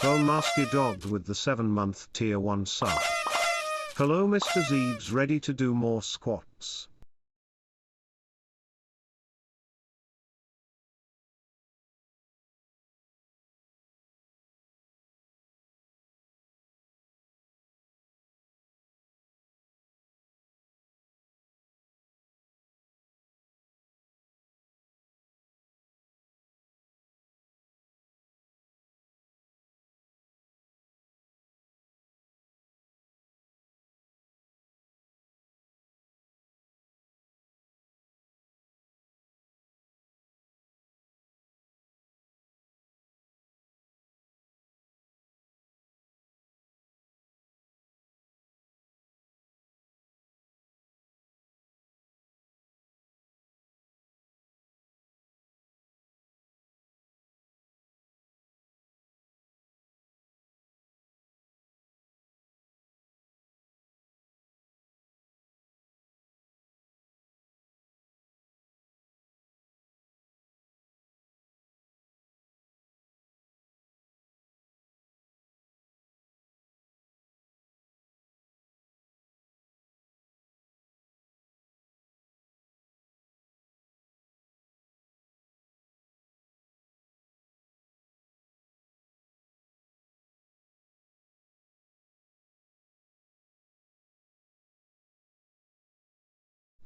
Bone Dog with the 7-month tier 1 sub. Hello Mr. Zeebs, ready to do more squats?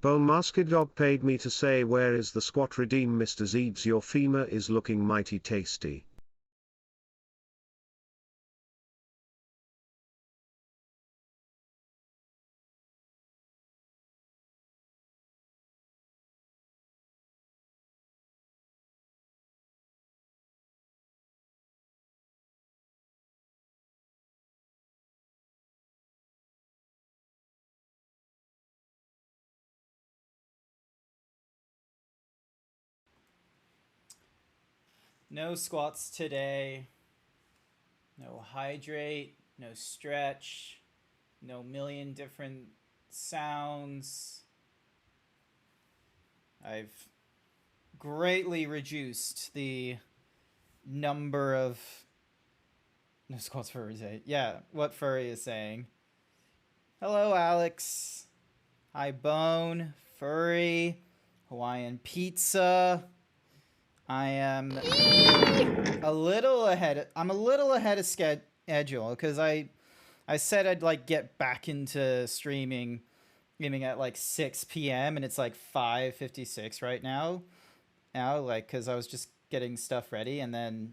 Bone Dog paid me to say where is the squat redeem Mr. Zeebs, your femur is looking mighty tasty. No squats today. No hydrate. No stretch. No million different sounds. I've greatly reduced the number of... No squats for Thursday. Yeah, what Furry is saying. Hello, Alex. Hi, Bone. Furry. Hawaiian Pizza. I am a little ahead. I'm a little ahead of schedule because I said I'd like get back into streaming at like 6 p.m. and it's like 5:56 right now. Like because I was just getting stuff ready and then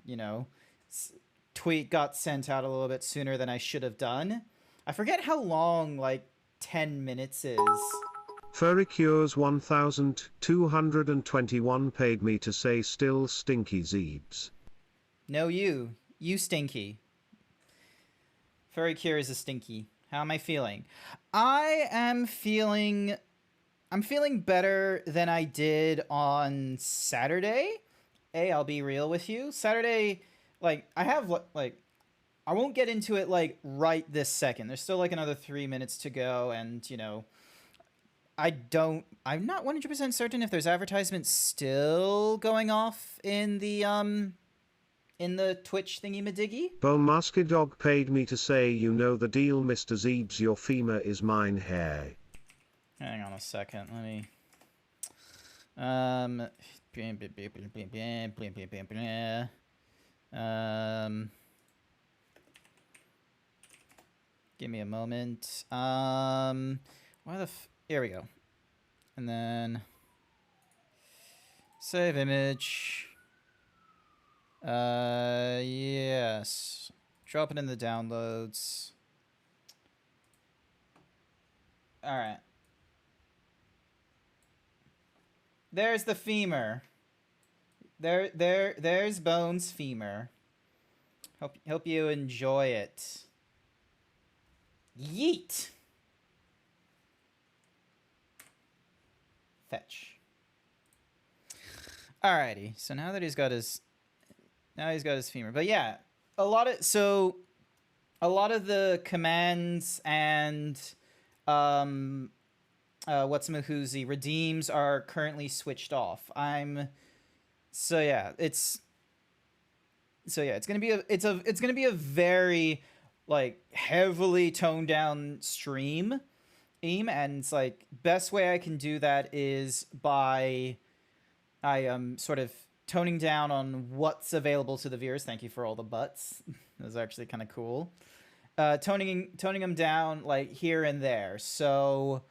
tweet got sent out a little bit sooner than I should have done. I forget how long like 10 minutes is. Furry Cures 1221 paid me to say still stinky Zeebs. No, you stinky. Furry Cures is stinky. How am I feeling? I'm feeling better than I did on Saturday. I'll be real with you. Saturday, like I have like I won't get into it like right this second. There's still like another 3 minutes to go and I'm not 100% certain if there's advertisements still going off in the Twitch thingy-madiggy. Bone Dog paid me to say you know the deal Mr. Zeebs, your femur is mine hair. Hang on a second, let me... Give me a moment. Why the here we go. And then... Save image. Yes. Drop it in the downloads. Alright. There's the femur. There's Bone's femur. Hope you enjoy it. Yeet. Fetch. Alrighty. So now that he's got his femur. But yeah, a lot of the commands and what's-a-mahoozy redeems are currently switched off. So yeah, it's So yeah, it's gonna be a very like heavily toned down stream, and it's like best way I can do that is by I am sort of toning down on what's available to the viewers. Thank you for all the butts. That was actually kind of cool. Toning them down like here and there. So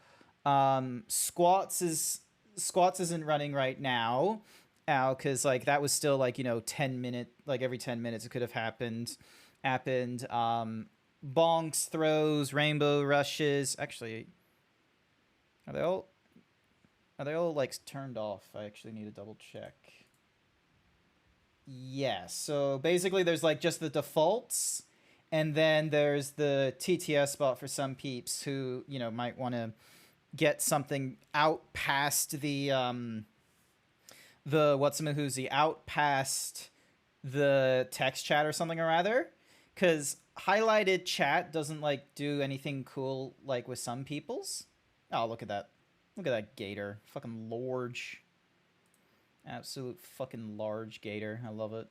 squats isn't running right now. Because like that was still like 10-minute, like every 10 minutes it could have happened. Bonks, throws, rainbow rushes. Actually, are they all like turned off? I actually need to double check. Yeah, so basically there's like just the defaults, and then there's the TTS spot for some peeps who, might want to get something out past the whatsamahoozy, out past the text chat or something or other, because highlighted chat doesn't like do anything cool like with some people's. Oh, look at that gator, fucking large, absolute fucking large gator. I love it.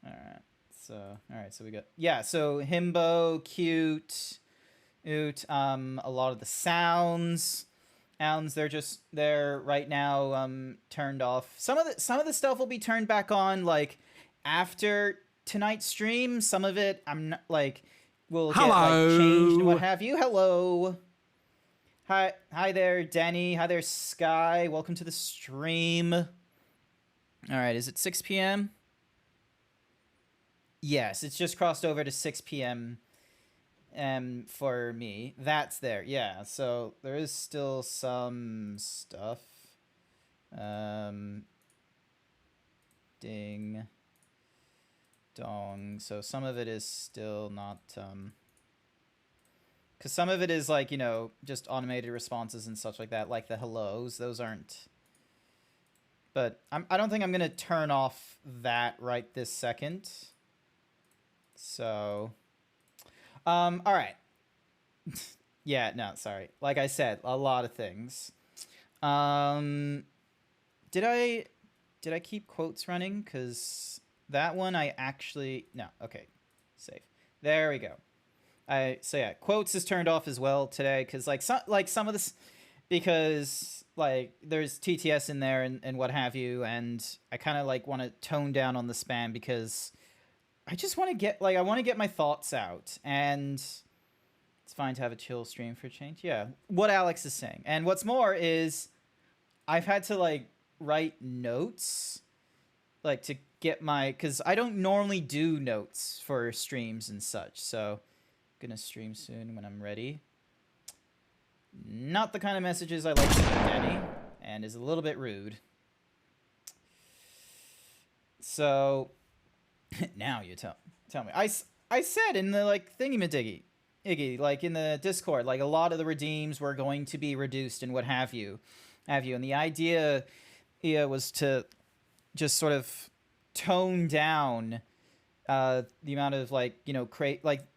All right, so we got, yeah, so Himbo, cute, oot, a lot of the sounds, they're right now turned off. Some of the stuff will be turned back on like after tonight's stream. Some of it I'm not like will get like changed and what have you. Hello. Hi there, Danny. Hi there, Sky. Welcome to the stream. All right, is it 6 p.m.? Yes, it's just crossed over to 6 p.m. For me. That's there. Yeah, so there is still some stuff. Ding. Dong. So some of it is still not because some of it is like, just automated responses and such like that, like the hellos. Those aren't. But I don't think I'm going to turn off that right this second. So, all right. Yeah, no, sorry. Like I said, a lot of things. Did I keep quotes running? Because that one I actually, no, okay, save. There we go. So yeah, quotes is turned off as well today because some of this, because like there's TTS in there and what have you, and I kind of like want to tone down on the spam because I just want to get my thoughts out, and it's fine to have a chill stream for change. Yeah, what Alex is saying, and what's more is I've had to like write notes like to get because I don't normally do notes for streams and such, so. Gonna stream soon when I'm ready. Not the kind of messages I like to send Danny, and is a little bit rude. So now you tell me. I said in the like thingy-madiggy, like in the Discord, like a lot of the redeems were going to be reduced and what have you, and the idea was to just sort of tone down the amount of like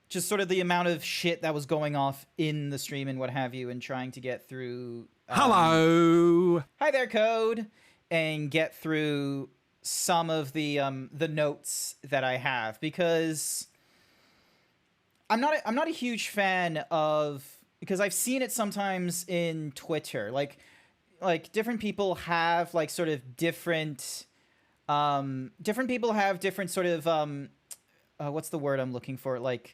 just sort of the amount of shit that was going off in the stream and what have you, and trying to get through. Hello. Hi there, Code, and get through some of the notes that I have, because I'm not a huge fan of, because I've seen it sometimes in Twitter, like different people have like sort of different people have different sort of what's the word I'm looking for, like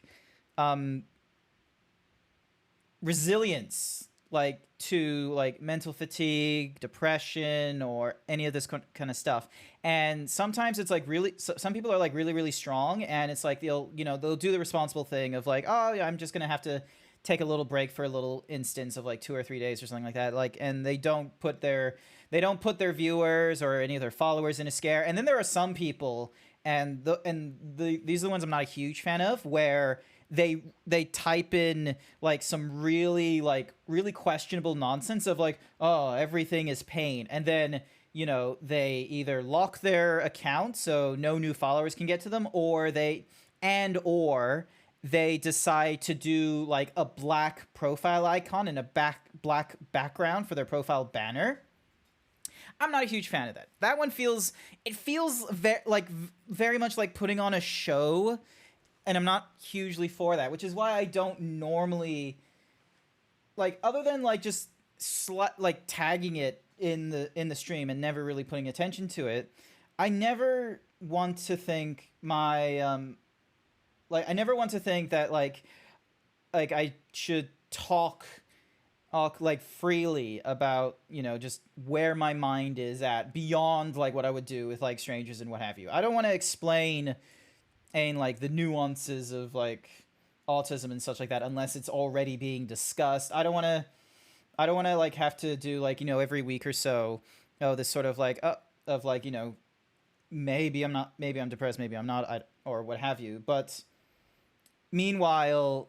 resilience, like to like mental fatigue, depression, or any of this kind of stuff. And sometimes it's like really, some people are like really, really strong, and it's like they'll do the responsible thing of like, oh yeah, I'm just gonna have to take a little break for a little instance of like 2 or 3 days or something like that, like, and they don't put their viewers or any of their followers in a scare. And then there are some people, and these are the ones I'm not a huge fan of, where they type in like some really questionable nonsense of like, oh, everything is pain, and then they either lock their account so no new followers can get to them, or they decide to do like a black profile icon and a black background for their profile banner. I'm not a huge fan of that. That one feels very much like putting on a show, and I'm not hugely for that, which is why I don't normally like, other than like just like tagging it in the stream and never really putting attention to it. I never want to think I never want to think that like I should talk like freely about, you know, just where my mind is at beyond like what I would do with like strangers and what have you. I don't want to explain like the nuances of like autism and such like that unless it's already being discussed. I don't want to like have to do like, you know, every week or so, this sort of like of like, you know, maybe I'm depressed, maybe I'm not, or what have you. But meanwhile,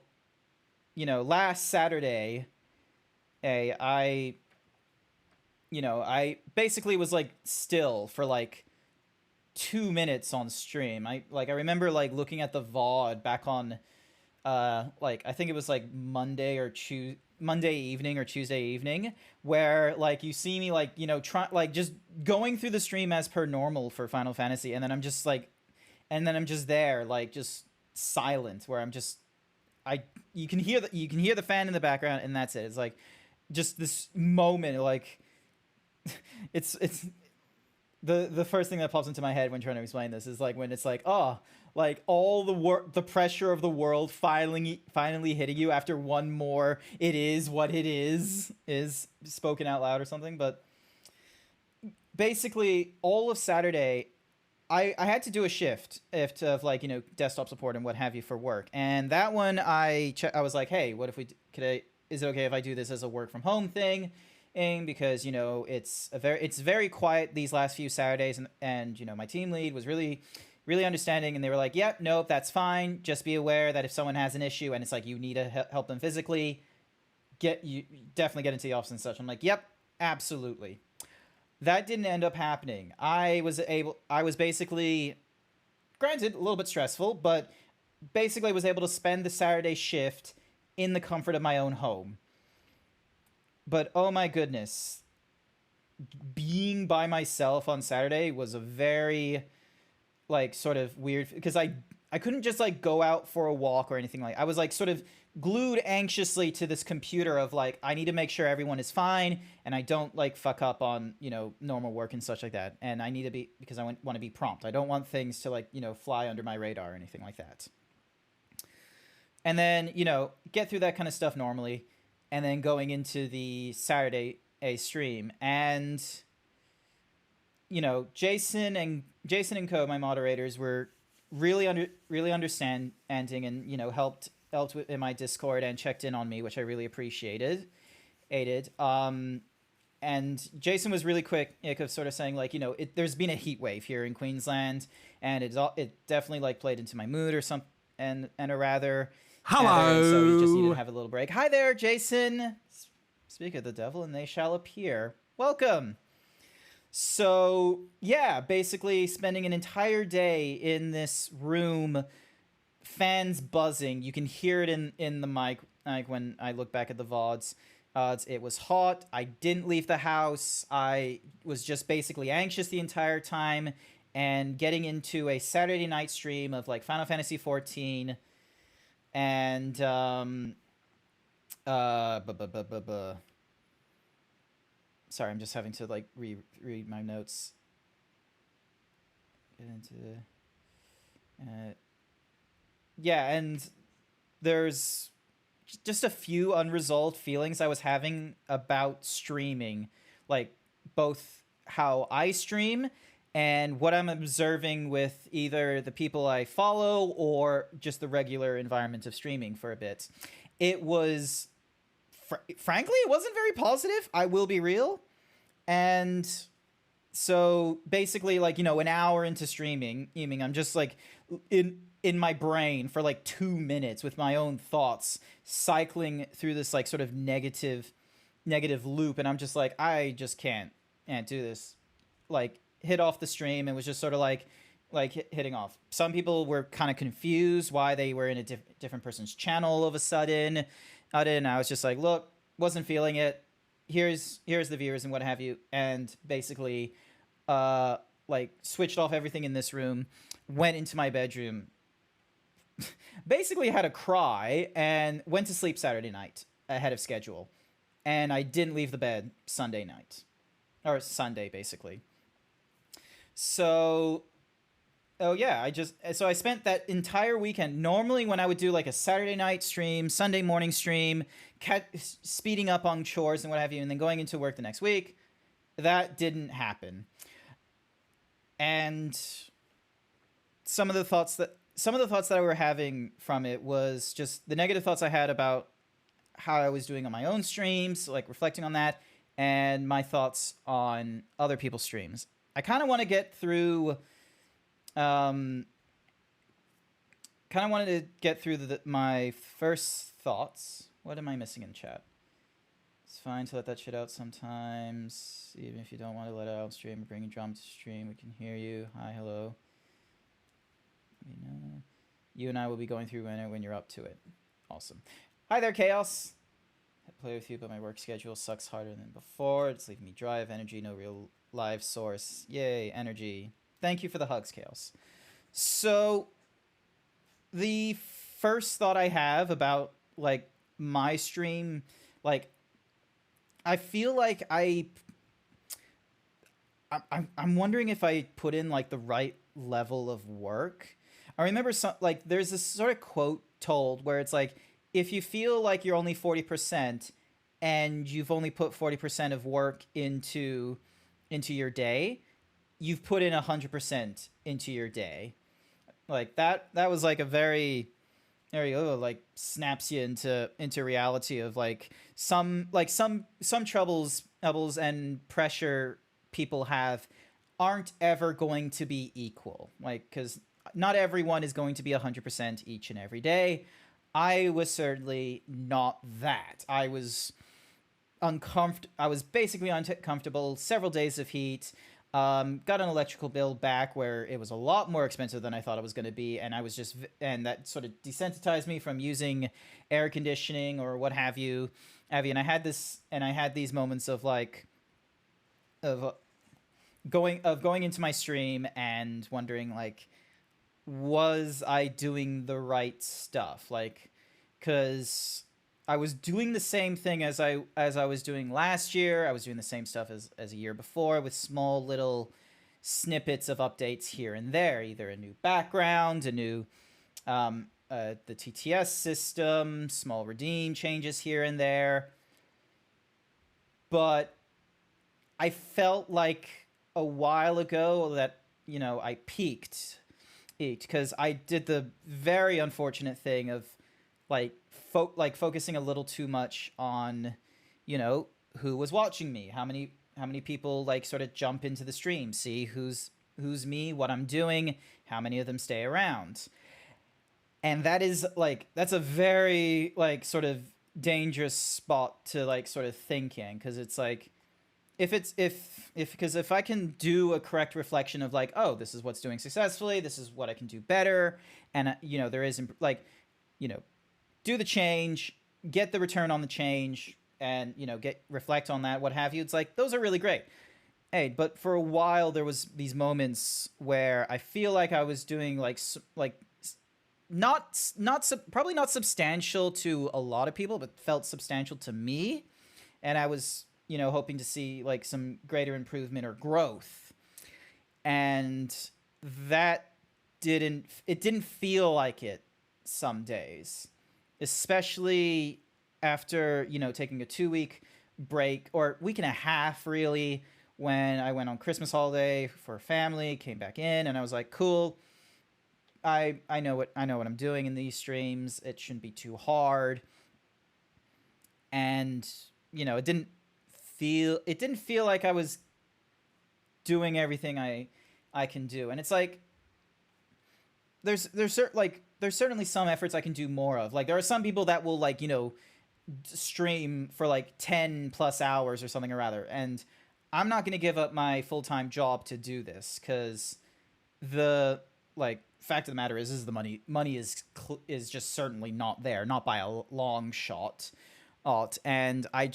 you know, last Saturday, I basically was like still for like 2 minutes on stream. I remember like looking at the VOD back on like I think it was like Monday evening or Tuesday evening, where like you see me like, you know, just going through the stream as per normal for Final Fantasy, and then I'm just there like just silent, where I'm just you can hear the fan in the background, and that's it. It's like just this moment, like it's the first thing that pops into my head when trying to explain this is like when it's like, oh, like all the pressure of the world finally hitting you after one more "it is what it is" spoken out loud or something. But basically all of Saturday I had to do a shift of like, you know, desktop support and what have you for work. And that one I was like, hey, what if is it okay if I do this as a work from home thing? Because, you know, it's very quiet these last few Saturdays, and you know, my team lead was really understanding, and they were like, yep, nope, that's fine. Just be aware that if someone has an issue and it's like you need to help them physically, definitely get into the office and such. I'm like, yep, absolutely. That didn't end up happening. I was basically, granted, a little bit stressful, but basically was able to spend the Saturday shift in the comfort of my own home. But oh my goodness, being by myself on Saturday was a very like sort of weird, because I couldn't just like go out for a walk or anything. Like I was like sort of glued anxiously to this computer of like, I need to make sure everyone is fine and I don't like fuck up on, you know, normal work and such like that. And I need to be, because I want to be prompt. I don't want things to like, you know, fly under my radar or anything like that. And then, you know, get through that kind of stuff normally, and then going into the Saturday stream, and you know, Jason and Co, my moderators, were really understanding, and you know, helped in my Discord and checked in on me, which I really appreciated. And Jason was really quick of sort of saying like, you know, there's been a heat wave here in Queensland, and it definitely like played into my mood or something, and a rather. Hello. So you just needed to have a little break. Hi there, Jason. Speak of the devil, and they shall appear. Welcome. So yeah, basically spending an entire day in this room, fans buzzing. You can hear it in the mic, like when I look back at the VODs. It was hot. I didn't leave the house. I was just basically anxious the entire time, and getting into a Saturday night stream of like Final Fantasy 14 and sorry, I'm just having to like read my notes. Get into yeah, and there's just a few unresolved feelings I was having about streaming, like both how I stream and what I'm observing with either the people I follow or just the regular environment of streaming for a bit. It was, frankly, it wasn't very positive. I will be real. And so basically, like, you know, an hour into streaming, I'm just like in my brain for like 2 minutes with my own thoughts cycling through this like sort of negative loop. And I'm just like, I just can't do this. Like, hit off the stream and was just sort of like hitting off. Some people were kind of confused why they were in a different person's channel all of a sudden. I was just like, look, wasn't feeling it. here's the viewers and what have you, and basically like switched off everything in this room, went into my bedroom, basically had a cry, and went to sleep Saturday night ahead of schedule. And I didn't leave the bed Sunday night. Or Sunday, basically. So, oh yeah, so I spent that entire weekend. Normally when I would do like a Saturday night stream, Sunday morning stream, speeding up on chores and what have you, and then going into work the next week, that didn't happen. And some of the thoughts that I were having from it was just the negative thoughts I had about how I was doing on my own streams, like reflecting on that, and my thoughts on other people's streams. I kind of want to get through, my first thoughts. What am I missing in chat? It's fine to let that shit out sometimes, even if you don't want to let it out stream or bring drama to stream. We can hear you. Hi, hello. You and I will be going through when you're up to it. Awesome. Hi there, Chaos. I play with you, but my work schedule sucks harder than before. It's leaving me dry of energy, no real live source. Yay, energy. Thank you for the hugs, Chaos. So, the first thought I have about, like, my stream, like, I feel like I'm wondering if I put in, like, the right level of work. I remember, there's this sort of quote told where it's like, if you feel like you're only 40% and you've only put 40% of work into your day, you've put in 100% into your day. Like that was like a very like snaps you into reality of like some troubles and pressure people have aren't ever going to be equal. Like, because not everyone is going to be 100% each and every day. I was certainly not that. I was basically uncomfortable, several days of heat, got an electrical bill back where it was a lot more expensive than I thought it was going to be, and and that sort of desensitized me from using air conditioning or what have you. And I had these moments of like, going into my stream and wondering like, was I doing the right stuff? Like, because I was doing the same thing as I was doing last year. I was doing the same stuff as a year before, with small little snippets of updates here and there, either a new background, a new the TTS system, small redeem changes here and there. But I felt like a while ago that, I peaked because I did the very unfortunate thing of focusing a little too much on, who was watching me, how many people like sort of jump into the stream, see who's me, what I'm doing, how many of them stay around. And that's a very like sort of dangerous spot to like sort of think in, because it's like, if I can do a correct reflection of like, oh, this is what's doing successfully, this is what I can do better, and there is like, do the change, get the return on the change, and reflect on that, what have you. It's like, those are really great. Hey, but for a while there was these moments where I feel like I was doing probably not substantial to a lot of people, but felt substantial to me, and I was hoping to see like some greater improvement or growth, and that didn't feel like it some days, especially after taking a 2-week break, or week and a half really, when I went on Christmas holiday for family, came back in, and I was like, cool, I know what I'm doing in these streams, it shouldn't be too hard. And it didn't feel like I was doing everything I can do. And it's like, there's certainly some efforts I can do more of. Like, there are some people that will like, stream for like 10 plus hours or something or other. And I'm not going to give up my full-time job to do this, because the like fact of the matter is the money is just certainly not there, not by a long shot. And I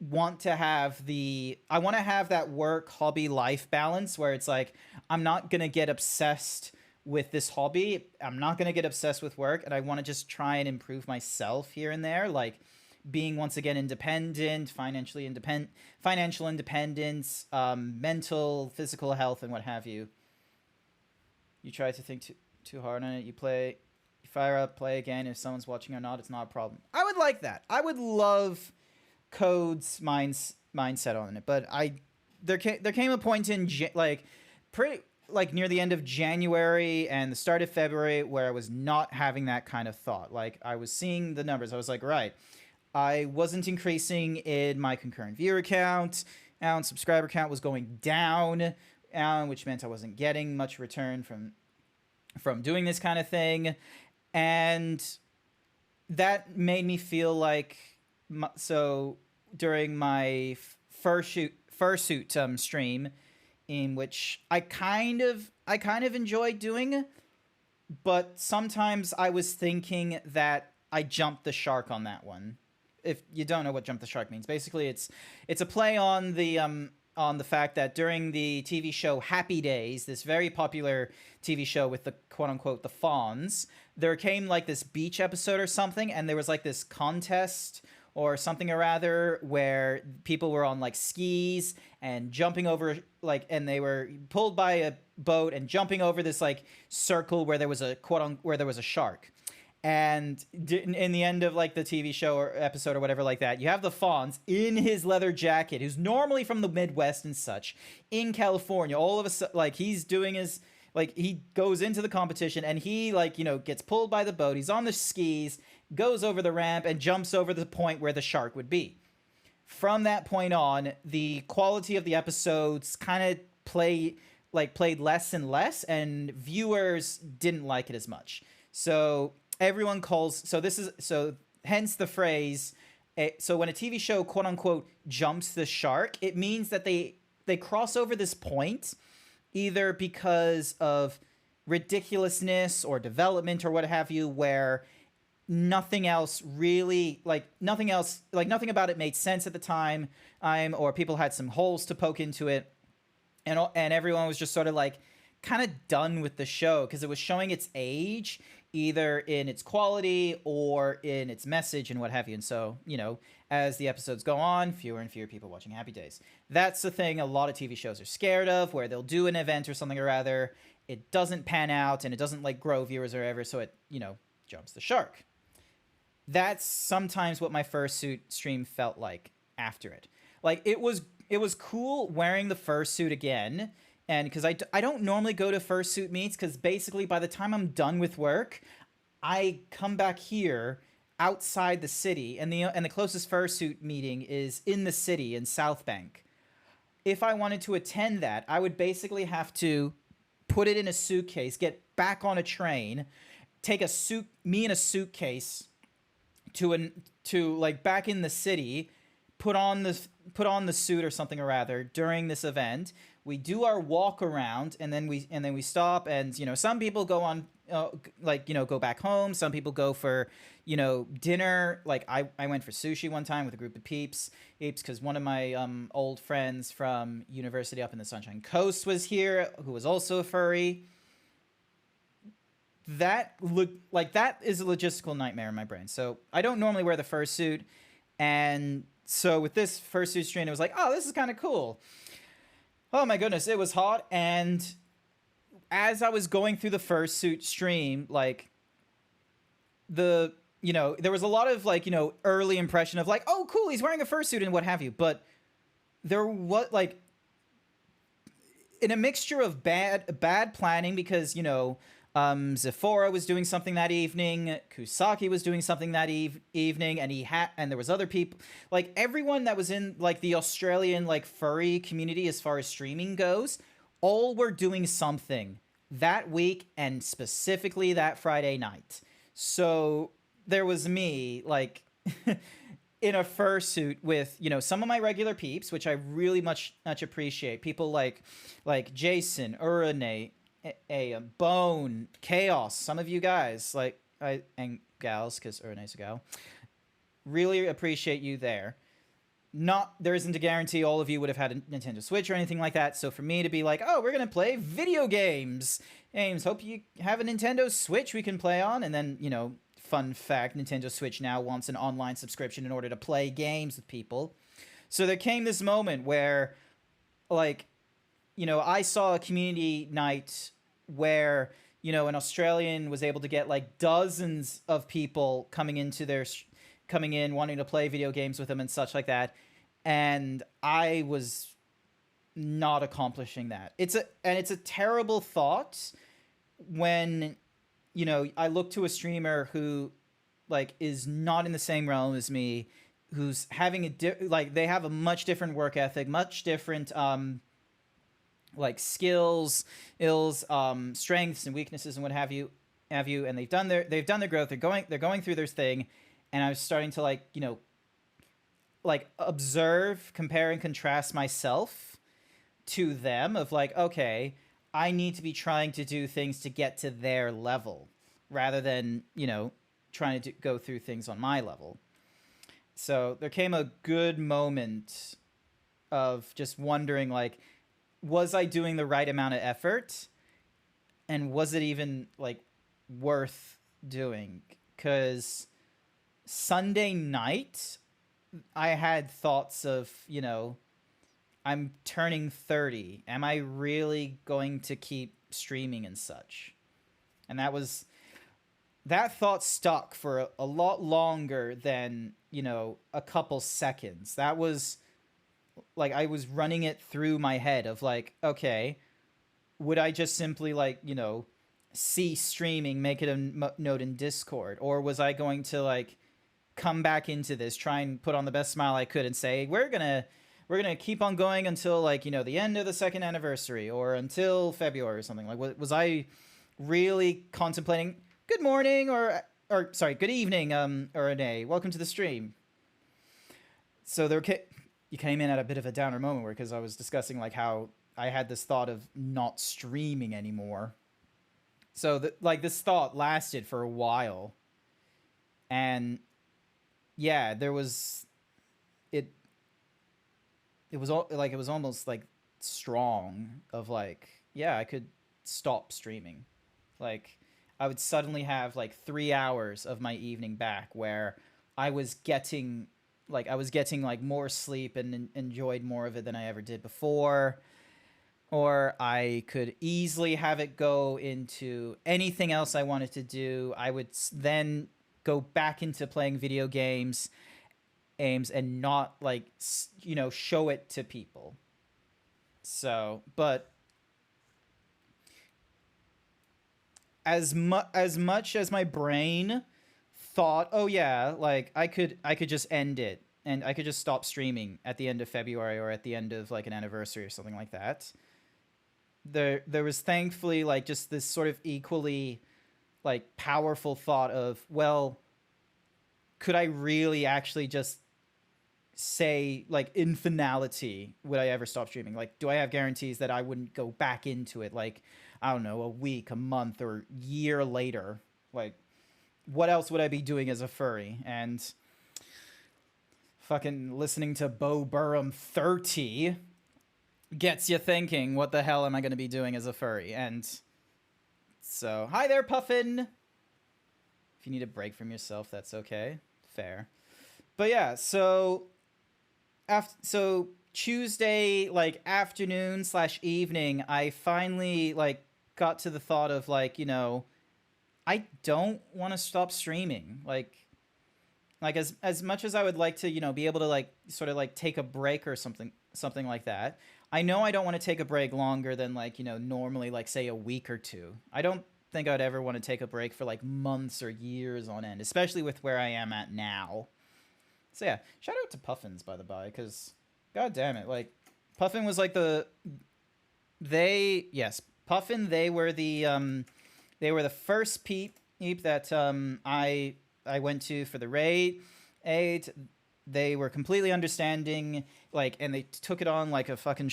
want to have I want to have that work hobby life balance where it's like I'm not going to get obsessed with this hobby. I'm not going to get obsessed with work, and I want to just try and improve myself here and there, like being once again independent, financial independence, mental, physical health, and what have you. You try to think too hard on it. You fire up, play again. If someone's watching or not, it's not a problem. I would like that. I would love Code's mindset on it, but there came a point in near the end of January and the start of February where I was not having that kind of thought. Like, I was seeing the numbers. I was like, right, I wasn't increasing in my concurrent viewer count, and subscriber count was going down, which meant I wasn't getting much return from doing this kind of thing. And that made me feel like, so during my fursuit stream, in which I kind of enjoyed doing, but sometimes I was thinking that I jumped the shark on that one. If you don't know what jump the shark means, basically it's a play on the fact that during the TV show Happy Days, this very popular TV show with the quote-unquote the Fonz, there came like this beach episode or something, and there was like this contest or something or rather where people were on like skis and jumping over, like, and they were pulled by a boat and jumping over this like circle where there was a where there was a shark. And in the end of like the TV show or episode or whatever like that, you have the Fonz in his leather jacket, who's normally from the Midwest and such, in California. All of a sudden, like, he's doing his, like, he goes into the competition and he, like, you know, gets pulled by the boat. He's on the skis, goes over the ramp and jumps over the point where the shark would be. From that point on, the quality of the episodes kind of played less and less, and viewers didn't like it as much. So everyone hence the phrase, so when a TV show quote unquote jumps the shark, it means that they cross over this point either because of ridiculousness or development or what have you, where nothing about it made sense at the time, or people had some holes to poke into it, and everyone was just sort of like kind of done with the show because it was showing its age, either in its quality or in its message and what have you. And so, you know, as the episodes go on, fewer and fewer people watching Happy Days. That's the thing a lot of TV shows are scared of, where they'll do an event or something or other, it doesn't pan out and it doesn't like grow viewers or whatever, so it, you know, jumps the shark. That's sometimes what my fursuit stream felt like after it. Like, it was cool wearing the fursuit again, and because I don't normally go to fursuit meets, because basically by the time I'm done with work, I come back here outside the city, and the closest fursuit meeting is in the city in South Bank. If I wanted to attend that, I would basically have to put it in a suitcase, get back on a train, take me in a suitcase to like back in the city, put on the suit or something or rather during this event. We do our walk around, and then we stop, and, you know, some people go on go back home. Some people go for, you know, dinner. Like, I went for sushi one time with a group of peeps, because one of my old friends from university up in the Sunshine Coast was here, who was also a furry. That is a logistical nightmare in my brain. So I don't normally wear the fursuit, and so with this fursuit stream, it was like, oh, this is kind of cool. Oh my goodness, it was hot, and as I was going through the fursuit stream, like, there was a lot of, like, you know, early impression of like, oh, cool, he's wearing a fursuit and what have you, but there was, like, in a mixture of bad planning, because, you know, Zephora was doing something that evening, Kusaki was doing something that evening, and there was other people, like, everyone that was in, like, the Australian, like, furry community as far as streaming goes, all were doing something that week, and specifically that Friday night. So there was me, like, in a fursuit with, you know, some of my regular peeps, which I really much appreciate. People like Jason, Urane, Bone, Chaos, some of you guys, like, and gals, because Urane's a gal. Really appreciate you there. there isn't a guarantee all of you would have had a Nintendo Switch or anything like that. So for me to be like, oh, we're going to play video games. Hope you have a Nintendo Switch we can play on. And then, fun fact, Nintendo Switch now wants an online subscription in order to play games with people. So there came this moment where, like, I saw a community night where, an Australian was able to get, like, dozens of people coming in wanting to play video games with them and such like that. And I was not accomplishing that. It's a terrible thought when, I look to a streamer who, like, is not in the same realm as me, who's having they have a much different work ethic, much different, like, skills, strengths and weaknesses and what have you, and they've done their growth. They're going through their thing. And I was starting to, like, observe, compare and contrast myself to them of, like, okay, I need to be trying to do things to get to their level rather than, trying to go through things on my level. So there came a good moment of just wondering, like, was I doing the right amount of effort? And was it even, like, worth doing? Because Sunday night, I had thoughts of, I'm turning 30. Am I really going to keep streaming and such? And that thought stuck for a lot longer than, a couple seconds. That was, like, I was running it through my head of, like, okay, would I just simply, like, cease streaming, make it a note in Discord? Or was I going to, like, come back into this, try and put on the best smile I could and say, we're gonna keep on going until, like, the end of the 2nd anniversary or until February or something? Like, was I really contemplating, good morning or sorry, good evening, Renee, welcome to the stream. So you came in at a bit of a downer moment because I was discussing, like, how I had this thought of not streaming anymore. So this thought lasted for a while, and yeah, there was it was almost, like, strong of, like, yeah, I could stop streaming. Like, I would suddenly have, like, 3 hours of my evening back where I was getting like more sleep and enjoyed more of it than I ever did before. Or I could easily have it go into anything else I wanted to do. I would then go back into playing video games and not, like, show it to people. So, but as much as my brain thought, oh yeah, like, I could just end it and I could just stop streaming at the end of February or at the end of, like, an anniversary or something like that, there was thankfully, like, just this sort of equally, like, powerful thought of, well, could I really actually just say, like, in finality, would I ever stop streaming? Like, do I have guarantees that I wouldn't go back into it, like, I don't know, a week, a month, or year later? Like, what else would I be doing as a furry? And fucking listening to Bo Burnham 30 gets you thinking, what the hell am I going to be doing as a furry? And so, hi there, Puffin! If you need a break from yourself, that's okay. Fair. But yeah, so Tuesday, like, afternoon / evening, I finally, like, got to the thought of, like, I don't want to stop streaming. Like as much as I would like to, be able to, like, sort of, like, take a break or something like that. I know I don't want to take a break longer than, like, normally, like, say a week or two. I don't think I'd ever want to take a break for, like, months or years on end, especially with where I am at now. So yeah, shout out to Puffins, by the by, because god damn it, like, Puffin was, like, Puffin, they were the first peep that I went to for the raid. They were completely understanding, like, and they took it on like a fucking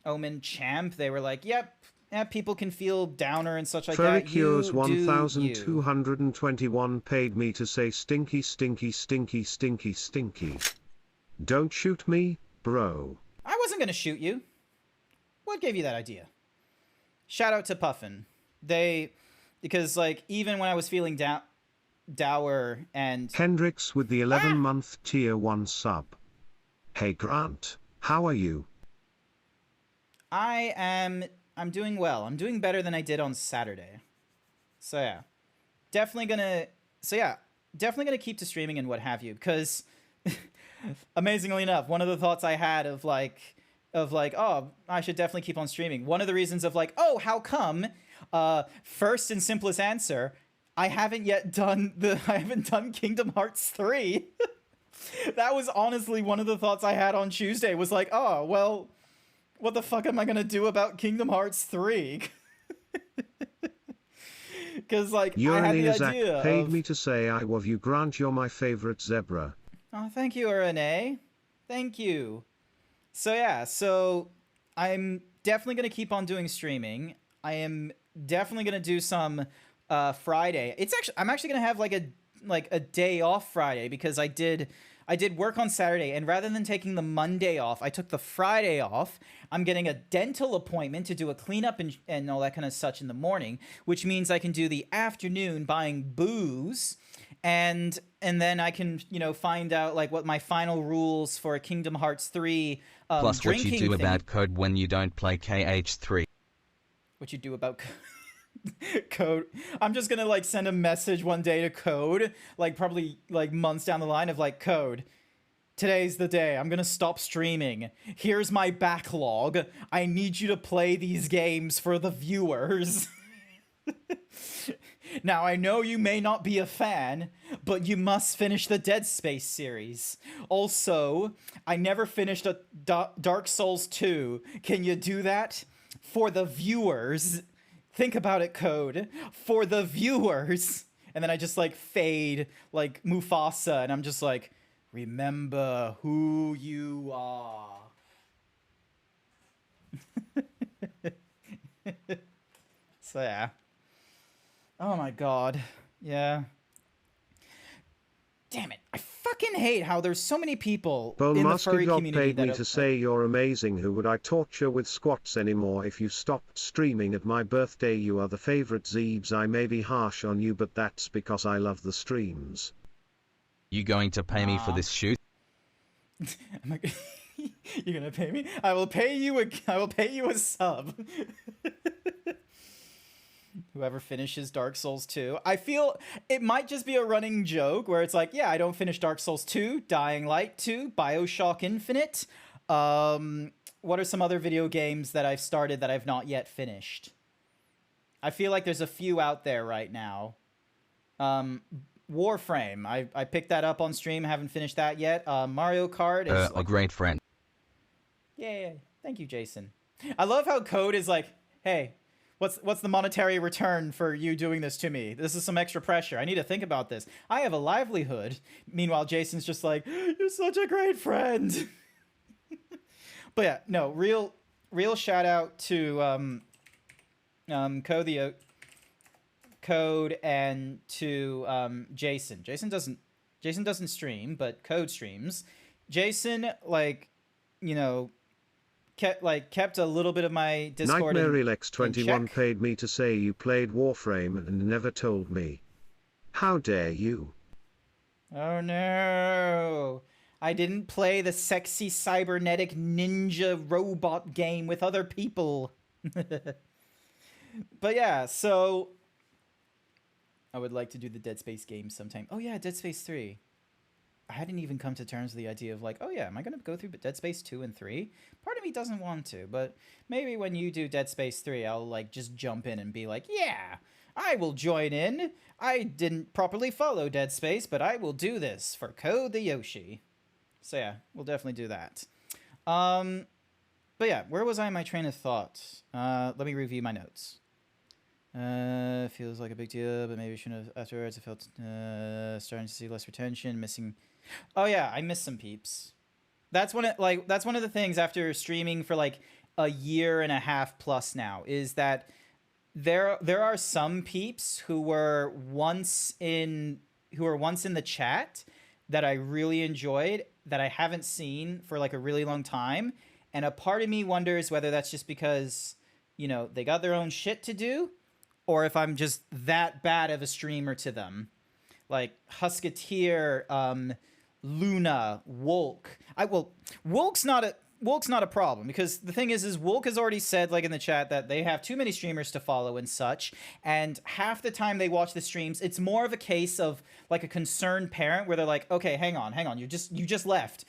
omen champ. They were like, yep, yeah, people can feel downer and such like Furry that. Cures 1221 paid me to say stinky, stinky, stinky, stinky, stinky. Don't shoot me, bro. I wasn't gonna shoot you. What gave you that idea? Shout out to Puffin. Because like even when I was feeling dour and Hendrix with the 11-month tier 1 sub. Hey Grant, how are you? I'm doing well. I'm doing better than I did on Saturday. So yeah. Definitely gonna keep to streaming and what have you, because amazingly enough, one of the thoughts I had of like, oh, I should definitely keep on streaming. One of the reasons of like, oh, how come? First and simplest answer, I haven't done Kingdom Hearts 3. That was honestly one of the thoughts I had on Tuesday, was like, oh, well, what the fuck am I gonna do about Kingdom Hearts 3? Because like, I had the idea paid me to say I love you, Grant, you're my favorite zebra. Oh, thank you, Renee. Thank you. So yeah, so I'm definitely going to keep on doing streaming. I am definitely going to do some Friday. I'm actually going to have like a day off Friday, because I did work on Saturday, and rather than taking the Monday off, I took the Friday off. I'm getting a dental appointment to do a cleanup and all that kind of such in the morning, which means I can do the afternoon buying booze, and then I can, find out like what my final rules for Kingdom Hearts 3 Plus what you do thing. about code when you don't play KH3. What you do about Code. I'm just gonna like send a message one day to Code, like probably like months down the line, of like, Code, today's the day. I'm gonna stop streaming. Here's my backlog. I need you to play these games for the viewers. Now, I know you may not be a fan, but you must finish the Dead Space series. Also, I never finished a Dark Souls 2. Can you do that? For the viewers. Think about it, Code. For the viewers. And then I just like fade like Mufasa, and I'm just like, remember who you are. So yeah. Oh my god. Yeah. Damn it. I fucking hate how there's so many people in the furry God community paid that me are, to say you're amazing. Who would I torture with squats anymore? If you stopped streaming at my birthday, you are the favorite Zeebs. I may be harsh on you, but that's because I love the streams. You going to pay me for this shoot? I'm like, you're gonna pay me? I will pay you a sub. Whoever finishes Dark Souls 2. I feel it might just be a running joke where it's like, yeah, I don't finish Dark Souls 2, Dying Light 2, BioShock Infinite. What are some other video games that I've started that I've not yet finished? I feel like there's a few out there right now. Warframe. I picked that up on stream, haven't finished that yet. Mario Kart is A great friend. Yay. Thank you, Jason. I love how Code is like, hey, what's the monetary return for you doing this to me? This is some extra pressure. I need to think about this. I have a livelihood. Meanwhile, Jason's just like, you're such a great friend. But yeah, no, real shout out to Code and to Jason. Jason doesn't stream, but Code streams. Jason, like, kept a little bit of my Discord. Nightmare Lex 21 paid me to say you played Warframe and never told me. How dare you? Oh no. I didn't play the sexy cybernetic ninja robot game with other people. But yeah, so I would like to do the Dead Space game sometime. Oh yeah, Dead Space 3. I hadn't even come to terms with the idea of like, oh yeah, am I going to go through Dead Space 2 and 3? Part of me doesn't want to, but maybe when you do Dead Space 3, I'll like just jump in and be like, yeah, I will join in. I didn't properly follow Dead Space, but I will do this for Code the Yoshi. So yeah, we'll definitely do that. But yeah, where was I in my train of thought? Let me review my notes. Feels like a big deal, but maybe shouldn't have afterwards. I felt starting to see less retention, missing. Oh yeah, I missed some peeps. That's one of the things after streaming for like a year and a half plus now, is that there are some peeps who were once in the chat that I really enjoyed that I haven't seen for like a really long time. And a part of me wonders whether that's just because, you know, they got their own shit to do, or if I'm just that bad of a streamer to them. Like Husketeer, Luna, Wolk. Wolk's not a problem, because the thing is Wolk has already said, like in the chat, that they have too many streamers to follow and such, and half the time they watch the streams, it's more of a case of like a concerned parent where they're like, okay, hang on, you just left.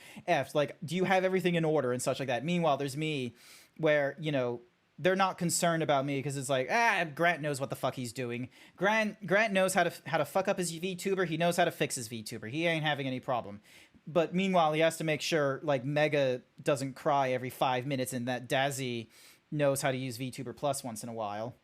Like, do you have everything in order and such like that? Meanwhile, there's me, where, you know, they're not concerned about me because it's like, Grant knows what the fuck he's doing. Grant knows how to fuck up his VTuber. He knows how to fix his VTuber. He ain't having any problem. But meanwhile, he has to make sure like Mega doesn't cry every 5 minutes, and that Dazzy knows how to use VTuber Plus once in a while.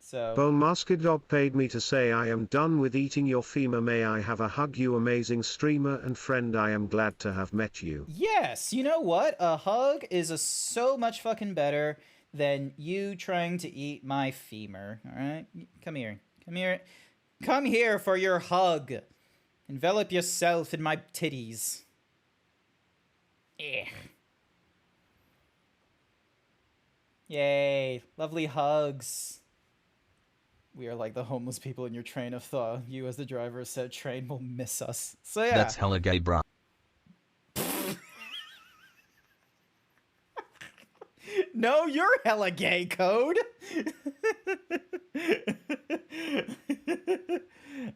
So Bone Masker Dog paid me to say, I am done with eating your femur. May I have a hug, you amazing streamer and friend. I am glad to have met you. yes, you know what? A hug is so much fucking better than you trying to eat my femur. All right, come here for your hug. Envelop yourself in my titties. Yay, lovely hugs. We are like the homeless people in your train of thought. You as the driver of said train will miss us. So yeah. That's hella gay, bruh. No, you're hella gay, Code.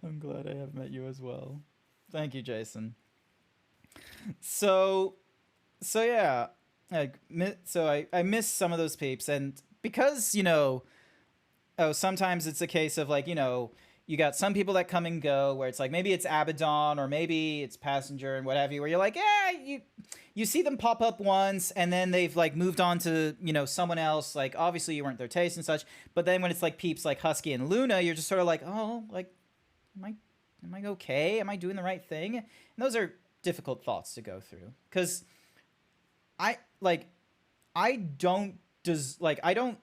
I'm glad I have met you as well. Thank you, Jason. So yeah, I miss some of those peeps, and because, you know, sometimes it's a case of like, you know, you got some people that come and go, where it's like maybe it's Abaddon or maybe it's Passenger and what have you, where you're like, you see them pop up once and then they've like moved on to, you know, someone else. Like obviously you weren't their taste and such, but then when it's like peeps like Husky and Luna, you're just sort of like, oh, like, am I okay? Am I doing the right thing? And those are difficult thoughts to go through, because I don't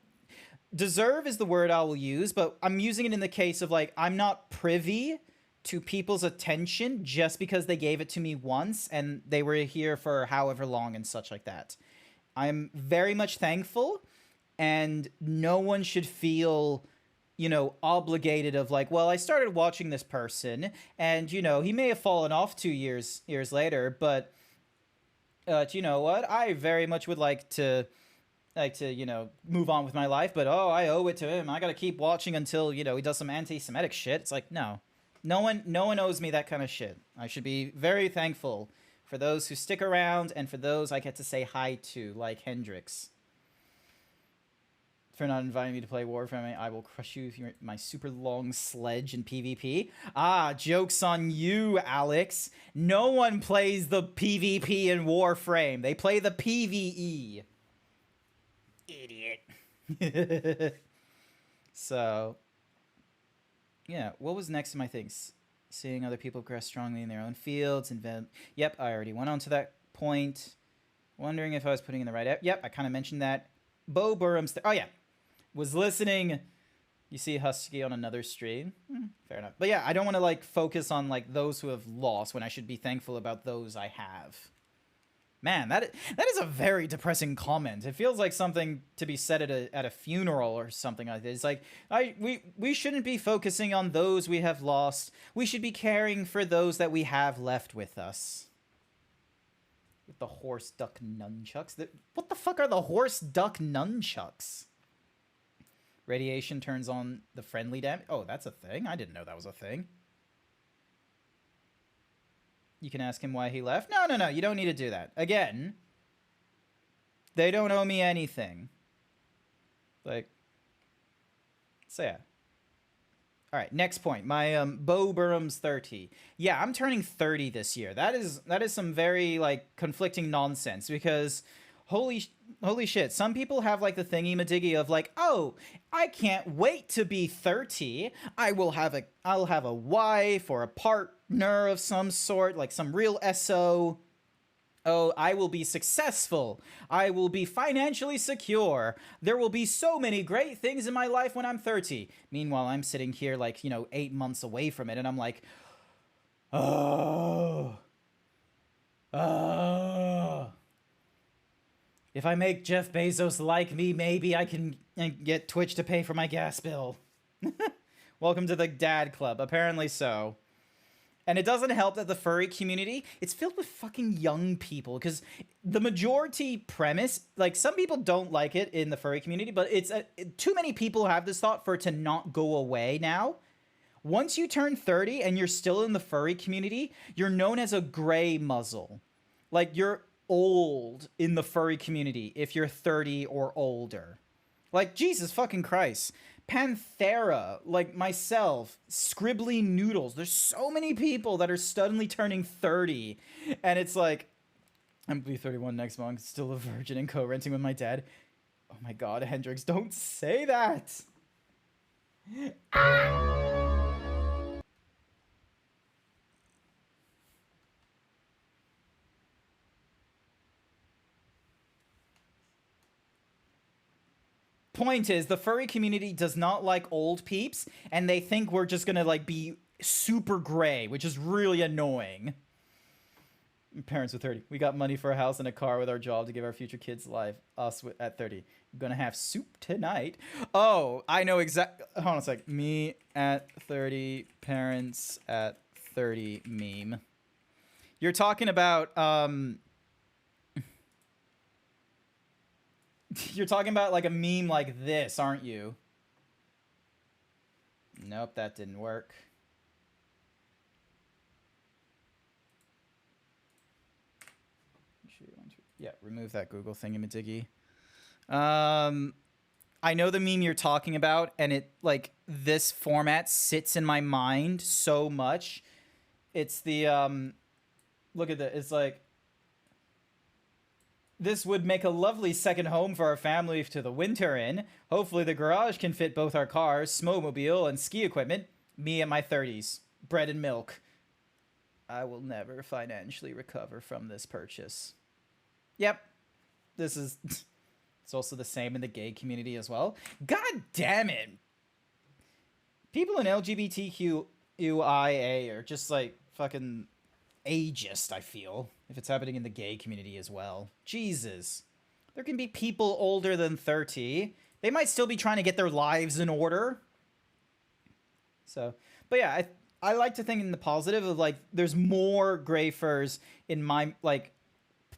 deserve is the word I will use, but I'm using it in the case of like, I'm not privy to people's attention just because they gave it to me once and they were here for however long and such like that. I'm very much thankful, and no one should feel, you know, obligated of like, well, I started watching this person and, you know, he may have fallen off 2 years later, but you know what? I very much would like to, you know, move on with my life, but I owe it to him. I got to keep watching until, you know, he does some anti-Semitic shit. It's like, no one owes me that kind of shit. I should be very thankful for those who stick around and for those I get to say hi to, like Hendrix. For not inviting me to play Warframe, I will crush you with my super long sledge in PvP. Joke's on you, Alex. No one plays the PvP in Warframe. They play the PvE. Idiot. So, yeah, what was next in my things? Seeing other people progress strongly in their own fields. Yep, I already went on to that point. Wondering if I was putting in the right... Yep, I kind of mentioned that. Bo Burham's... Oh, yeah. Was listening. You see Husky on another stream. Fair enough. But yeah, I don't want to like focus on like those who have lost when I should be thankful about those I have. Man, that is a very depressing comment. It feels like something to be said at a funeral or something like this. It's like we shouldn't be focusing on those we have lost. We should be caring for those that we have left with us. With the horse duck nunchucks. What the fuck are the horse duck nunchucks? Radiation turns on the friendly damage. Oh, that's a thing? I didn't know that was a thing. You can ask him why he left. No. You don't need to do that. Again, they don't owe me anything. Like, so yeah. All right, next point. My Bo Burham's 30. Yeah, I'm turning 30 this year. That is some very like conflicting nonsense, because holy shit, some people have like the thingy-madiggy of like, oh, I can't wait to be 30. I'll have a wife or a partner of some sort, like some real SO. Oh, I will be successful. I will be financially secure. There will be so many great things in my life when I'm 30. Meanwhile, I'm sitting here like, you know, 8 months away from it, and I'm like, Oh. Oh. If I make Jeff Bezos like me, maybe I can get Twitch to pay for my gas bill. Welcome to the dad club. Apparently so. And it doesn't help that the furry community, it's filled with fucking young people, because the majority premise, like, some people don't like it in the furry community, but it's too many people have this thought for it to not go away now. Once you turn 30 and you're still in the furry community, you're known as a gray muzzle. Like, you're old in the furry community if you're 30 or older. Like, Jesus fucking Christ. Panthera, like myself, Scribbly Noodles. There's so many people that are suddenly turning 30. And it's like, I'm gonna be 31 next month, still a virgin and co-renting with my dad. Oh my god, Hendrix, don't say that! Point is, the furry community does not like old peeps, and they think we're just gonna, like, be super gray, which is really annoying. Parents with 30. We got money for a house and a car with our job to give our future kids life. Us at 30. I'm gonna have soup tonight. Oh, I know exactly. Hold on a sec. Me at 30, parents at 30 meme. You're talking about, you're talking about like a meme like this, aren't you? Nope, that didn't work. Yeah, remove that Google thingamadiggy. I know the meme you're talking about, and it, like, this format sits in my mind so much. It's the, look at that. It's like, this would make a lovely second home for our family to the winter in. Hopefully the garage can fit both our cars, snowmobile, and ski equipment. Me at my 30s. Bread and milk. I will never financially recover from this purchase. Yep. This is... It's also the same in the gay community as well. God damn it! People in LGBTQIA are just, like, fucking ageist, I feel. If it's happening in the gay community as well. Jesus. There can be people older than 30. They might still be trying to get their lives in order. So, but yeah, I like to think in the positive of, like, there's more gray furs in my, like,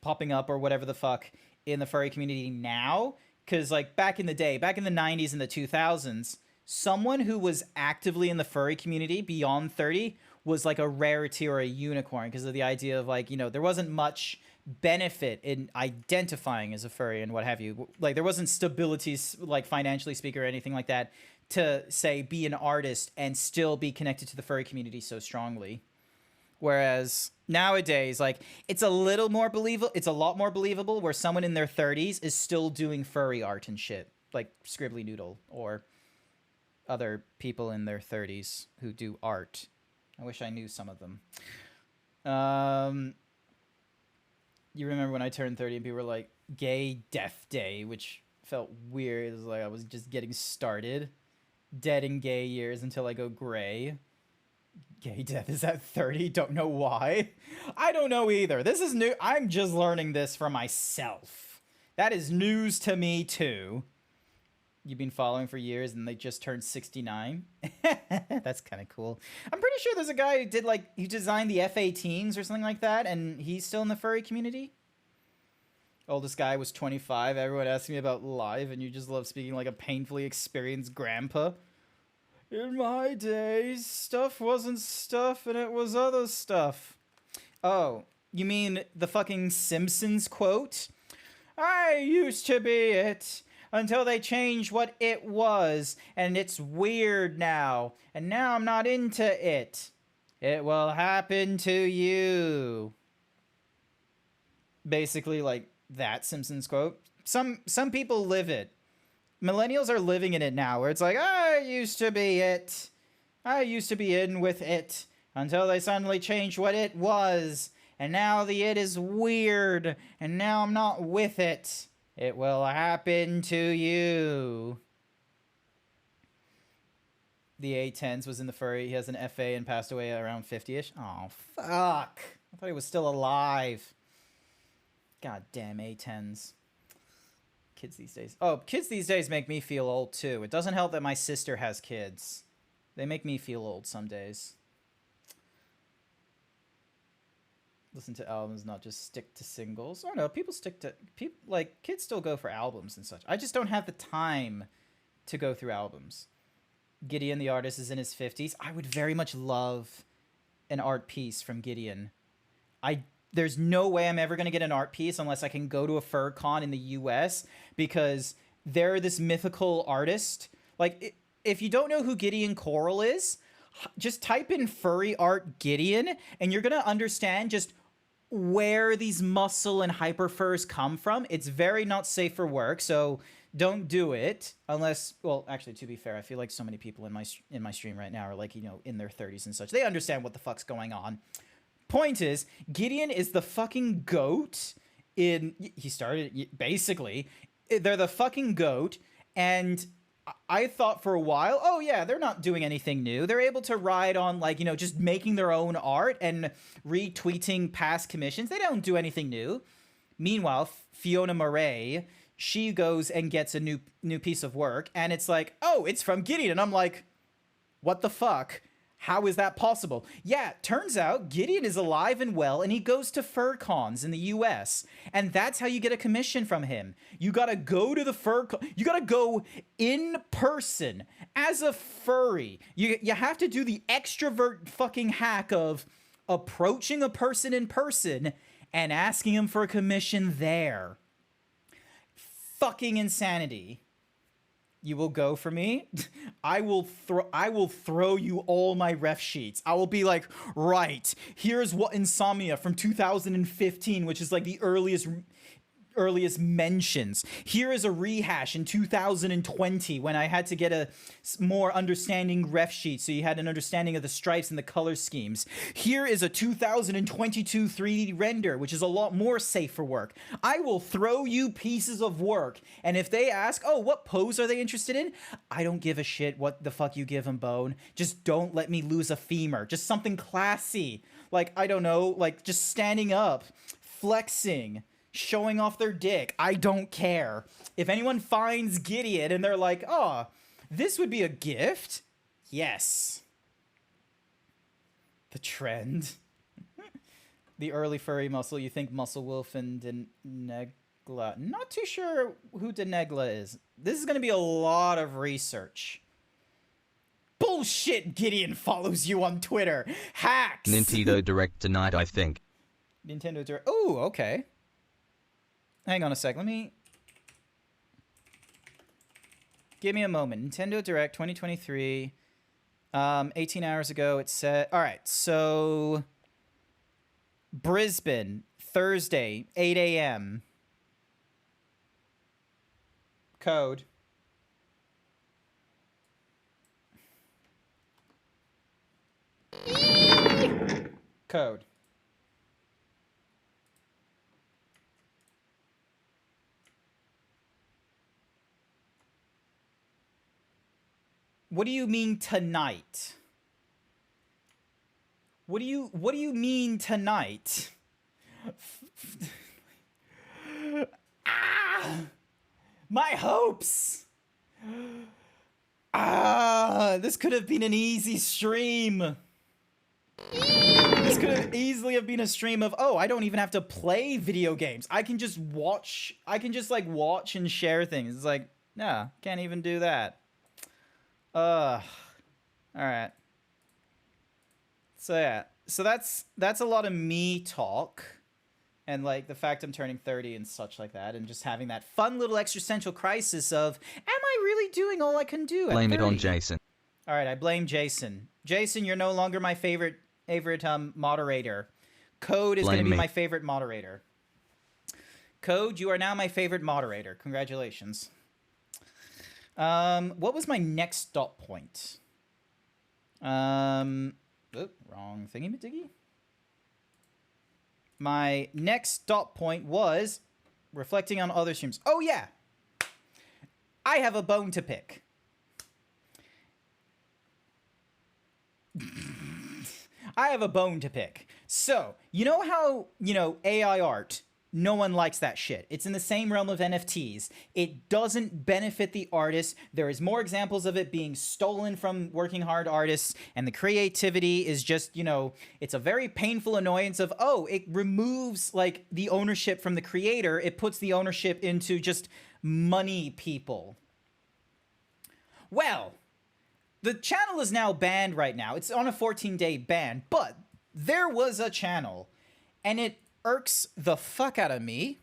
popping up or whatever the fuck in the furry community now. Because, like, back in the day, back in the 90s and the 2000s, someone who was actively in the furry community beyond 30 was like a rarity or a unicorn, because of the idea of, like, you know, there wasn't much benefit in identifying as a furry and what have you. Like, there wasn't stability, like, financially speaking or anything like that, to, say, be an artist and still be connected to the furry community so strongly. Whereas nowadays, like, it's a little more believable. It's a lot more believable where someone in their 30s is still doing furry art and shit, like Scribbly Noodle or other people in their 30s who do art. I wish I knew some of them. You remember when I turned 30 and people were like, Gay Death Day, which felt weird. It was like I was just getting started. Dead in gay years until I go gray. Gay death is at 30. Don't know why. I don't know either. This is new. I'm just learning this for myself. That is news to me too. You've been following for years and they just turned 69. That's kind of cool. I'm pretty sure there's a guy who did, like, he designed the F-18s or something like that, and he's still in the furry community. Oldest guy was 25. Everyone asked me about live, and you just love speaking like a painfully experienced grandpa. In my days, stuff wasn't stuff and it was other stuff. Oh, you mean the fucking Simpsons quote? I used to be it until they changed what it was, and it's weird now, and now I'm not into it. It will happen to you. Basically, like, that Simpsons quote. Some people live it. Millennials are living in it now, where it's like, I used to be it. I used to be in with it until they suddenly changed what it was. And now the it is weird. And now I'm not with it. It will happen to you. the A10s was in the furry. He has an FA and passed away around 50-ish. Oh, fuck. I thought he was still alive. God damn A10s. Kids these days. Oh, kids these days make me feel old, too. It doesn't help that my sister has kids. They make me feel old some days. Listen to albums, not just stick to singles. Oh, no, people stick to... like, kids still go for albums and such. I just don't have the time to go through albums. Gideon, the artist, is in his 50s. I would very much love an art piece from Gideon. There's no way I'm ever going to get an art piece unless I can go to a fur con in the US, because they're this mythical artist. Like, if you don't know who Gideon Coral is, just type in furry art Gideon, and you're going to understand just where these muscle and hyper furs come from. It's very not safe for work, so don't do it unless, well, actually, to be fair, I feel like so many people in my stream right now are like, you know, in their 30s and such. They understand what the fuck's going on. Point is, Gideon is the fucking goat he started, basically, they're the fucking goat, and I thought for a while, oh yeah, they're not doing anything new. They're able to ride on, like, you know, just making their own art and retweeting past commissions. They don't do anything new. Meanwhile, Fiona Murray, she goes and gets a new piece of work, and it's like, oh, it's from Gideon. And I'm like, what the fuck? How is that possible? Yeah, turns out Gideon is alive and well, and he goes to fur cons in the US. And that's how you get a commission from him. You gotta go to the fur con. You gotta go in person as a furry. You have to do the extrovert fucking hack of approaching a person in person and asking him for a commission there. Fucking insanity. You will go for me? I will throw you all my ref sheets. I will be like, right, here's what Insomnia from 2015, which is like the earliest mentions. Here is a rehash in 2020 when I had to get a more understanding ref sheet, so you had an understanding of the stripes and the color schemes. Here is a 2022 3D render, which is a lot more safe for work. I will throw you pieces of work, and if they ask, oh, what pose are they interested in? I don't give a shit what the fuck you give them, Bone. Just don't let me lose a femur. Just something classy. Like, I don't know, like just standing up, flexing, showing off their dick. I don't care. If anyone finds Gideon and they're like, oh, this would be a gift. Yes. The trend. The early furry muscle. You think Muscle Wolf and Denegla. Not too sure who Denegla is. This is going to be a lot of research. Bullshit, Gideon follows you on Twitter. Hacks. Nintendo Direct tonight, I think. Nintendo Direct. Oh, okay. Hang on a sec. Let me... Give me a moment. Nintendo Direct 2023. 18 hours ago, it said... Alright, so... Brisbane, Thursday, 8 a.m. Code. Code. What do you mean tonight? What do you mean tonight? My hopes. This could have been an easy stream. This could have easily have been a stream of, oh, I don't even have to play video games. I can just watch. I can just like watch and share things. It's like, nah, can't even do that. All right. So yeah, so that's a lot of me talk, and like the fact I'm turning 30 and such like that, and just having that fun little existential crisis of, am I really doing all I can do? Blame it on Jason. All right, I blame Jason. Jason, you're no longer my favorite moderator. Code is going to be my favorite moderator. Code, you are now my favorite moderator. Congratulations. What was my next stop point? Wrong thingy-majiggy. My next stop point was reflecting on other streams. Oh, yeah. I have a bone to pick. I have a bone to pick. So, you know how, AI art, no one likes that shit. It's in the same realm of NFTs. It doesn't benefit the artist. There is more examples of it being stolen from working hard artists, and the creativity is just, it's a very painful annoyance of, it removes, like, the ownership from the creator. It puts the ownership into just money people. Well, the channel is now banned right now. It's on a 14-day ban, but there was a channel, and it irks the fuck out of me.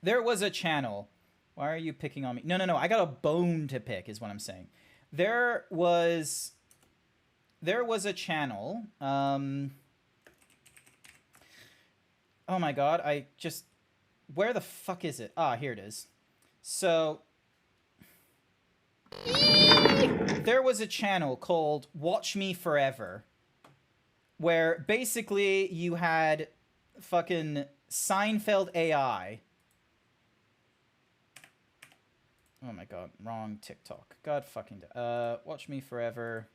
There was a channel. Why are you picking on me? No. I got a bone to pick is what I'm saying. There was a channel. Oh my god, where the fuck is it? Ah, here it is. So there was a channel called Watch Me Forever, where basically you had fucking Seinfeld AI. Oh my god, wrong TikTok. God fucking Watch Me Forever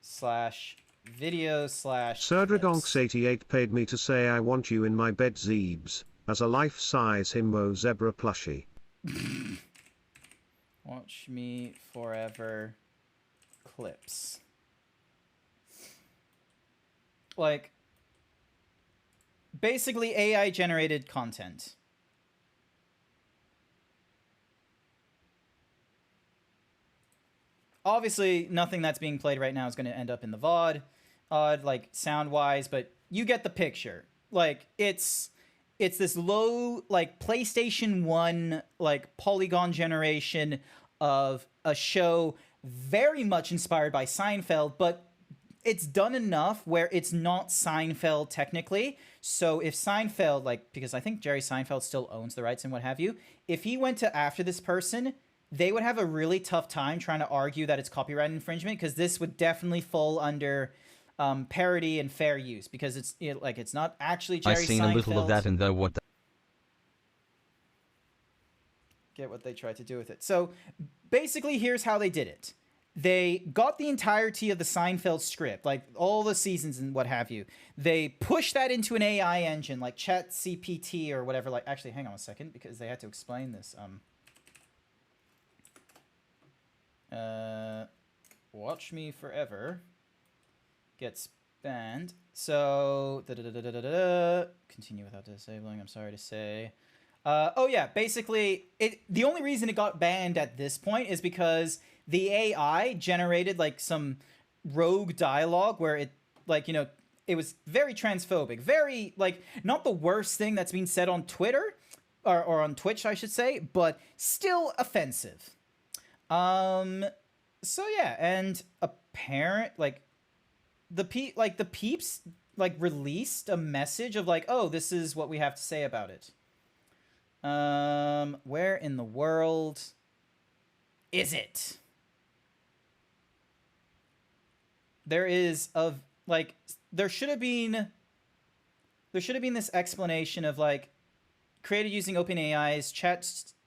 /video/ Surdragonx88 paid me to say I want you in my bed, Zeebs, as a life-size Himbo zebra plushie. Watch Me Forever clips. Like, basically AI generated content. Obviously, nothing that's being played right now is going to end up in the VOD, like sound-wise, but you get the picture. Like, it's this low, like, PlayStation 1, like, polygon generation of a show very much inspired by Seinfeld, but it's done enough where it's not Seinfeld technically. So if Seinfeld, like, because I think Jerry Seinfeld still owns the rights and what have you, if he went to after this person, they would have a really tough time trying to argue that it's copyright infringement, because this would definitely fall under parody and fair use, because it's not actually Jerry Seinfeld. I've seen a little of that, and though what get what they tried to do with it. So basically, here's how they did it. They got the entirety of the Seinfeld script, like all the seasons and what have you. They pushed that into an AI engine like ChatGPT or whatever. Like, actually, hang on a second, because they had to explain this. Watch Me Forever gets banned. So continue without disabling. I'm sorry to say. Oh yeah, basically, the only reason it got banned at this point is because the AI generated like some rogue dialogue where it, like, it was very transphobic, very, like, not the worst thing that's been said on Twitter or on Twitch, I should say, but still offensive. So yeah, and the peeps like released a message of like, oh, this is what we have to say about it. Where in the world is it? There should have been this explanation of like, created using OpenAI's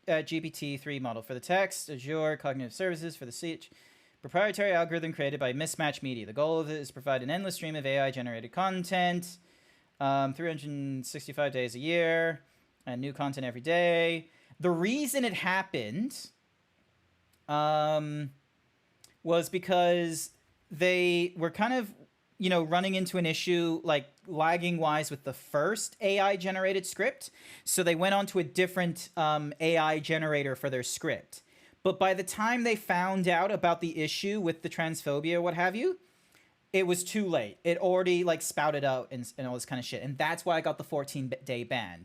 GPT-3 model for the text, Azure Cognitive Services for the speech, proprietary algorithm created by Mismatch Media. The goal of it is to provide an endless stream of AI-generated content, 365 days a year, and new content every day. The reason it happened was because they were kind of, running into an issue, like, lagging-wise with the first AI-generated script. So they went on to a different AI generator for their script. But by the time they found out about the issue with the transphobia, what have you, it was too late. It already, like, spouted out and all this kind of shit. And that's why I got the 14-day ban.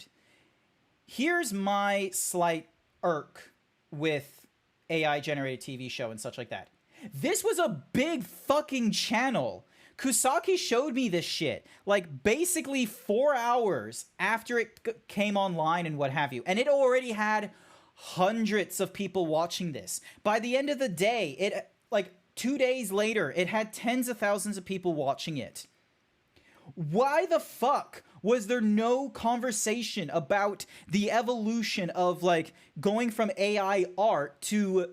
Here's my slight irk with AI-generated TV show and such like that. This was a big fucking channel. Kusaki showed me this shit, like, basically 4 hours after it came online and what have you. And it already had hundreds of people watching this. By the end of the day, it, like, 2 days later, it had tens of thousands of people watching it. Why the fuck was there no conversation about the evolution of like going from AI art to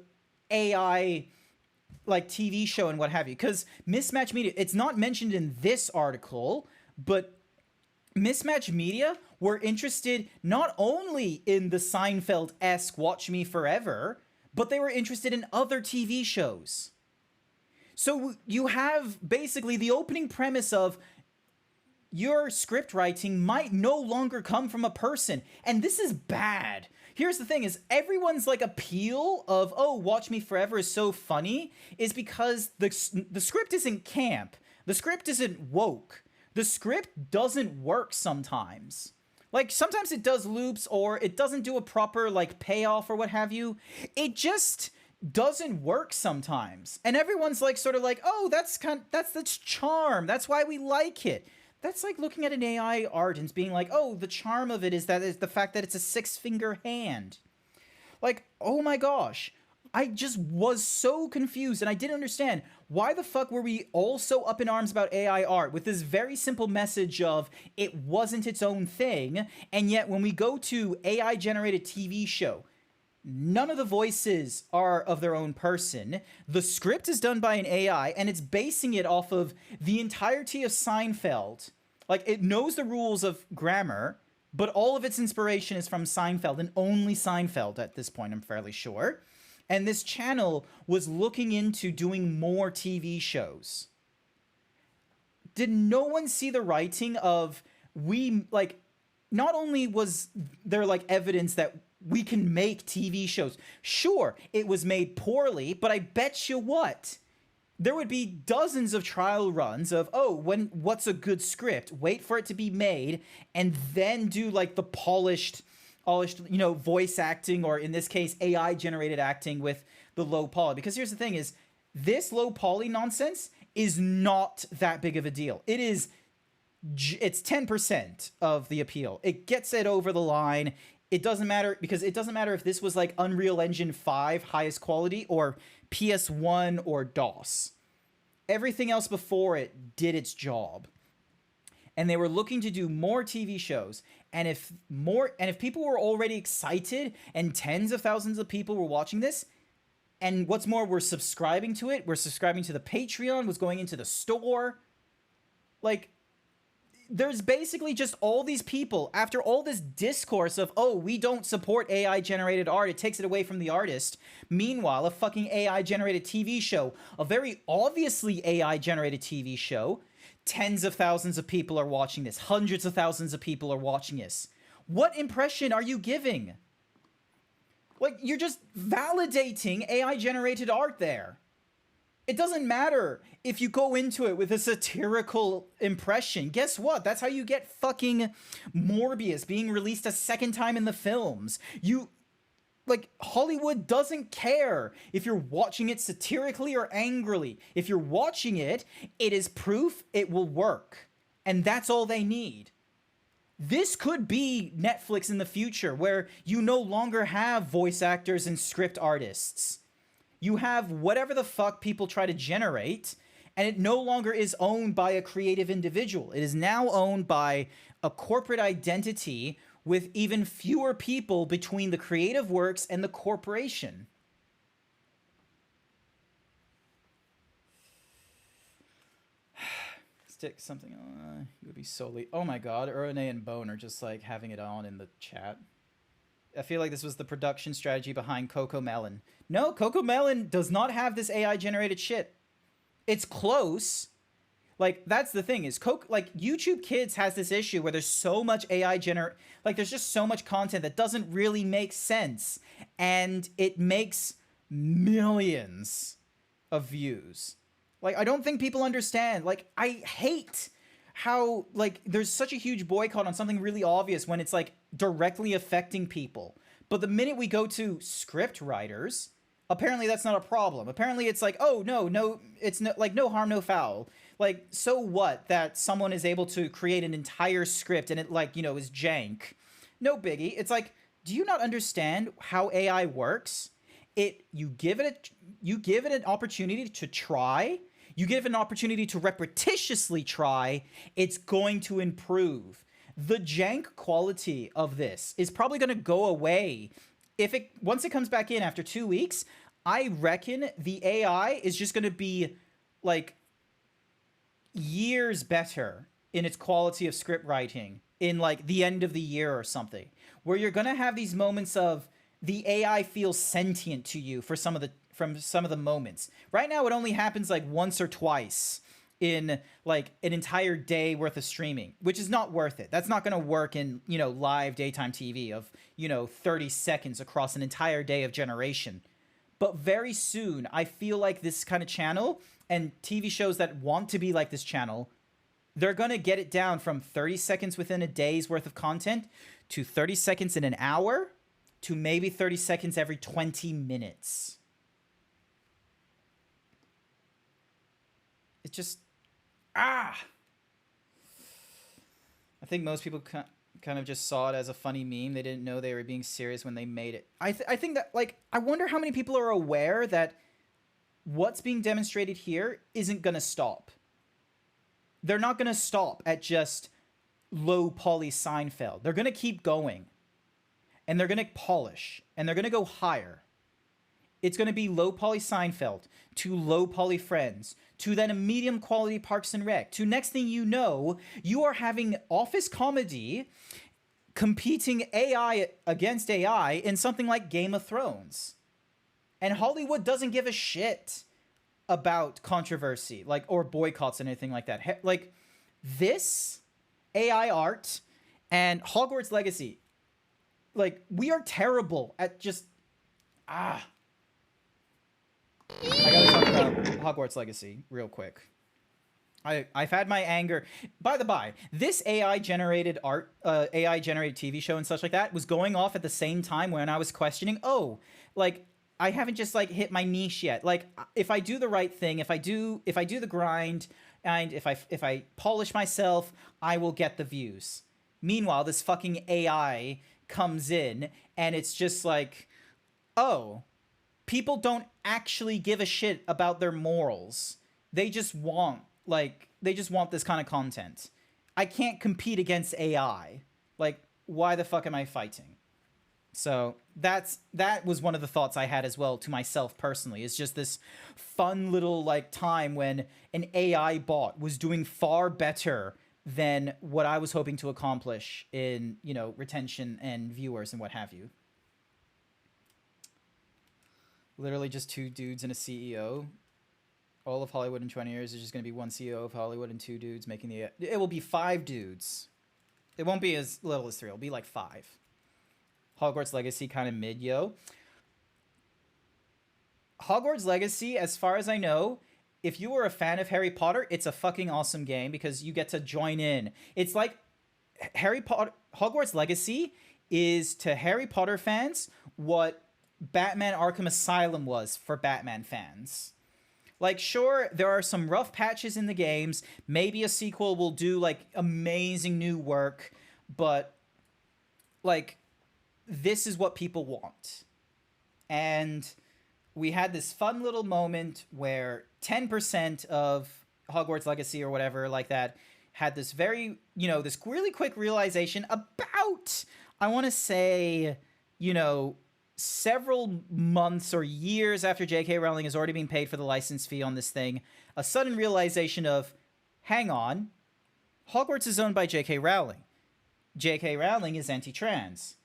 AI like TV show and what have you? Because Mismatch Media, it's not mentioned in this article, but Mismatch Media were interested not only in the Seinfeld-esque Watch Me Forever, but they were interested in other TV shows. So you have basically the opening premise of your script writing might no longer come from a person. And this is bad. Here's the thing is everyone's like appeal of, oh, Watch Me Forever is so funny is because the script isn't camp. The script isn't woke. The script doesn't work sometimes. Like sometimes it does loops or it doesn't do a proper like payoff or what have you. It just doesn't work sometimes. And everyone's like sort of like, oh, that's charm. That's why we like it. That's like looking at an AI art and being like, oh, the charm of it is the fact that it's a 6-finger hand. Like, oh my gosh. I just was so confused and I didn't understand why the fuck were we all so up in arms about AI art with this very simple message of it wasn't its own thing. And yet when we go to AI generated TV show, none of the voices are of their own person. The script is done by an AI, and it's basing it off of the entirety of Seinfeld. Like, it knows the rules of grammar, but all of its inspiration is from Seinfeld, and only Seinfeld at this point, I'm fairly sure. And this channel was looking into doing more TV shows. Did no one see the writing of, not only was there, like, evidence that we can make TV shows. Sure, it was made poorly, but I bet you what? There would be dozens of trial runs of, what's a good script? Wait for it to be made, and then do, like, the polished, voice acting, or in this case, AI-generated acting with the low poly. Because here's the thing is, this low poly nonsense is not that big of a deal. It's 10% of the appeal. It gets it over the line. It doesn't matter, because it doesn't matter if this was like Unreal Engine 5 highest quality or PS1 or DOS. Everything else before it did its job. And they were looking to do more TV shows. And if people were already excited and tens of thousands of people were watching this, and what's more, we're subscribing to it, we're subscribing to the Patreon, was going into the store, like, there's basically just all these people, after all this discourse of, oh, we don't support AI-generated art, it takes it away from the artist. Meanwhile, a fucking AI-generated TV show, a very obviously AI-generated TV show, tens of thousands of people are watching this, hundreds of thousands of people are watching this. What impression are you giving? Like, you're just validating AI-generated art there. It doesn't matter if you go into it with a satirical impression. Guess what? That's how you get fucking Morbius being released a second time in the films. Hollywood doesn't care if you're watching it satirically or angrily. If you're watching it, it is proof it will work. And that's all they need. This could be Netflix in the future, where you no longer have voice actors and script artists. You have whatever the fuck people try to generate, and it no longer is owned by a creative individual. It is now owned by a corporate identity with even fewer people between the creative works and the corporation. Stick something on. It would be solely. Oh my god, Urane and Bone are just like having it on in the chat. I feel like this was the production strategy behind Coco Melon. No, Coco Melon does not have this AI-generated shit. It's close. Like, that's the thing, is YouTube Kids has this issue where there's so much there's just so much content that doesn't really make sense. And it makes millions of views. Like, I don't think people understand. Like, I hate how, like, there's such a huge boycott on something really obvious when it's, like, directly affecting people. But the minute we go to script writers, apparently that's not a problem. Apparently it's like, oh, no, it's no harm, no foul. Like, so what that someone is able to create an entire script and it, is jank? No biggie. It's like, do you not understand how AI works? You give it an opportunity to try. you give an opportunity to repetitiously try, it's going to improve. The jank quality of this is probably going to go away once it comes back in after 2 weeks. I reckon the AI is just going to be like years better in its quality of script writing in like the end of the year or something, where you're going to have these moments of the AI feels sentient to you from some of the moments. Right now, it only happens like once or twice in like an entire day worth of streaming, which is not worth it. That's not going to work in, live daytime TV of, 30 seconds across an entire day of generation. But very soon, I feel like this kind of channel and TV shows that want to be like this channel, they're going to get it down from 30 seconds within a day's worth of content to 30 seconds in an hour to maybe 30 seconds every 20 minutes. It just... I think most people kind of just saw it as a funny meme. They didn't know they were being serious when they made it. I think that, like, I wonder how many people are aware that what's being demonstrated here isn't going to stop. They're not going to stop at just low poly Seinfeld. They're going to keep going. And they're going to polish. And they're going to go higher. It's going to be low poly Seinfeld to low poly Friends to then a medium quality Parks and Rec to next thing you know, you are having office comedy competing AI against AI in something like Game of Thrones. And Hollywood doesn't give a shit about controversy, like, or boycotts and anything like that. Like, this AI art and Hogwarts Legacy, like, we are terrible at just... I gotta talk about Hogwarts Legacy real quick. I've had my anger. By the by, this AI-generated art, AI-generated TV show and such like that was going off at the same time when I was questioning, I haven't just, like, hit my niche yet. Like, if I do the right thing, if I do the grind, and if I polish myself, I will get the views. Meanwhile, this fucking AI comes in, and it's just like, oh... people don't actually give a shit about their morals. They just want this kind of content. I can't compete against AI. Like, why the fuck am I fighting? So that was one of the thoughts I had as well to myself personally. It's just this fun little like time when an AI bot was doing far better than what I was hoping to accomplish in, retention and viewers and what have you. Literally just two dudes and a CEO. All of Hollywood in 20 years is just going to be one CEO of Hollywood and two dudes making the... It will be 5 dudes. It won't be as little as 3. It'll be like 5. Hogwarts Legacy kind of mid, yo. Hogwarts Legacy, as far as I know, if you were a fan of Harry Potter, it's a fucking awesome game because you get to join in. It's like Hogwarts Legacy is to Harry Potter fans what Batman Arkham Asylum was for Batman fans. Like, sure, there are some rough patches in the games. Maybe a sequel will do, like, amazing new work. But, like, this is what people want. And we had this fun little moment where 10% of Hogwarts Legacy or whatever like that had this very, this really quick realization about, I want to say, several months or years after J.K. Rowling has already been paid for the license fee on this thing, a sudden realization of, hang on, Hogwarts is owned by J.K. Rowling. J.K. Rowling is anti-trans.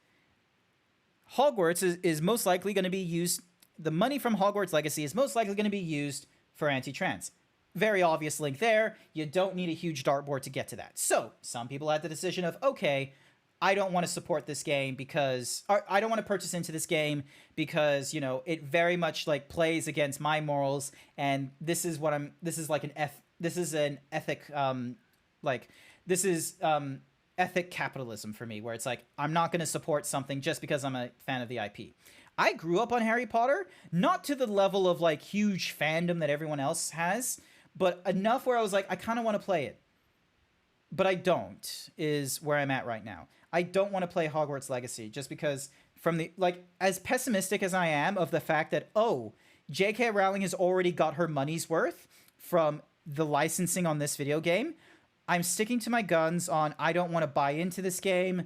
Hogwarts is most likely going to be used, the money from Hogwarts Legacy is most likely going to be used for anti-trans. Very obvious link there. You don't need a huge dartboard to get to that. So, some people had the decision of, okay, I don't want to support this game because... I don't want to purchase into this game because, it very much, like, plays against my morals, and this is what I'm... This is, like, ethic capitalism for me, where it's like, I'm not going to support something just because I'm a fan of the IP. I grew up on Harry Potter, not to the level of, like, huge fandom that everyone else has, but enough where I was like, I kind of want to play it. But I don't, is where I'm at right now. I don't want to play Hogwarts Legacy just because from the, like, as pessimistic as I am of the fact that, oh, J.K. Rowling has already got her money's worth from the licensing on this video game, I'm sticking to my guns on I don't want to buy into this game,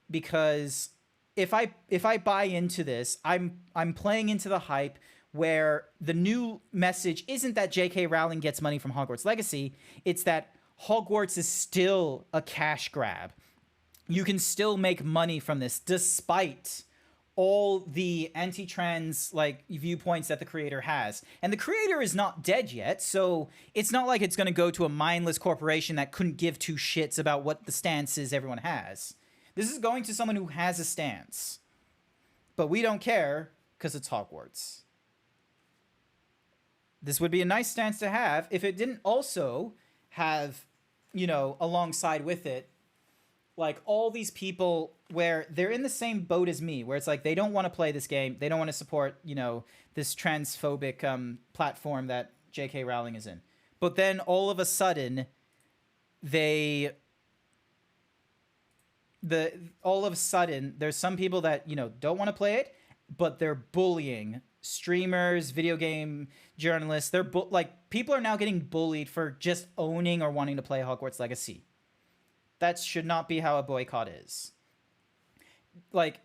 because if I buy into this, I'm playing into the hype where the new message isn't that J.K. Rowling gets money from Hogwarts Legacy, it's that Hogwarts is still a cash grab. You can still make money from this despite all the anti-trans like viewpoints that the creator has. And the creator is not dead yet, so it's not like it's going to go to a mindless corporation that couldn't give two shits about what the stance is everyone has. This is going to someone who has a stance. But we don't care because it's Hogwarts. This would be a nice stance to have if it didn't also have, you know, alongside with it, like all these people where they're in the same boat as me, where it's like they don't want to play this game, they don't want to support, you know, this transphobic platform that J.K. Rowling is in. But then all of a sudden, there's some people that, you know, don't want to play it, but they're bullying streamers, video game journalists. People are now getting bullied for just owning or wanting to play Hogwarts Legacy. That should not be how a boycott is. Like,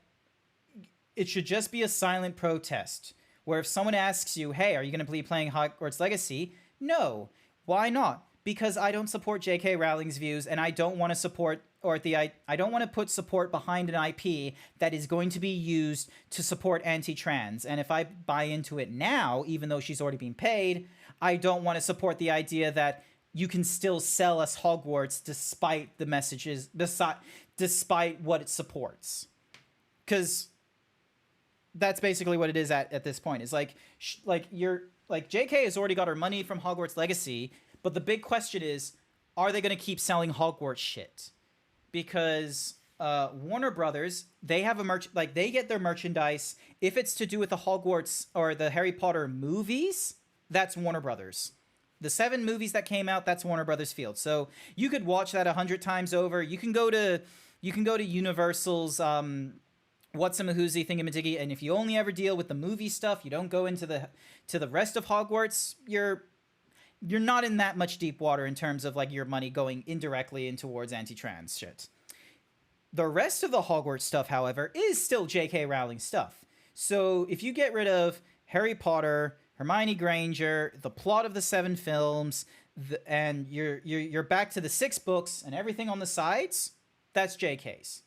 it should just be a silent protest, where if someone asks you, hey, are you going to be playing Hogwarts Legacy? No. Why not? Because I don't support J.K. Rowling's views, and I don't want to support, I don't want to put support behind an IP that is going to be used to support anti-trans. And if I buy into it now, even though she's already been paid, I don't want to support the idea that you can still sell us Hogwarts despite the messages, despite what it supports. Because that's basically what it is at this point. It's like JK has already got her money from Hogwarts Legacy, but the big question is, are they going to keep selling Hogwarts shit? Because Warner Brothers, they have they get their merchandise. If it's to do with the Hogwarts or the Harry Potter movies, that's Warner Brothers. The 7 movies that came out, that's Warner Brothers Field. So you could watch that 100 times over. You can go to Universal's Whatsamahoozy Thingamadiggy, and if you only ever deal with the movie stuff, you don't go into the rest of Hogwarts, you're not in that much deep water in terms of like your money going indirectly in towards anti-trans shit. The rest of the Hogwarts stuff, however, is still J.K. Rowling stuff. So if you get rid of Harry Potter, Hermione Granger, the plot of the 7 films, and you're back to the 6 books and everything on the sides, that's JK's.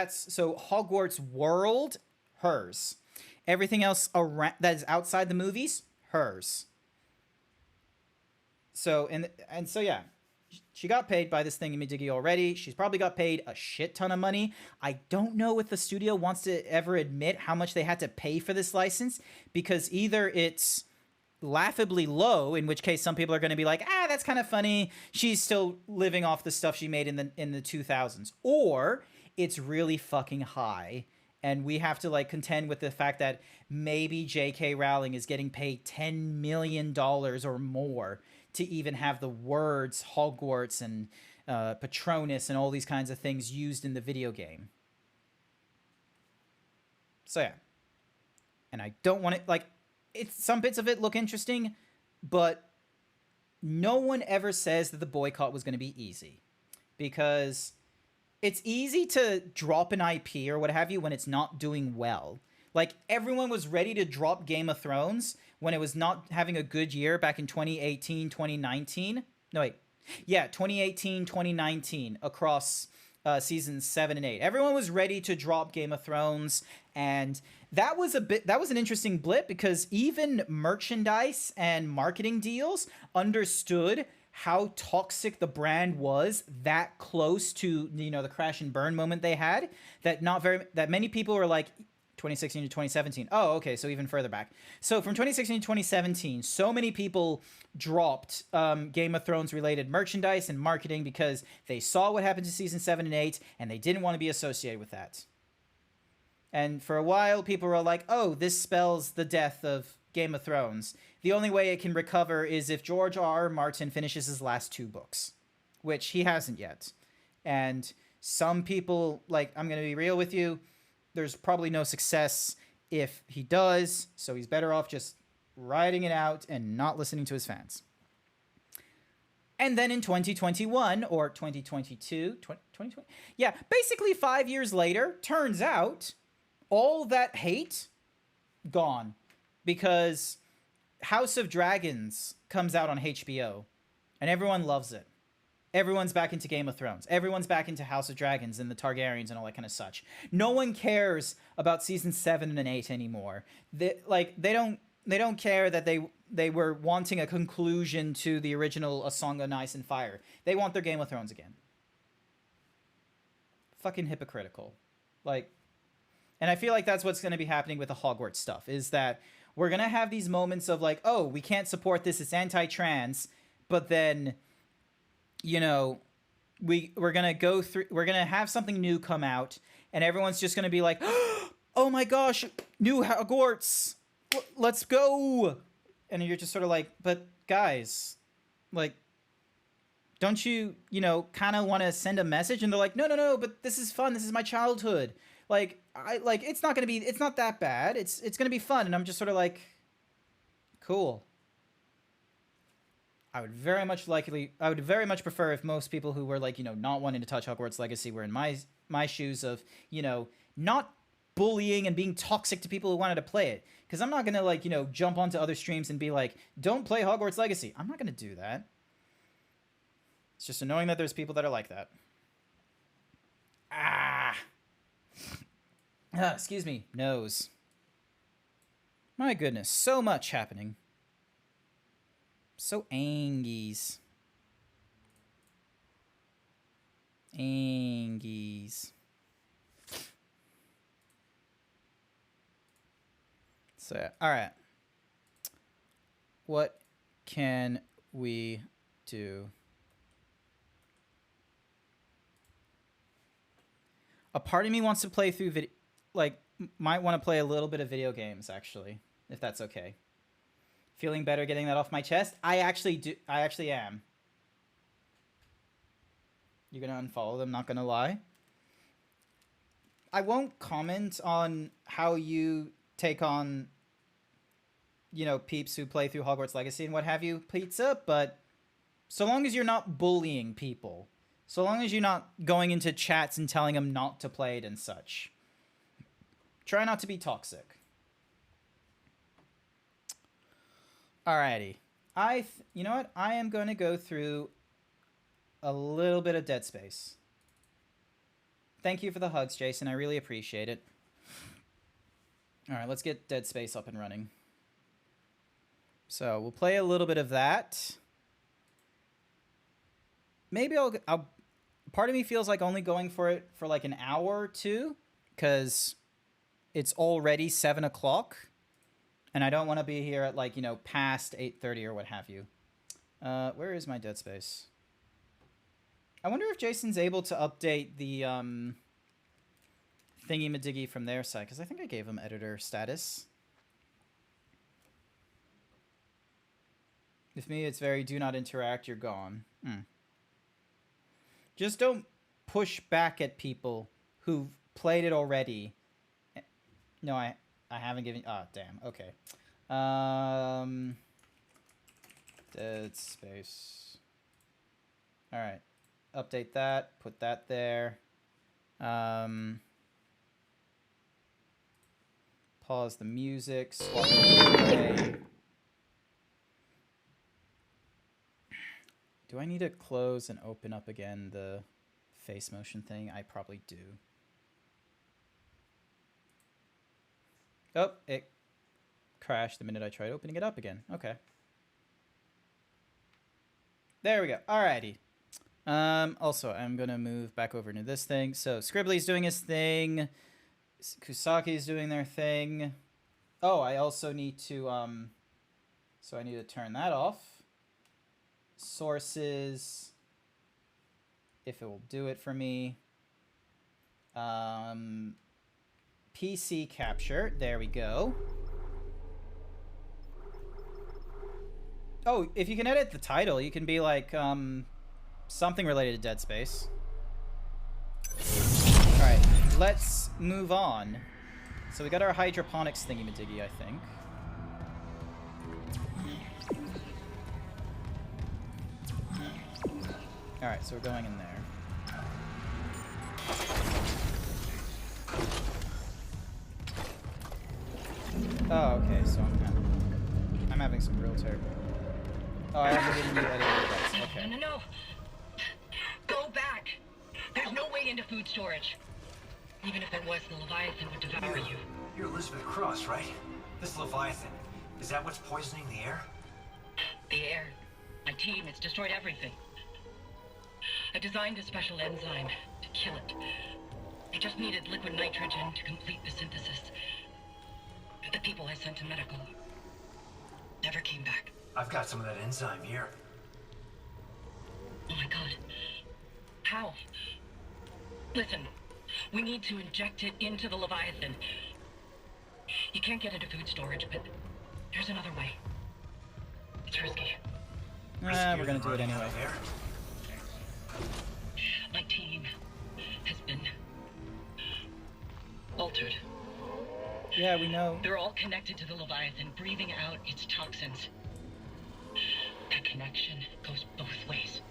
So Hogwarts world, hers. Everything else around that is outside the movies, hers. So so yeah, she got paid by this thingy-majiggy already. She's probably got paid a shit ton of money. I don't know if the studio wants to ever admit how much they had to pay for this license, because either it's laughably low, in which case some people are going to be like, that's kind of funny, she's still living off the stuff she made in the 2000s, or it's really fucking high, and we have to like contend with the fact that maybe J.K. Rowling is getting paid $10 million or more to even have the words Hogwarts and Patronus and all these kinds of things used in the video game. So yeah. And I don't want it, some bits of it look interesting, but no one ever says that the boycott was going to be easy. Because it's easy to drop an IP or what have you when it's not doing well. Like, everyone was ready to drop Game of Thrones when it was not having a good year back in 2018, 2019. No, wait. Yeah, 2018, 2019 across seasons 7 and 8. Everyone was ready to drop Game of Thrones, and that was an interesting blip, because even merchandise and marketing deals understood how toxic the brand was that close to, you know, the crash and burn moment they had, that many people were like, 2016 to 2017. Oh, okay, so even further back. So from 2016 to 2017, so many people dropped Game of Thrones related merchandise and marketing because they saw what happened to season 7 and 8, and they didn't want to be associated with that. And for a while, people were like, oh, this spells the death of Game of Thrones. The only way it can recover is if George R.R. Martin finishes his last 2 books, which he hasn't yet. And some people, like, I'm going to be real with you, there's probably no success if he does, so he's better off just riding it out and not listening to his fans. And then in 2021 or 2022, 2020, yeah, basically 5 years later, turns out all that hate gone because House of Dragons comes out on HBO and everyone loves it. Everyone's back into Game of Thrones. Everyone's back into House of Dragons and the Targaryens and all that kind of such. No one cares about season 7 and 8 anymore. They don't care that they were wanting a conclusion to the original A Song of Ice and Fire. They want their Game of Thrones again. Fucking hypocritical. Like, and I feel like that's what's going to be happening with the Hogwarts stuff, is that we're going to have these moments of like, oh, we can't support this, it's anti-trans, but then, you know, we're going to have something new come out, and everyone's just going to be like, oh my gosh, new Hogwarts, let's go. And you're just sort of like, but guys, like, don't you, you know, kind of want to send a message? And they're like, no, but this is fun. This is my childhood. Like, it's not that bad. It's going to be fun. And I'm just sort of like, cool. I would very much prefer if most people who were like, you know, not wanting to touch Hogwarts Legacy were in my shoes of, you know, not bullying and being toxic to people who wanted to play it. Because I'm not going to, like, you know, jump onto other streams and be like, don't play Hogwarts Legacy. I'm not going to do that. It's just annoying that there's people that are like that. Excuse me. Nose. My goodness. So much happening. So angies. Angies. So, alright. What can we do? A part of me wants to play through might want to play a little bit of video games, actually, if that's okay. Feeling better getting that off my chest? I actually am. You're gonna unfollow them, not gonna lie. I won't comment on how you take on, you know, peeps who play through Hogwarts Legacy and what have you, Pizza, but so long as you're not bullying people, so long as you're not going into chats and telling them not to play it and such, try not to be toxic. Alrighty. You know what? I am going to go through a little bit of Dead Space. Thank you for the hugs, Jason. I really appreciate it. Alright, let's get Dead Space up and running. So, we'll play a little bit of that. Maybe I'll part of me feels like only going for it for like an hour or two, because it's already 7 o'clock. And I don't want to be here at, like, you know, past 8:30 or what have you. Where is my Dead Space? I wonder if Jason's able to update the thingy-madiggy from their side, because I think I gave him editor status. With me, it's very do not interact, you're gone. Just don't push back at people who've played it already. No, I haven't given... Ah, damn. Okay. Dead Space. Alright. Update that. Put that there. Pause the music. Swap the Do I need to close and open up again the face motion thing? I probably do. Oh, it crashed the minute I tried opening it up again. Okay. There we go. Alrighty. Also, I'm going to move back over into this thing. So, Scribbly's doing his thing. Kusaki's doing their thing. Oh, I also need to, so I need to turn that off. Sources, if it will do it for me. PC capture, there we go. Oh, if you can edit the title, you can be like, something related to Dead Space. Alright, let's move on. So we got our hydroponics thingy-majiggy, I think. Alright, so we're going in there. Oh, okay, so I'm having some real terrible. Oh, I haven't given you any advice. Okay. No. Go back. There's no way into food storage. Even if there was, the Leviathan would devour you. You're Elizabeth Cross, right? This Leviathan, is that what's poisoning the air? The air. My team, it's destroyed everything. I designed a special enzyme to kill it. I just needed liquid nitrogen to complete the synthesis. The people I sent to medical never came back. I've got some of that enzyme here. Oh my god. How? Listen, we need to inject it into the Leviathan. You can't get into food storage, but there's another way. It's risky. We're gonna do it anyway. My team has been altered. Yeah, we know. They're all connected to the Leviathan, breathing out its toxins. That connection goes both ways.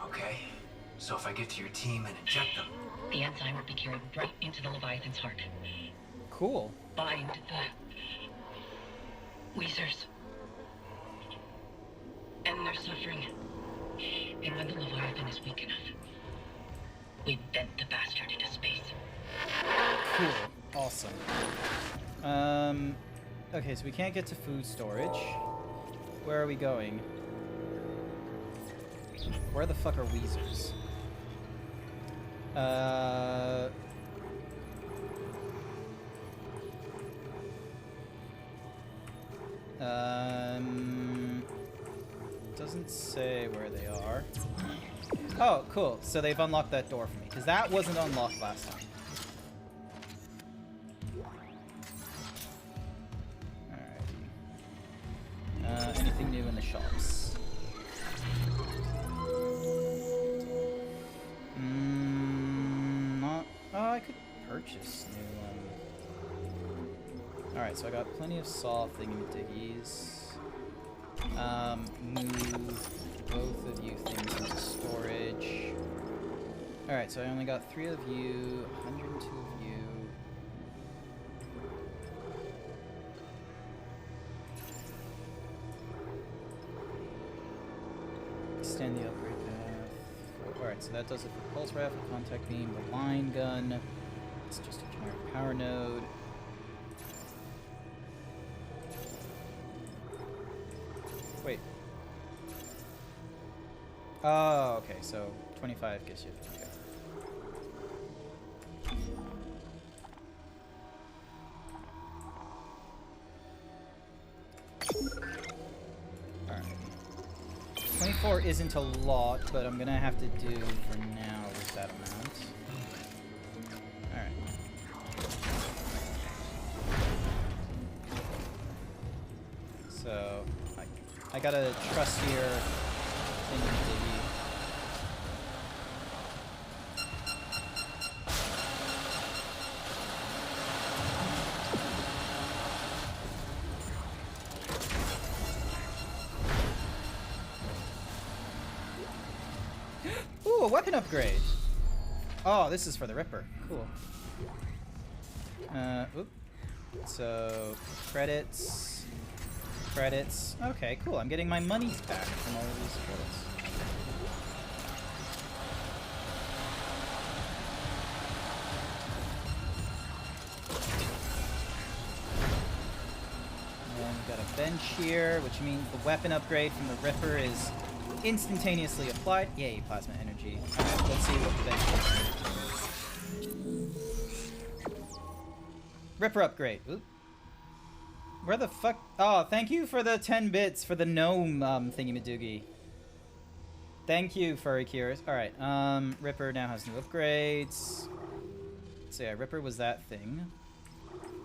Okay, so if I get to your team and inject them... The enzyme will be carried right into the Leviathan's heart. Cool. Bind the Weezers. End their suffering. And when the Leviathan is weak enough, we vent the bastard into space. Cool. Awesome. Okay, so we can't get to food storage. Where are we going? Where the fuck are Weezers? Doesn't say where they are. Oh, cool. So they've unlocked that door for me, because that wasn't unlocked last time. Alrighty. Anything new in the shops? Not. Oh, I could purchase new. Alright, so I got plenty of saw thingamadiggies. Move both of you things into storage. Alright, so I only got 3 of you, 102 of you. Extend the upgrade path. Alright, so that does it for pulse rifle, contact beam, the line gun. It's just a generic power node. Wait. Oh, okay, so 25 gives you. Okay. Alright. 24 isn't a lot, but I'm gonna have to do for now with that amount. Alright. So, I got a trustier thingy-diggy. Ooh, a weapon upgrade! Oh, this is for the Ripper. Cool. Oop. So, credits. Credits. Okay, cool. I'm getting my monies back from all of these credits. And we've got a bench here, which means the weapon upgrade from the Ripper is instantaneously applied. Yay, plasma energy. Alright, let's see what the bench is. Ripper upgrade. Oop. Where the fuck? Oh, thank you for the 10 bits for the gnome thingy-madoogie. Thank you, Furry Cures. Alright, Ripper now has new upgrades. So yeah, Ripper was that thing.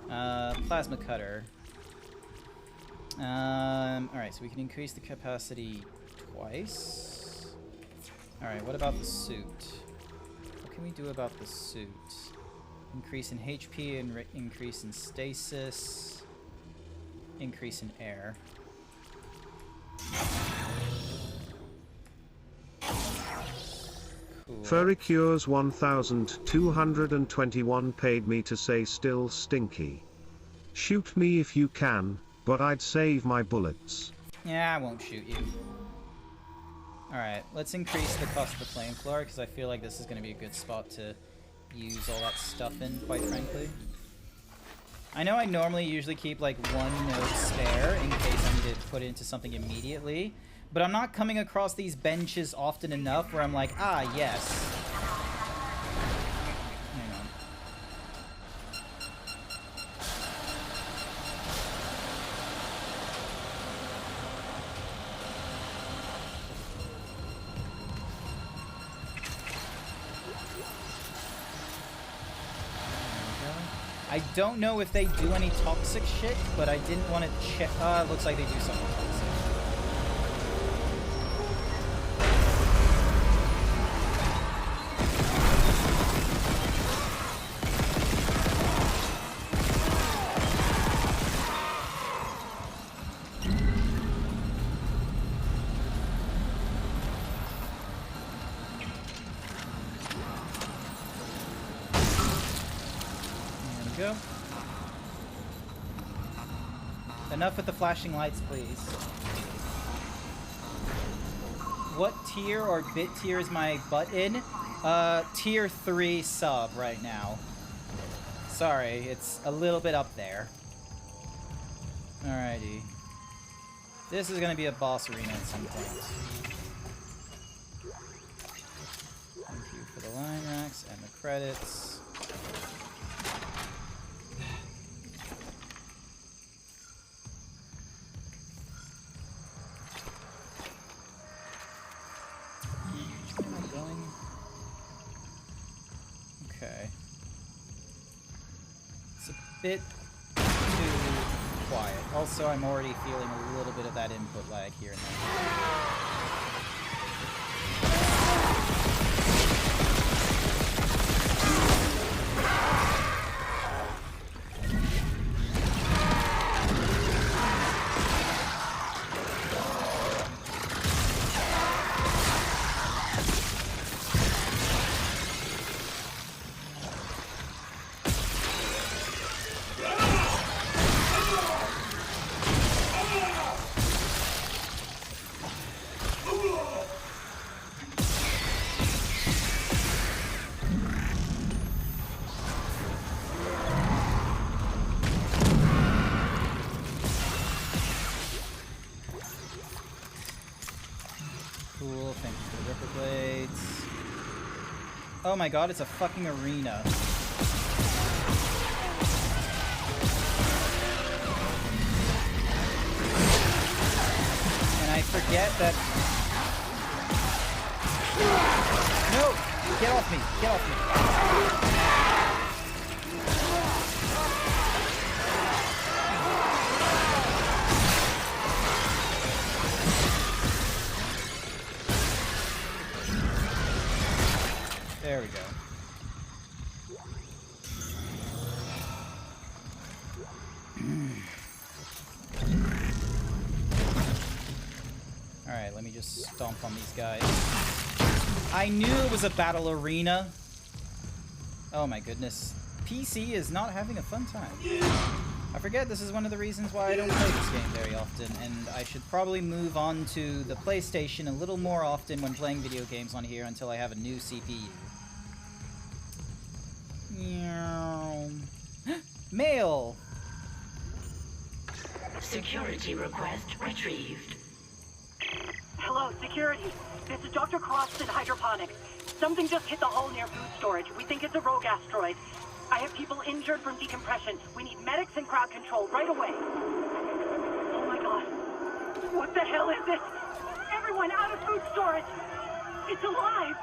Plasma Cutter. Alright, so we can increase the capacity twice. Alright, what about the suit? What can we do about the suit? Increase in HP and increase in stasis. Increase in air. Cool. Furry Cures 1221 paid me to say still stinky. Shoot me if you can, but I'd save my bullets. Yeah, I won't shoot you. Alright, let's increase the cost of the flamethrower, because I feel like this is going to be a good spot to use all that stuff in, quite frankly. I know I normally usually keep like one note spare in case I need to put it into something immediately, but I'm not coming across these benches often enough where I'm like, ah, yes. Hang on. I don't know if they do any toxic shit, but I didn't want to check. It looks like they do something toxic. Go. Enough with the flashing lights, please. What tier or bit tier is my butt in? Tier 3 sub right now. Sorry, it's a little bit up there. Alrighty. This is gonna be a boss arena at some point. Thank you for the line racks and the credits. Okay. It's a bit too quiet. Also, I'm already feeling a little bit of that input lag here and there. Cool, thank you for the ripper blades. Oh my god, it's a fucking arena. And I forget that... No! Get off me! Get off me! There we go. Alright, let me just stomp on these guys. I knew it was a battle arena. Oh my goodness. PC is not having a fun time. I forget this is one of the reasons why I don't play this game very often, and I should probably move on to the PlayStation a little more often when playing video games on here until I have a new CPU. Mail! Security request retrieved. Hello, security. This is Dr. Crofton Hydroponics. Something just hit the hull near food storage. We think it's a rogue asteroid. I have people injured from decompression. We need medics and crowd control right away. Oh my god. What the hell is this? Everyone out of food storage! It's alive!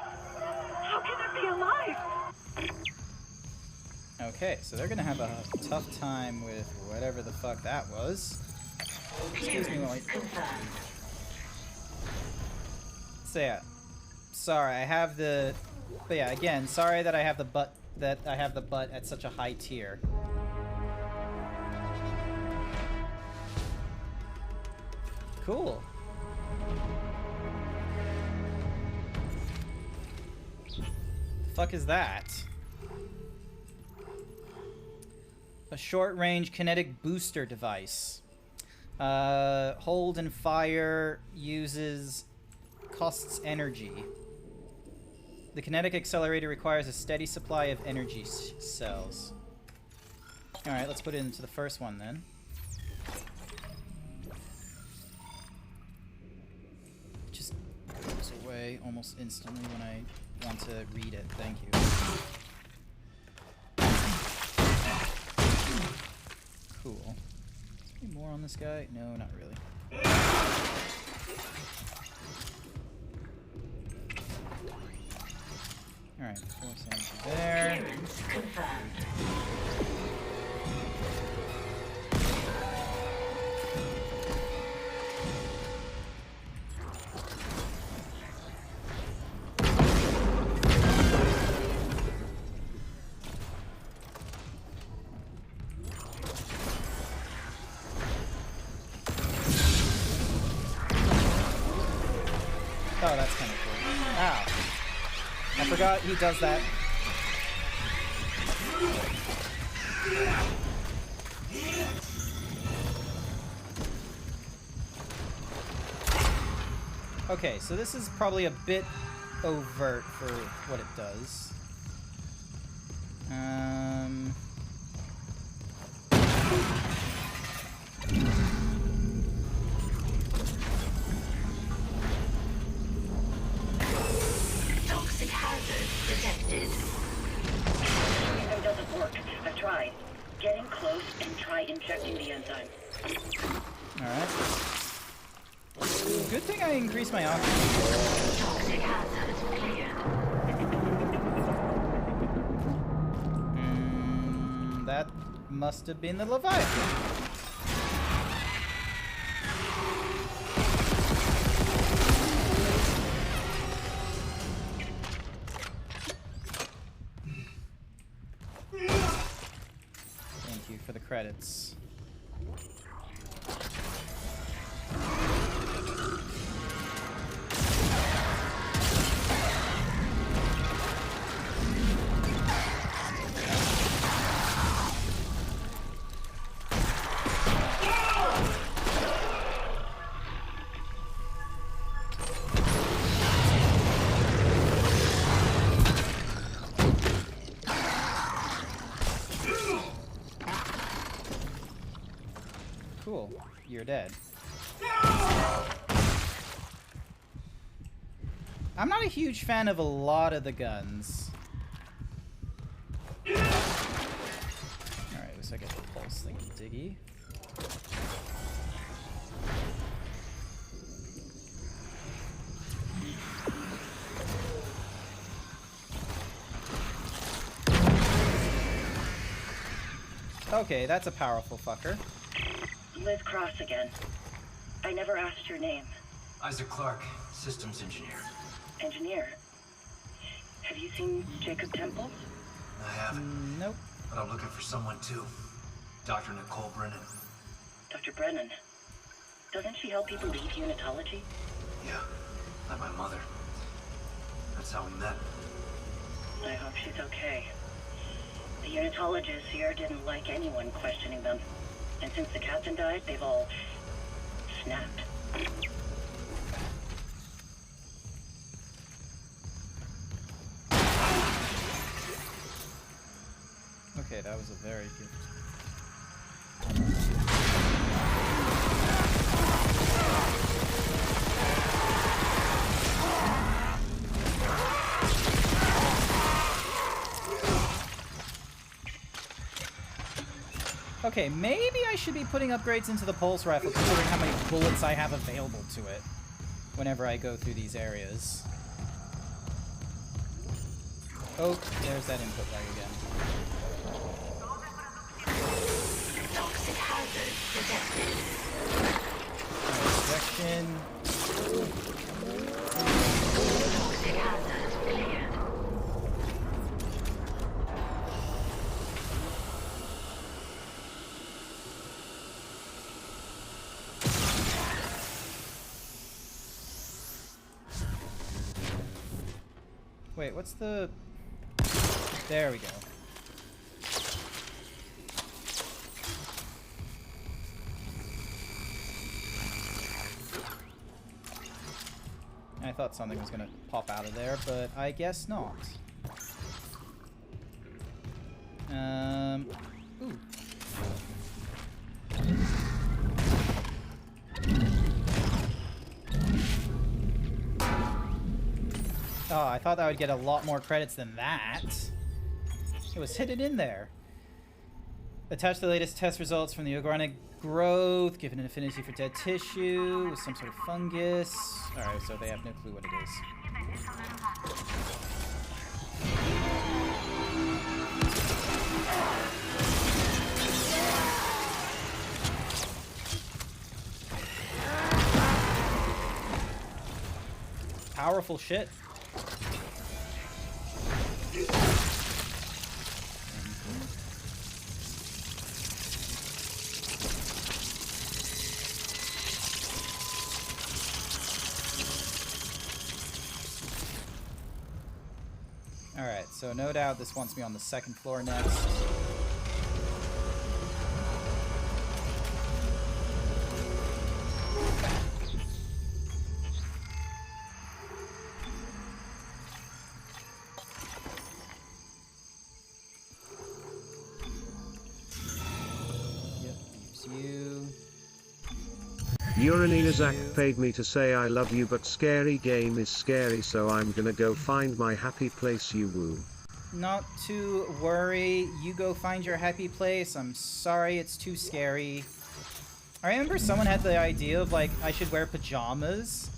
How can it be alive? Okay, so they're gonna have a tough time with whatever the fuck that was. Excuse me while I... So yeah. Sorry, I have the... But yeah, again, sorry that I have the butt at such a high tier. Cool. fuck is that? A short-range kinetic booster device. Hold and fire costs energy. The kinetic accelerator requires a steady supply of energy cells. Alright, let's put it into the first one then. Just goes away almost instantly when I want to read it. Thank you. Cool. Any more on this guy? No, not really. Alright, force energy there. Clearance confirmed. Oh, that's kind of cool. Ow. I forgot he does that. Okay, so this is probably a bit overt for what it does. Toxic hazard detected. It doesn't work. I've tried. Get in close and try injecting the enzyme. Alright. Good thing I increased my oxygen. Toxic hazard cleared. That must have been the Leviathan. Thank you for the credits. Cool. You're dead. I'm not a huge fan of a lot of the guns. Alright, looks like I get the pulse thingy diggy. Okay, that's a powerful fucker. Liz Cross again. I never asked your name. Isaac Clarke, systems engineer. Engineer. Have you seen Jacob Temple? I haven't, Nope. but I'm looking for someone too. Dr. Nicole Brennan. Dr. Brennan. Doesn't she help people leave unitology? Yeah, like my mother. That's how we met. I hope she's okay. The unitologists here didn't like anyone questioning them. And since the captain died, they've all snapped. Okay, that was a very good... Okay, maybe I should be putting upgrades into the pulse rifle considering how many bullets I have available to it whenever I go through these areas. Oh, there's that input lag again. Toxic hazard detected. Projection. Toxic hazard cleared. Wait, what's the... There we go. I thought something was gonna pop out of there, but I guess not. Ooh. Oh, I thought I would get a lot more credits than that. It was hidden in there. Attach the latest test results from the organic growth, given an affinity for dead tissue, with some sort of fungus. Alright, so they have no clue what it is. Powerful shit. Alright, so no doubt this wants me on the second floor next. Uranina paid me to say I love you, but scary game is scary, so I'm gonna go find my happy place, you woo. Not to worry, you go find your happy place. I'm sorry it's too scary. I remember someone had the idea of, like, I should wear pajamas,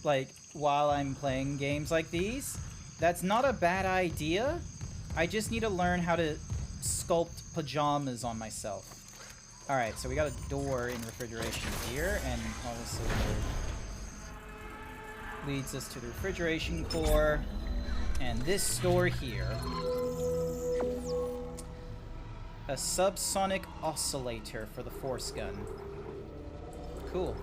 like, while I'm playing games like these. That's not a bad idea. I just need to learn how to sculpt pajamas on myself. Alright, so we got a door in refrigeration here, and obviously leads us to the refrigeration core, and this door here. A subsonic oscillator for the force gun. Cool.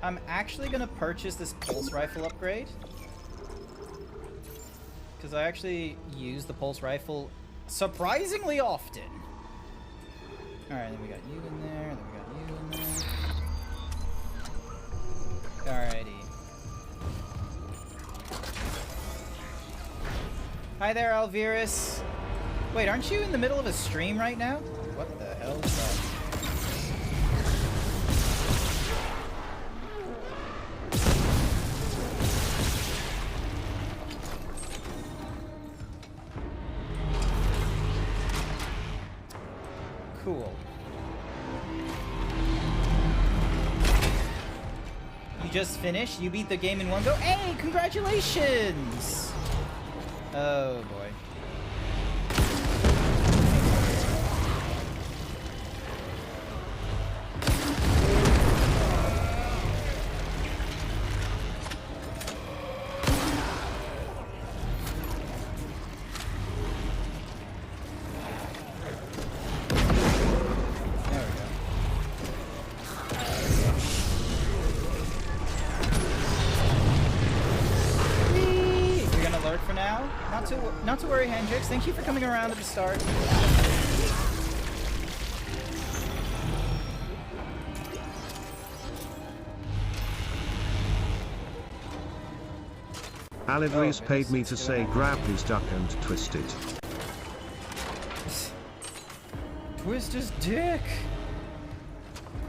I'm actually gonna purchase this pulse rifle upgrade, because I actually use the pulse rifle surprisingly often. Alright, then we got you in there, then we got you in there. Alrighty. Hi there, Alvirus. Wait, aren't you in the middle of a stream right now? What the hell is that? Cool. You just finished? You beat the game in one go? Hey, congratulations! Oh boy. Not to worry, Hendrix. Thank you for coming around at the start. Alidris paid me to say grab his duck and twist it. Twist his dick!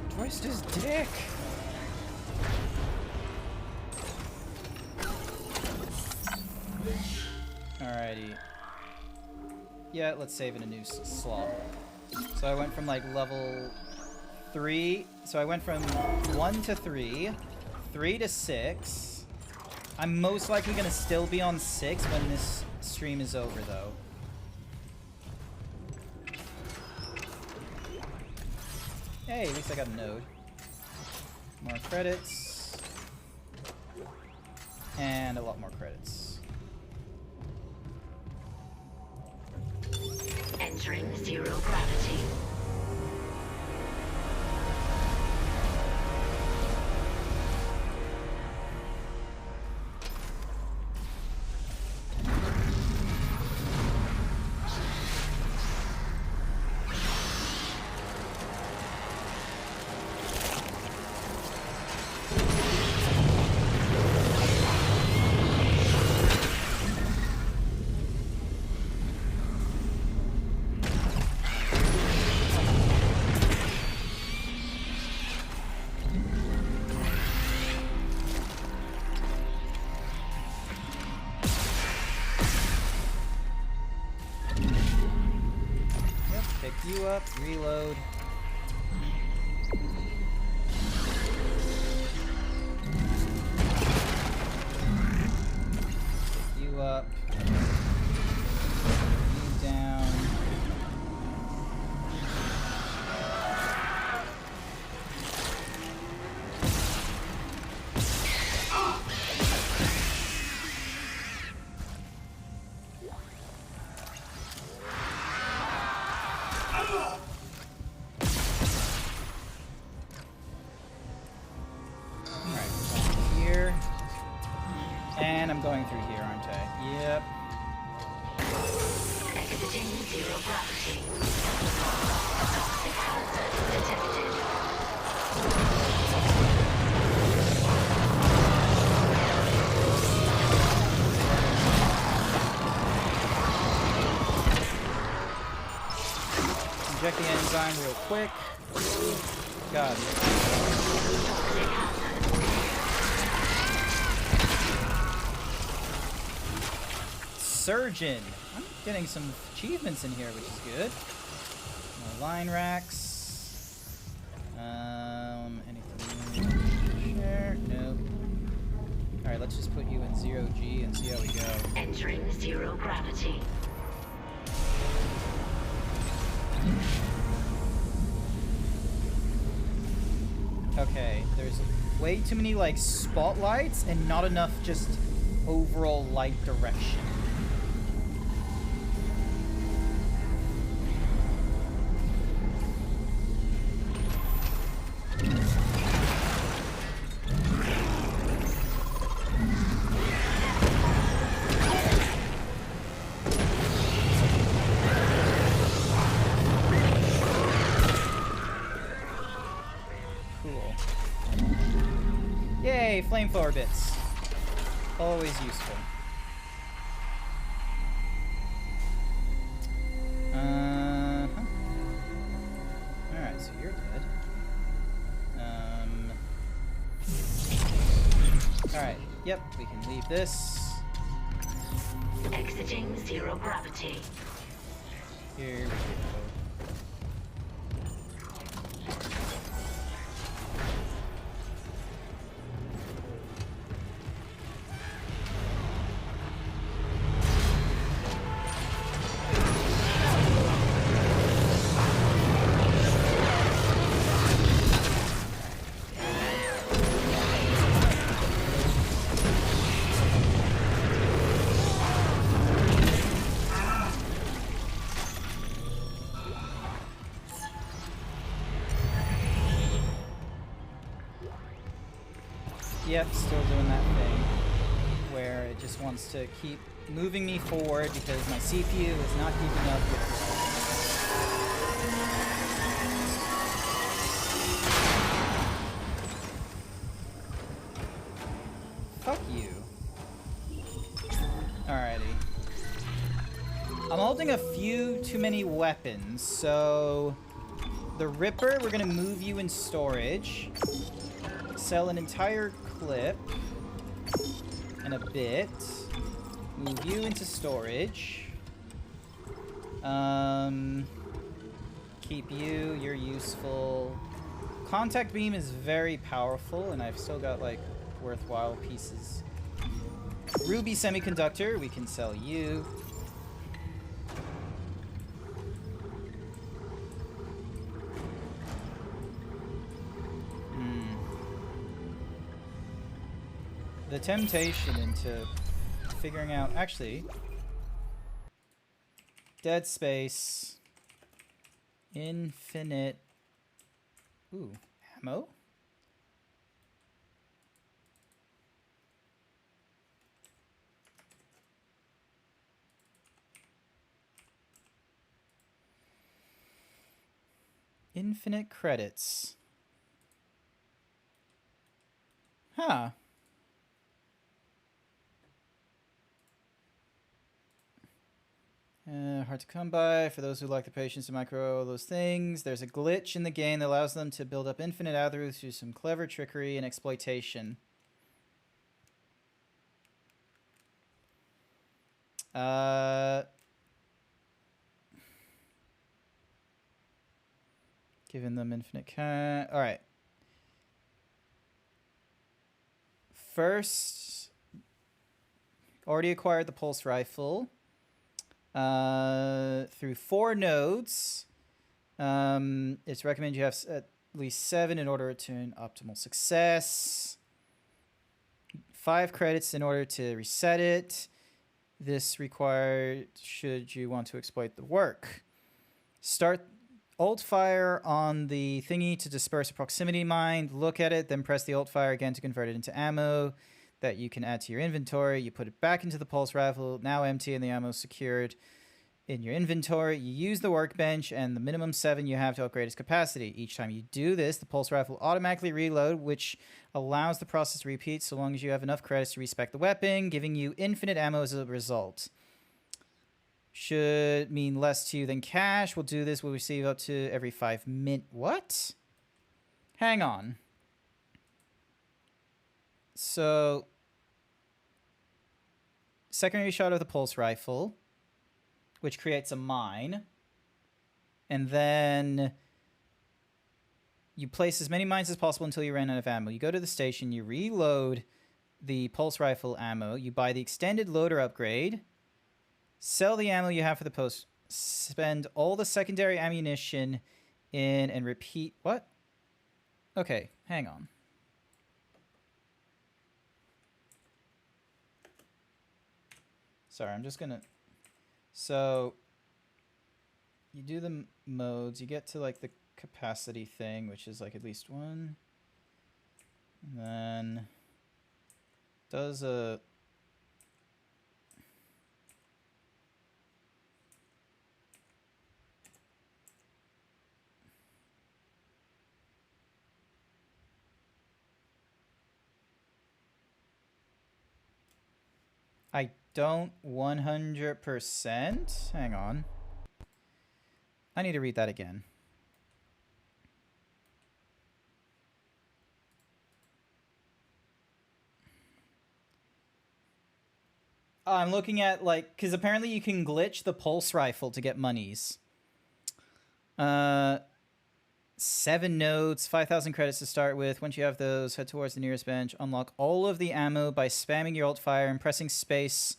Twist his dick! Alrighty. Yeah, let's save in a new slot. So I went from like level 3. So I went from 1 to 3, 3 to 6. I'm most likely gonna still be on 6 when this stream is over, though. Hey, at least I got a node. More credits. And a lot more credits. Entering zero gravity. Pick you up, reload. Pick you up. You down. And I'm going through here, aren't I? Yep. Exiting zero gravity. Toxic hazard detected. Inject the enzyme real quick. God. Surgeon. I'm getting some achievements in here, which is good. More line racks. Anything? Share? Nope. Alright, let's just put you in 0G and see how we go. Entering zero gravity. Okay, there's way too many, like, spotlights and not enough just overall light direction. Yay, flamethrower bits. Always useful. Alright, so you're dead. Alright, yep, we can leave this. Exiting zero gravity. Here we go. Yep, still doing that thing where it just wants to keep moving me forward because my CPU is not keeping up with it. Fuck you. Alrighty. I'm holding a few too many weapons, so the Ripper, we're gonna move you in storage. Sell an entire clip and a bit. Move you into storage. Keep you, you're useful. Contact beam is very powerful, and I've still got, like, worthwhile pieces. Ruby semiconductor, we can sell you. The temptation into figuring out... Actually... Dead Space... Infinite... Ooh, ammo? Infinite credits. Huh. Hard to come by for those who lack the patience to micro those things. There's a glitch in the game that allows them to build up infinite Aether through some clever trickery and exploitation. Giving them infinite cash. All right. First, already acquired the pulse rifle through 4 nodes. It's recommended you have at least 7 in order to attain optimal success. 5 credits in order to reset it. This required should you want to exploit the work. Start Alt fire on the thingy to disperse a proximity mine. Look at it, then press the Alt fire again to convert it into ammo that you can add to your inventory. You put it back into the pulse rifle, now empty and the ammo secured in your inventory. You use the workbench and the minimum 7 you have to upgrade its capacity. Each time you do this, the pulse rifle will automatically reload, which allows the process to repeat so long as you have enough credits to respec the weapon, giving you infinite ammo as a result. Should mean less to you than cash. We'll do this. We'll receive up to every 5 min. What? Hang on. So, secondary shot of the pulse rifle, which creates a mine. And then you place as many mines as possible until you run out of ammo. You go to the station, you reload the pulse rifle ammo, you buy the extended loader upgrade, sell the ammo you have for the post, spend all the secondary ammunition in, and repeat. What? Okay, hang on. Sorry, I'm just gonna... So, you do the modes, you get to like the capacity thing, which is like at least 1. And then does a... I don't 100%. Hang on. I need to read that again. I'm looking at, like, because apparently you can glitch the pulse rifle to get monies. 7 nodes, 5,000 credits to start with. Once you have those, head towards the nearest bench. Unlock all of the ammo by spamming your alt fire and pressing space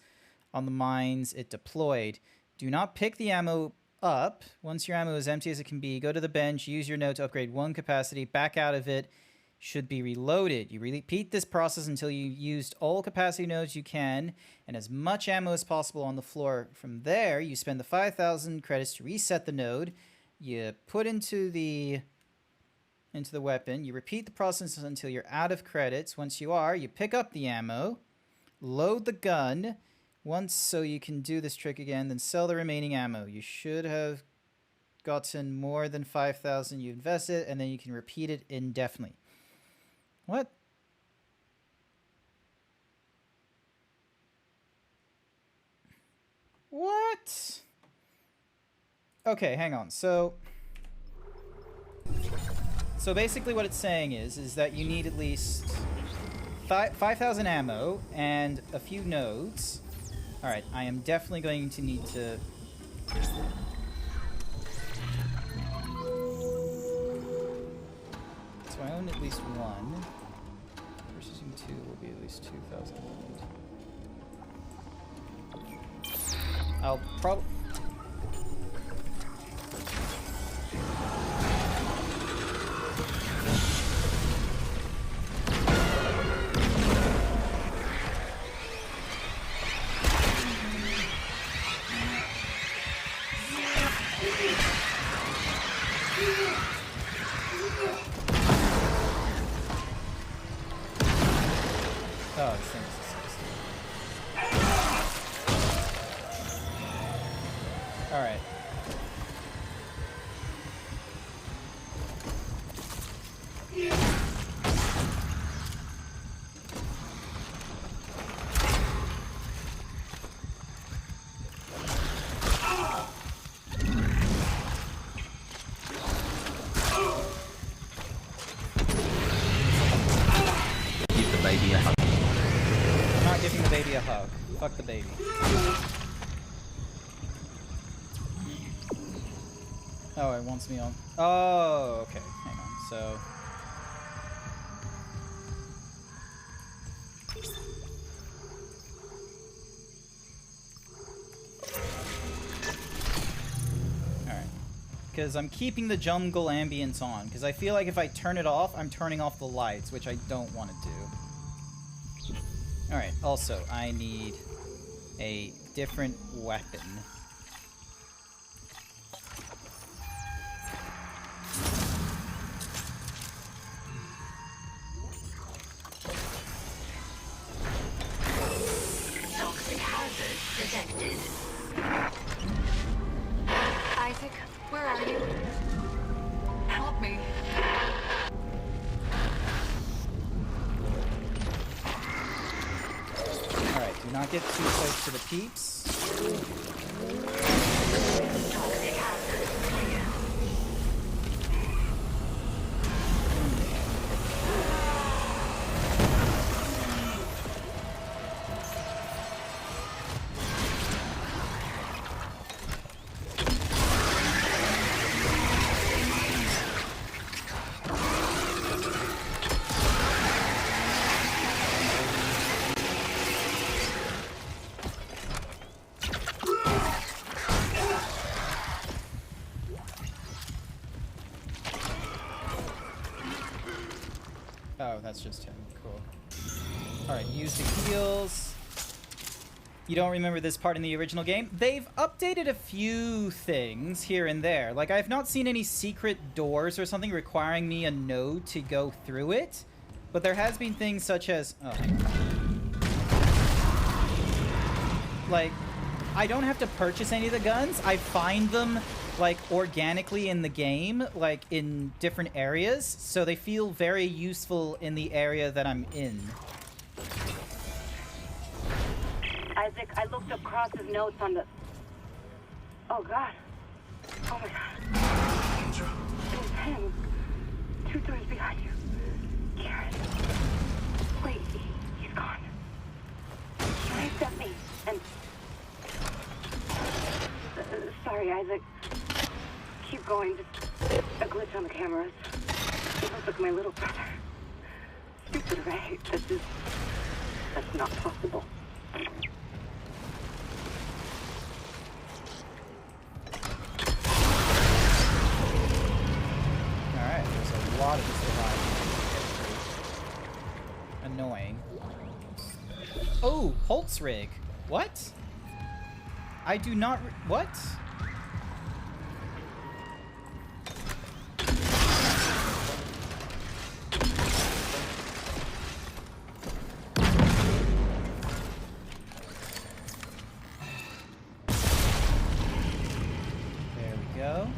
on the mines it deployed. Do not pick the ammo up. Once your ammo is empty as it can be, go to the bench, use your node to upgrade 1 capacity, back out of it, should be reloaded. You repeat this process until you used all capacity nodes you can and as much ammo as possible on the floor. From there, you spend the 5,000 credits to reset the node. You put into the weapon. You repeat the process until you're out of credits. Once you are, you pick up the ammo, load the gun once so you can do this trick again, then sell the remaining ammo. You should have gotten more than 5,000 you invested, and then you can repeat it indefinitely. What? What? Okay, hang on. So basically what it's saying is that you need at least 5,000 ammo and a few nodes. All right, I am definitely going to need to... So I own at least 1. Purchasing 2 will be at least 2,000. I'll probably... Oh, this thing is disgusting. Alright. Give the baby a hug. I'm not giving the baby a hug. Fuck the baby. Oh, it wants me on. Oh, okay. Hang on. So. Alright. Because I'm keeping the jungle ambience on. Because I feel like if I turn it off, I'm turning off the lights, which I don't want to do. Alright, also, I need a different weapon. Toxic hazard detected. Isaac, where are you? Help me. Alright, do not get too close to the peeps. Toxic hazard clear. Oh, that's just him. Cool. Alright, use the heals. You don't remember this part in the original game? They've updated a few things here and there. Like, I've not seen any secret doors or something requiring me a node to go through it. But there has been things such as... Oh, hang on. Like, I don't have to purchase any of the guns. I find them, like, organically in the game, like, in different areas. So they feel very useful in the area that I'm in. Isaac, I looked up Cross's notes on the... Oh, God. Oh, my God. It was him. 2 doors behind you. Karen. Wait, he's gone. He sent me, and... sorry, Isaac. Keep going. Just a glitch on the cameras. He looks like my little brother. Stupid, right? That's not possible. Alright, there's a lot of survivors. Annoying. Oh, Holtz rig. What? I do not... What? There we go.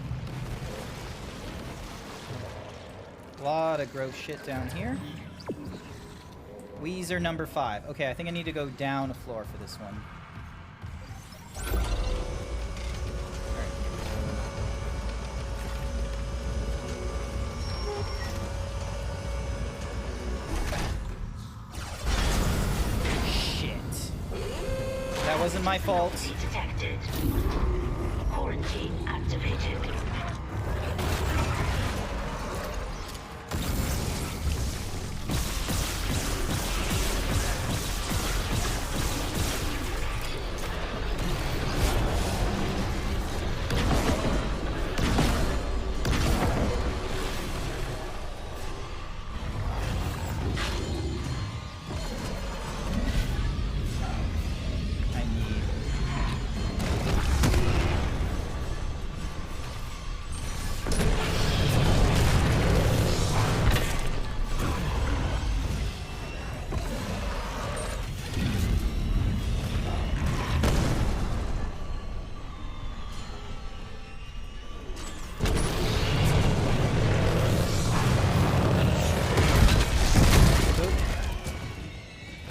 A lot of gross shit down here. Weezer number 5. Okay, I think I need to go down a floor for this one. Shit. That wasn't my fault. Detected. Quarantine activated. I need...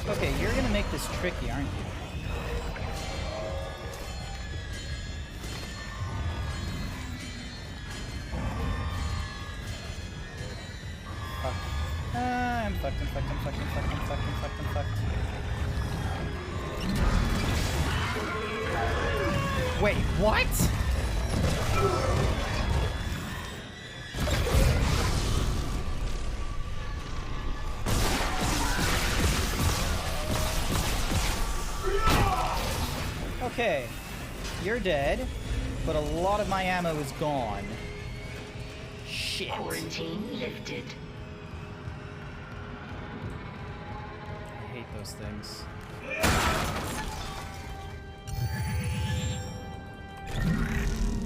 Okay, you're gonna make this tricky, aren't you? Fuck. I'm fucked, I'm fucked, I'm fucked, I'm fucked, I'm fucked, I'm fucked, I'm fucked. Wait, what? Okay. You're dead, but a lot of my ammo is gone. Shit. Quarantine lifted. I hate those things.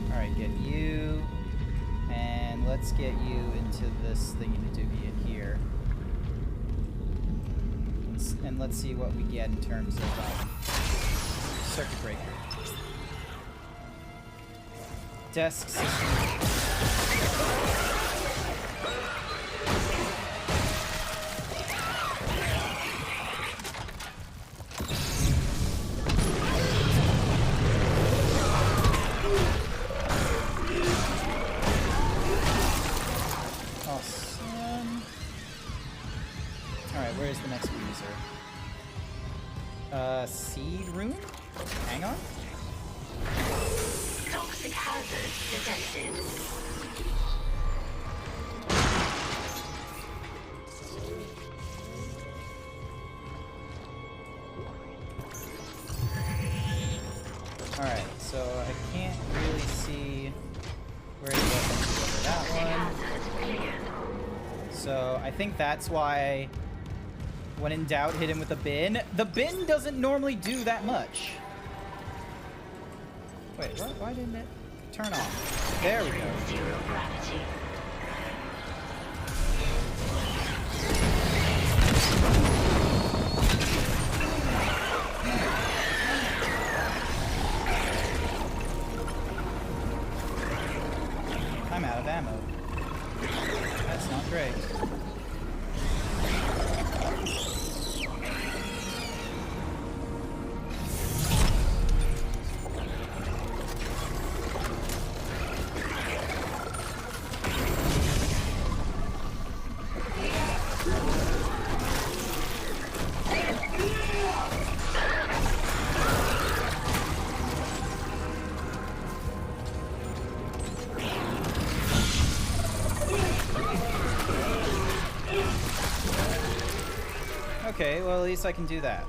Alright, get you. And let's get you into this thingy-majiggy in here. And let's see what we get in terms of circuit breaker. Desks. Awesome. Alright, where's the next user? Seed room? Hang on. Toxic hazard detected. Alright, so I can't really see where to go for that one. So I think that's why, when in doubt, hit him with a bin. The bin doesn't normally do that much. Wait, what? Why didn't it turn on? There we go. Zero gravity. I'm out of ammo. That's not great. Okay, well at least I can do that.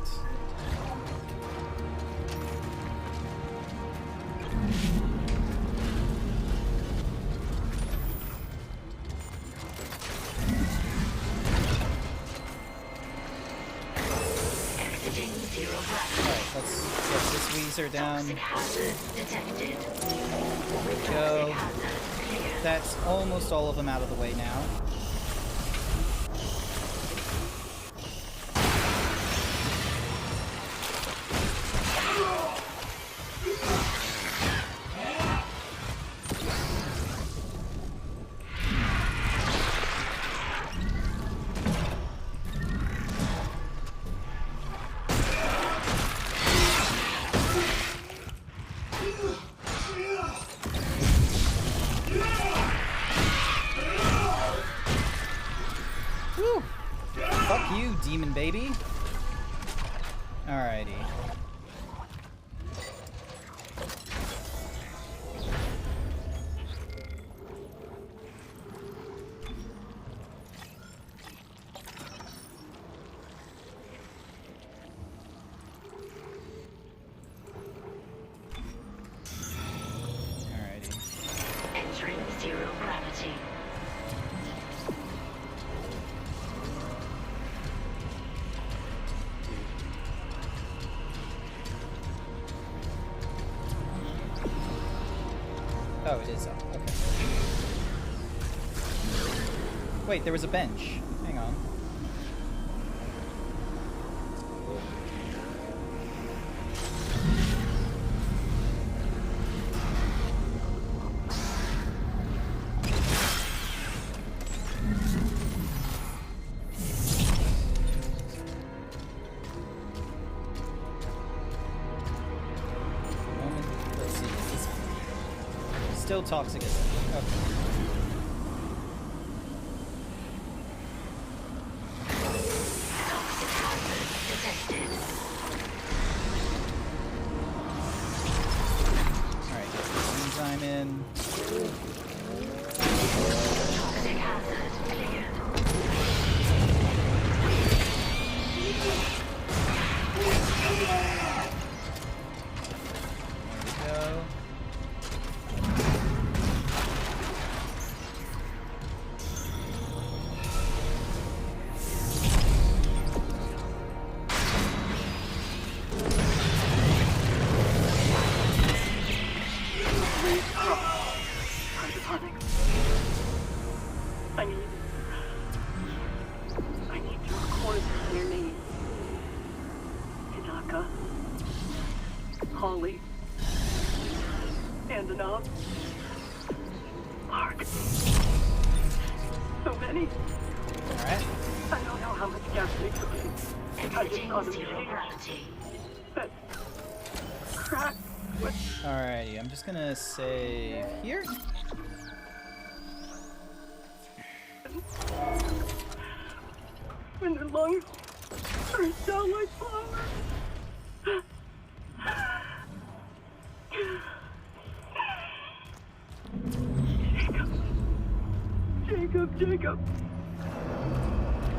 Exiting zero gravity. Alright, let's get this Weezer down. Toxic hazard detected. There we go. Hazard cleared. That's almost all of them out of the way now. Whew. Fuck you, demon baby. Alrighty. Alrighty. Entering zero gravity. Oh, it is up. Okay. Wait, there was a bench. Hang on. Moment. Let's see. Is this still toxic, isn't it? Okay. Toxic hazard detected. Alright, get this enzyme in. Toxic hazard cleared. I need to record their names. Hidaka, Holly, Andanov, Mark. So many. Alright. I don't know how much gas they took in. I just saw them Zero change. gravity. That crack. What? Alrighty, I'm just gonna save here. When their lungs burst out like flowers. Jacob.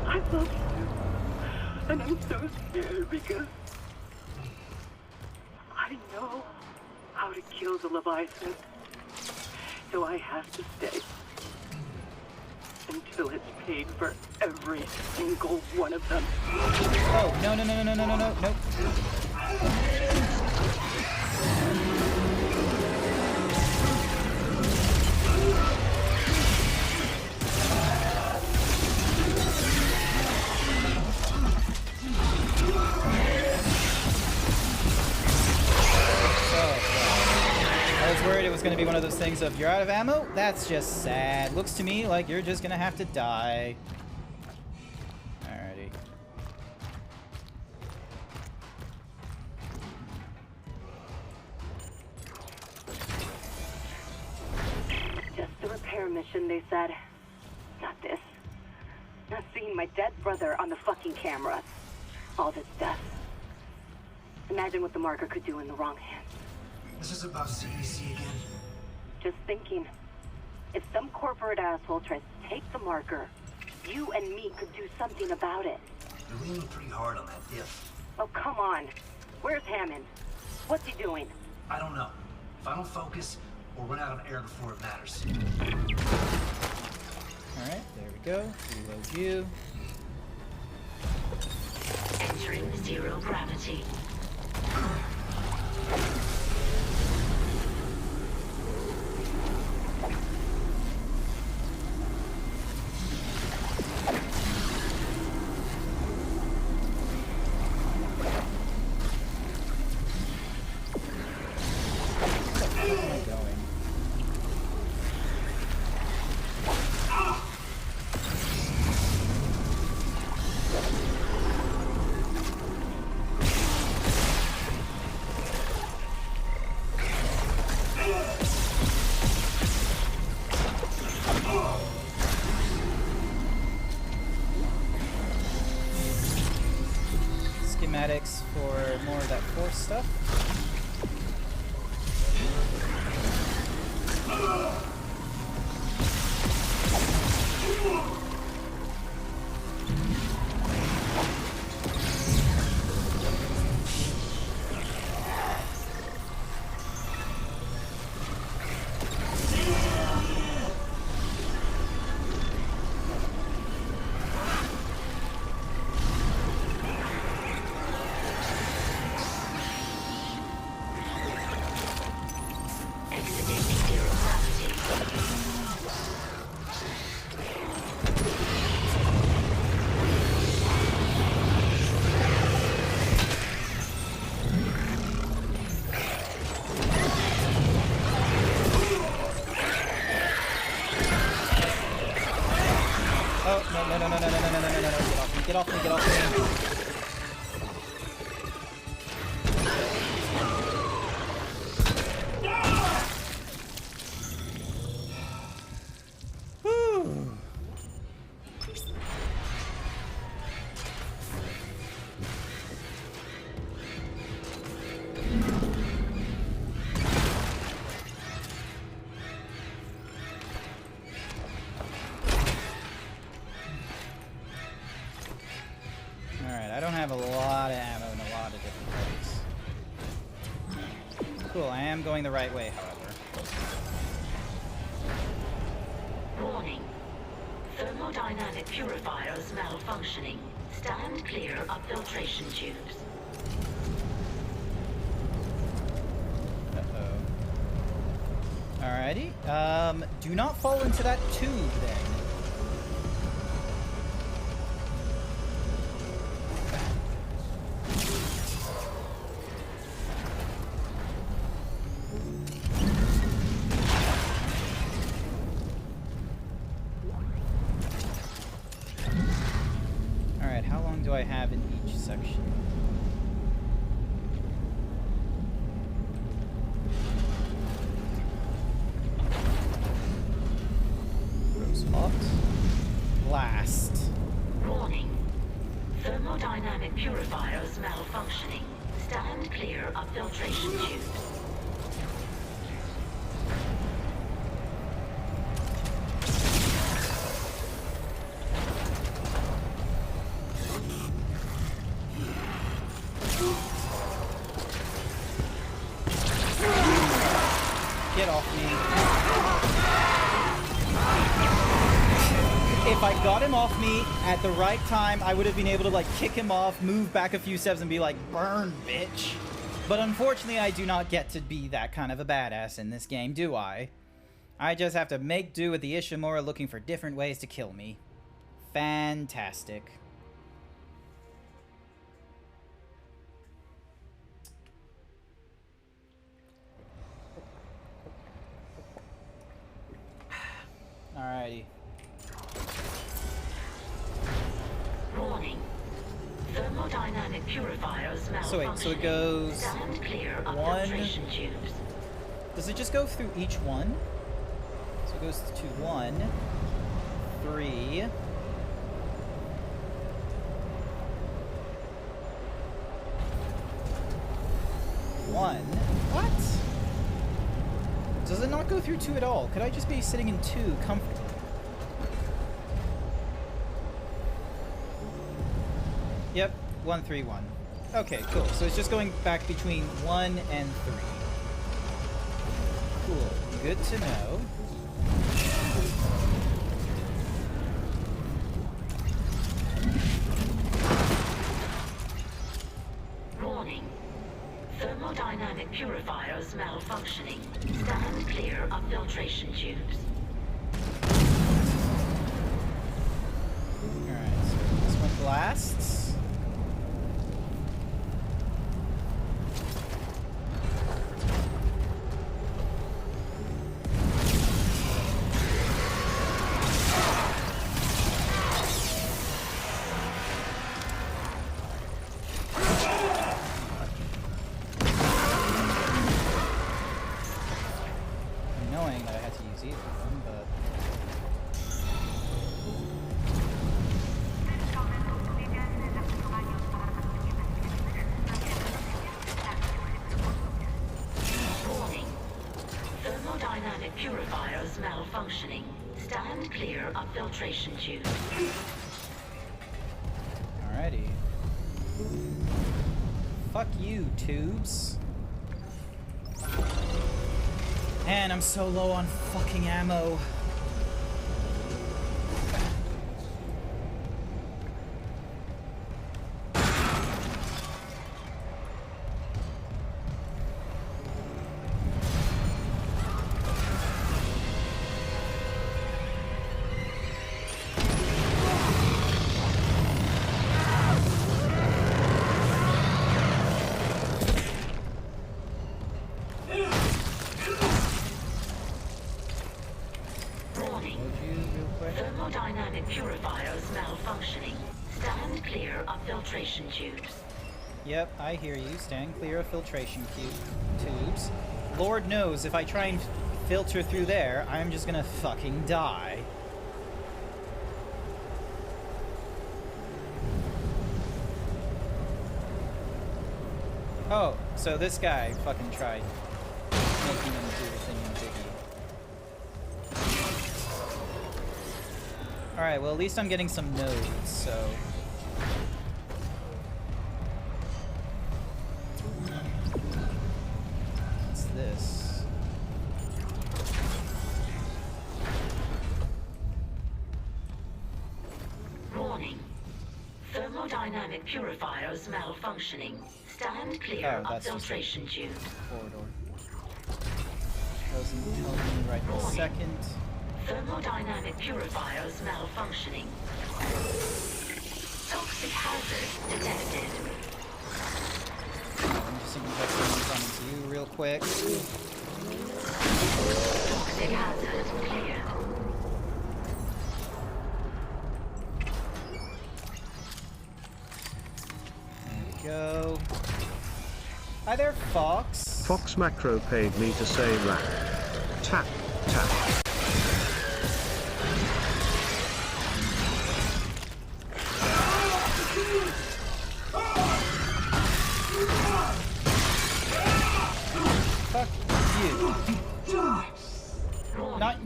I love you. And I'm so scared because I know how to kill the Leviathan. So I have to stay. Until it's paid for every single one of them. Oh, no. Nope. I was worried it was going to be one of those things of, you're out of ammo? That's just sad. Looks to me like you're just going to have to die. Alrighty. Just a repair mission, they said. Not this. Not seeing my dead brother on the fucking camera. All this death. Imagine what the marker could do in the wrong hands. This is about CEC again. Just thinking. If some corporate asshole tries to take the marker, you and me could do something about it. You're leaning pretty hard on that diff. Oh, come on. Where's Hammond? What's he doing? I don't know. If I don't focus, we'll run out of air before it matters. Alright, there we go. Reload you. Entering zero gravity. Schematics for more of that force stuff. No. Get off me. Alright, I don't have a lot of ammo in a lot of different ways. Cool, I am going the right way, however. Warning. Thermodynamic purifiers malfunctioning. Stand clear of filtration tubes. Uh-oh. Alrighty. Do not fall into that tube, then. Alright, how long do I have in each section? Rose hot. Blast. Warning. Thermodynamic purifiers malfunctioning. Stand clear of filtration tubes. Get off me. If I got him off me at the right time, I would have been able to, like, kick him off, move back a few steps, and be like, burn, bitch. But unfortunately, I do not get to be that kind of a badass in this game, do I? I just have to make do with the Ishimura looking for different ways to kill me. Fantastic. Alrighty. Warning. Thermodynamic purifiers malfunctioning. So wait, so it goes Stand clear of one. filtration tubes. Does it just go through each one? So it goes to 1, 3. One. What? Does it not go through 2 at all? Could I just be sitting in 2 comfortably? Yep, 1, 3, 1. Okay, cool. So it's just going back between 1 and 3. Cool. Good to know. Warning. Thermodynamic purifiers malfunctioning. Stand clear of filtration tubes. Alright, so this one blasts. Knowing that I had to use either of them, but... Warning. Thermodynamic purifiers malfunctioning. Stand clear of filtration tubes. Alrighty. Fuck you, tubes. Man, I'm so low on fucking ammo. Warning. Would you, real quick? Thermodynamic purifiers malfunctioning. Stand clear of filtration tubes. Yep, I hear you. Stand clear of filtration tubes. Lord knows, if I try and filter through there, I'm just gonna fucking die. Oh, so this guy fucking tried making him do the thing in Biggie. Alright, well at least I'm getting some nodes, so... What's this? Warning. Thermodynamic purifiers malfunctioning. Stand clear Oh, of that's just a filtration tubes. corridor. Doesn't tell me right this second. Thermodynamic purifiers malfunctioning. Toxic hazard detected. I'm just gonna check someone coming to you real quick. Toxic hazard clear. go. Hi there, Fox. Fox Macro paid me to say rap. Tap, tap. Fuck you.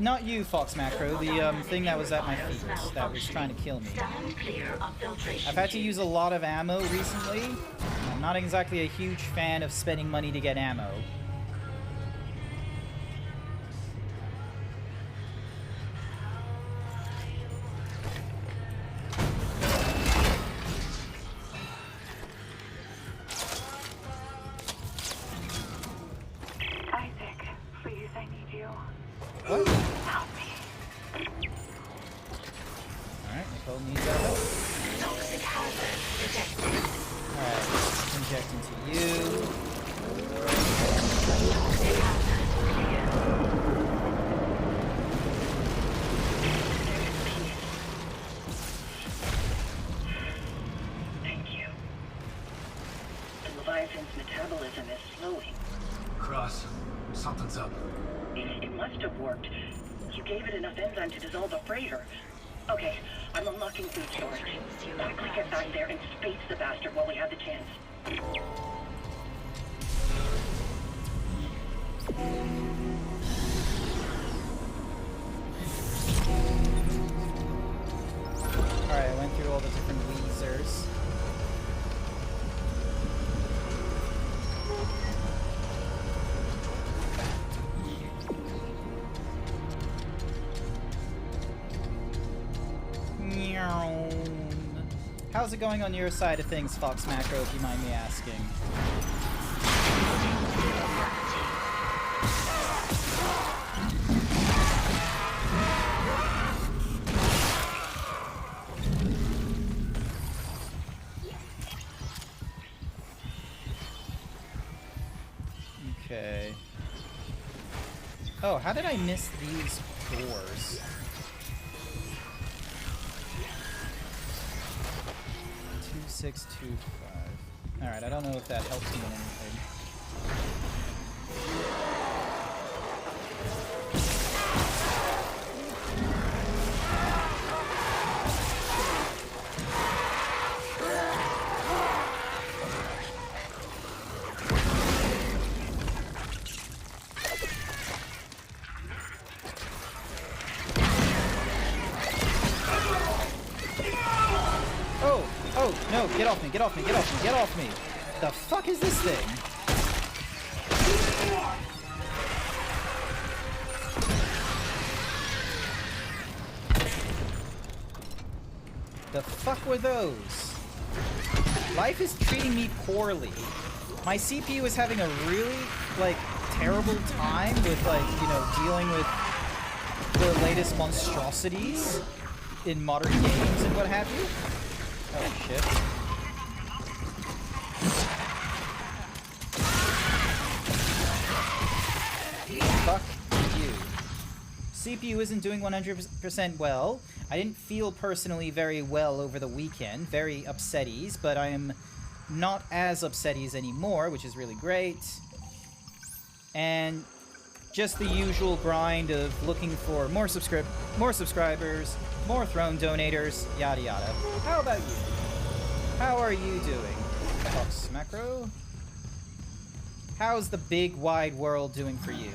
Not you, Fox Macro. The thing that was at my feet that was trying to kill me. I've had to use a lot of ammo recently. I'm not exactly a huge fan of spending money to get ammo. Isaac, please, I need you. What? Help me. Alright, Nicole needs our help. Toxic hazard detected. Alright, inject into you. Toxic hazard clear. Thank you. The Leviathan's metabolism is slowing. Cross, something's up. It must have worked. You gave it enough enzyme to dissolve a freighter. Okay, I'm unlocking food storage. Quickly get back there and space the bastard while we have the chance. Alright, I went through all the different Weezers. How's it going on your side of things, Fox Macro, if you mind me asking? Okay. Oh, how did I miss these doors? 2625. Alright, I don't know if that helps me in anything. Oh, no, get off me, get off me, get off me, get off me! The fuck is this thing? The fuck were those? Life is treating me poorly. My CPU is having a really, like, terrible time with, like, you know, dealing with the latest monstrosities in modern games and what have you. Oh, shit. Fuck you. CPU isn't doing 100% well. I didn't feel personally very well over the weekend. Very upsetties, but I am not as upsetties anymore, which is really great. And just the usual grind of looking for more subscribers, more throne donators, yada yada. How about you? How are you doing? Fox Macro? How's the big wide world doing for you?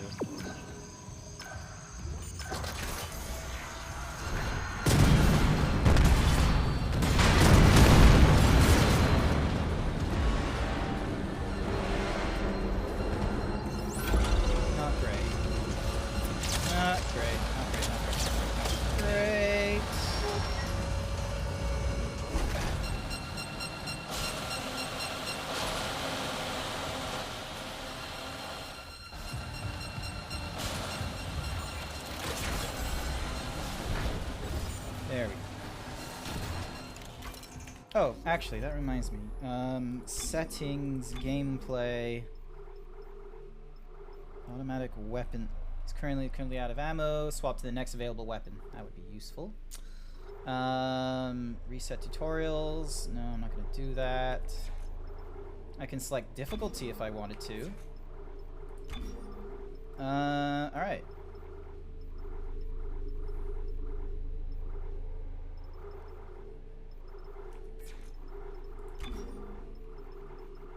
Not great. Not great. Not great. Not great. Not great. There we go. Oh, actually, that reminds me. Settings, gameplay, automatic weapon. It's currently out of ammo. Swap to the next available weapon. That would be useful. Reset tutorials. No, I'm not gonna do that. I can select difficulty if I wanted to. Alright.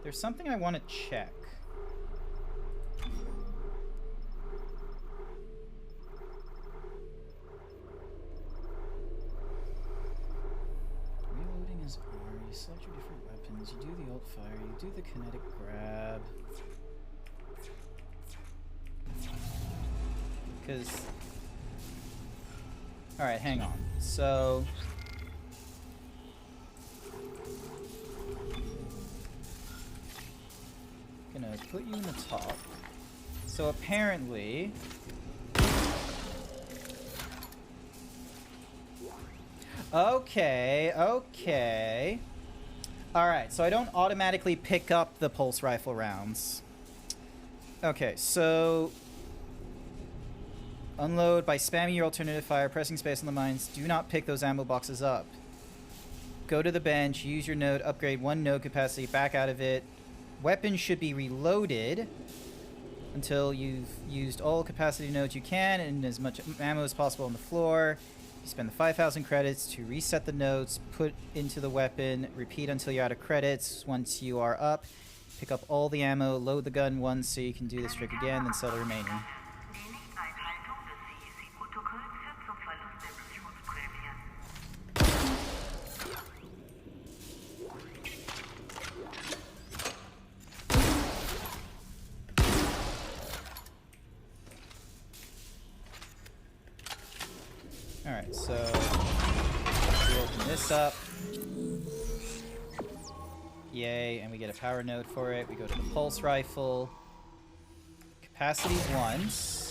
There's something I want to check. Reloading is R. You select your different weapons. You do the alt fire. You do the kinetic grab. Because... Alright, hang on. So... Gonna put you in the top. So apparently... Okay, okay. Alright, so I don't automatically pick up the pulse rifle rounds. Okay, so... Unload by spamming your alternative fire, pressing space on the mines. Do not pick those ammo boxes up. Go to the bench, use your node, upgrade 1 node capacity, back out of it. Weapons should be reloaded until you've used all capacity nodes you can and as much ammo as possible on the floor. You spend the 5,000 credits to reset the nodes, put into the weapon, repeat until you're out of credits. Once you are up, pick up all the ammo, load the gun once so you can do this trick again, then sell the remaining. Alright, so we open this up. Yay, and we get a power node for it. We go to the pulse rifle. Capacity once.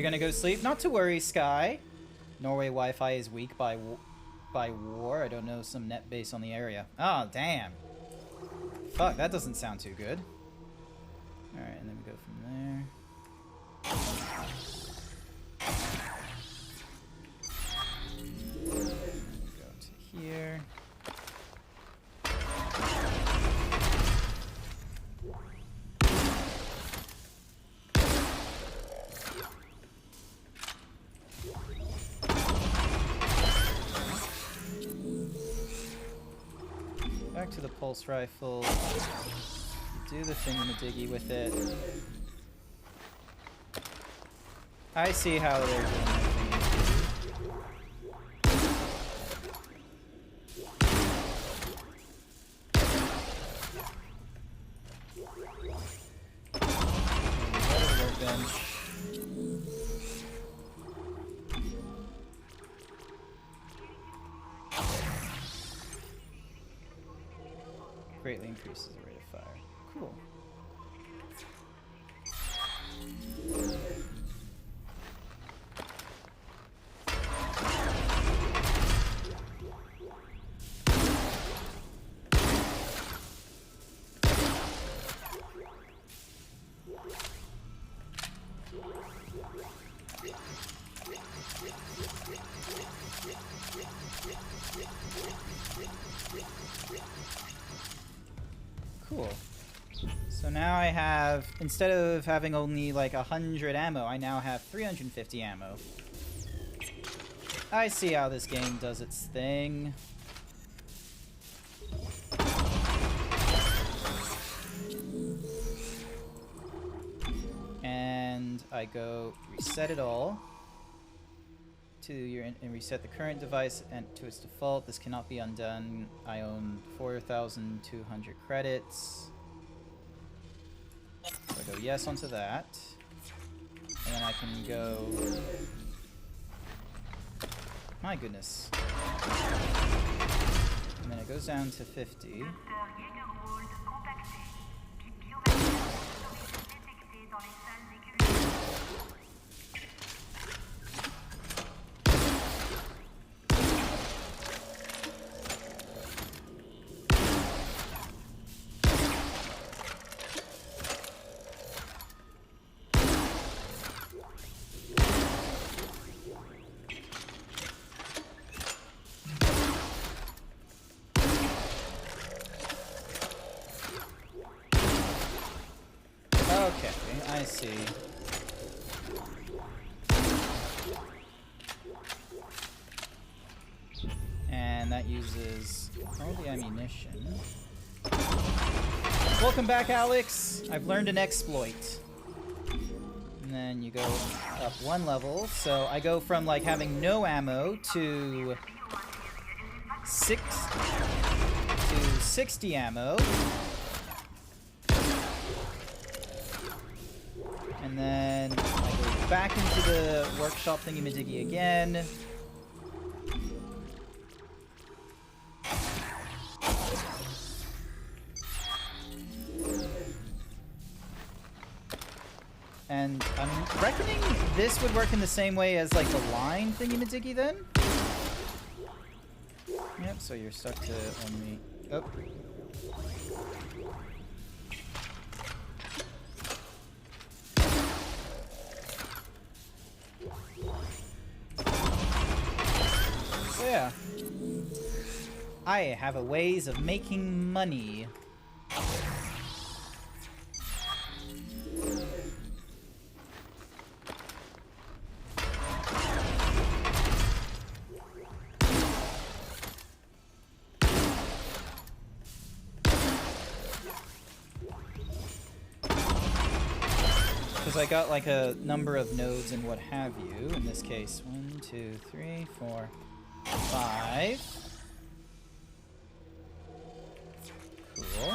Gonna go to sleep. Not to worry, Sky. Norway Wi-Fi is weak by war. I don't know, some net base on the area. Oh, damn. Fuck, that doesn't sound too good. Alright, and then we go from there. Go to here. Back to the pulse rifle. Do the thingamadiggy with it. I see how they're doing their thing. Greatly increases the rate of fire. Cool. Cool. So now I have, instead of having only like 100 ammo, I now have 350 ammo. I see how this game does its thing. And I go reset it all to your and reset the current device and to its default. This cannot be undone. I own 4,200 credits. So I go yes onto that. And then I can go... My goodness. And then it goes down to 50. I see. And that uses all the ammunition. Welcome back, Alex! I've learned an exploit. And then you go up one level. So I go from like having no ammo to 60 ammo. And then I go back into the workshop thingy-majiggy again. And I'm reckoning this would work in the same way as like the line thingy-majiggy then? Yep, so you're stuck to only... Oh. So yeah. I have a ways of making money. I got like a number of nodes and what have you. In this case, 1, 2, 3, 4, 5. Cool.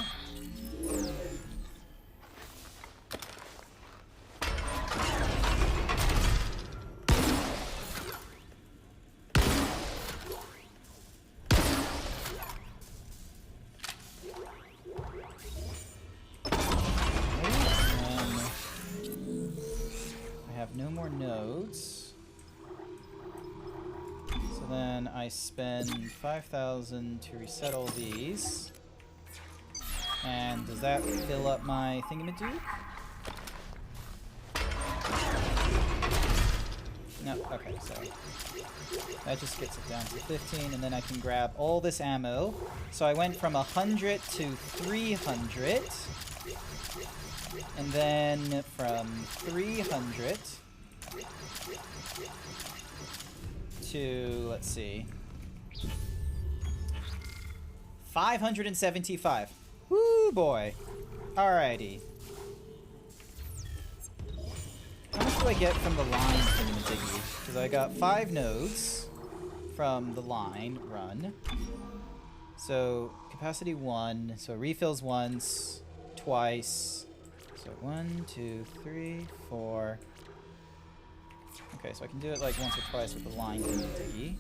No more nodes. So then I spend 5,000 to reset all these. And does that fill up my thingamadoo? No, okay, so that just gets it down to 15, and then I can grab all this ammo. So I went from 100 to 300. And then from 300 to, let's see, 575. Woo boy. Alrighty. How much do I get from the line thingamajiggy? Because I got 5 nodes from the line run. So capacity 1, so refills once, twice. So 1, 2, 3, 4. Okay, so I can do it like once or twice with the line thingy-diggy.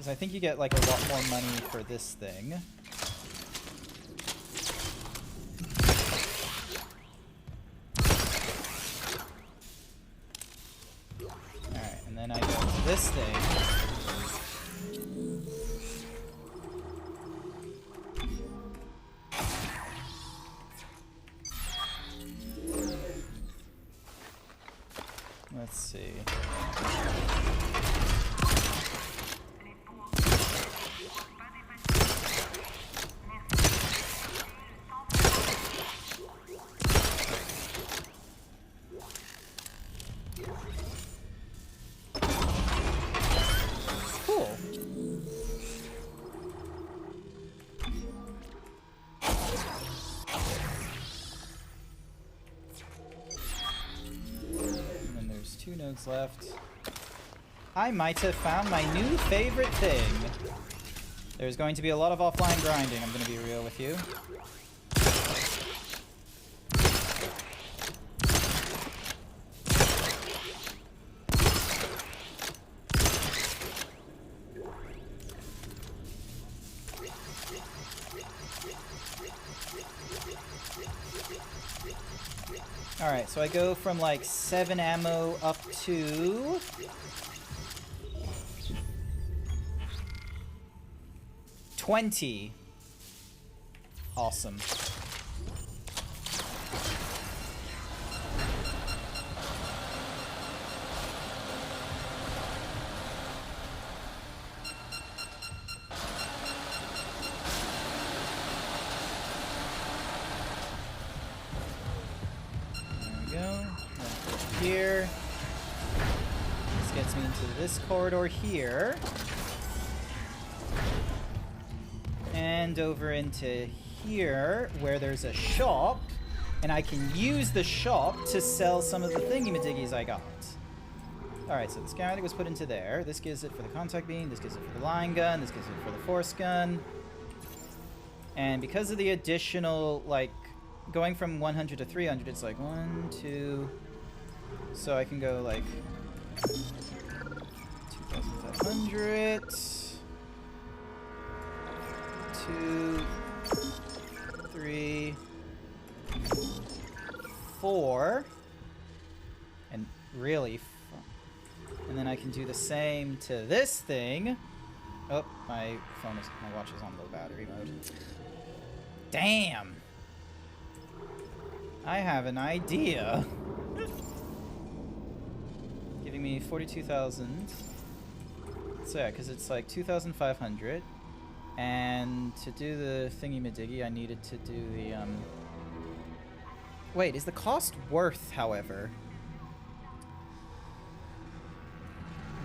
I think you get like a lot more money for this thing. Alright, and then I go to this thing. Let's see. Left. I might have found my new favorite thing. There's going to be a lot of offline grinding, I'm going to be real with you. Alright, so I go from like 7 ammo up to 20. Awesome. Here. This gets me into this corridor here. And over into here, where there's a shop. And I can use the shop to sell some of the thingy-majiggies I got. Alright, so the schematic was put into there. This gives it for the contact beam, this gives it for the line gun, this gives it for the force gun. And because of the additional, like, going from 100 to 300, it's like 1, 2... So I can go like 2,500, 2, 3, 4, and really, and then I can do the same to this thing. Oh, my watch is on low battery mode. Damn! I have an idea. Giving me 42,000. So yeah, because it's like 2,500. And to do the thingy-majiggy, I needed to do the, Wait, is the cost worth, however?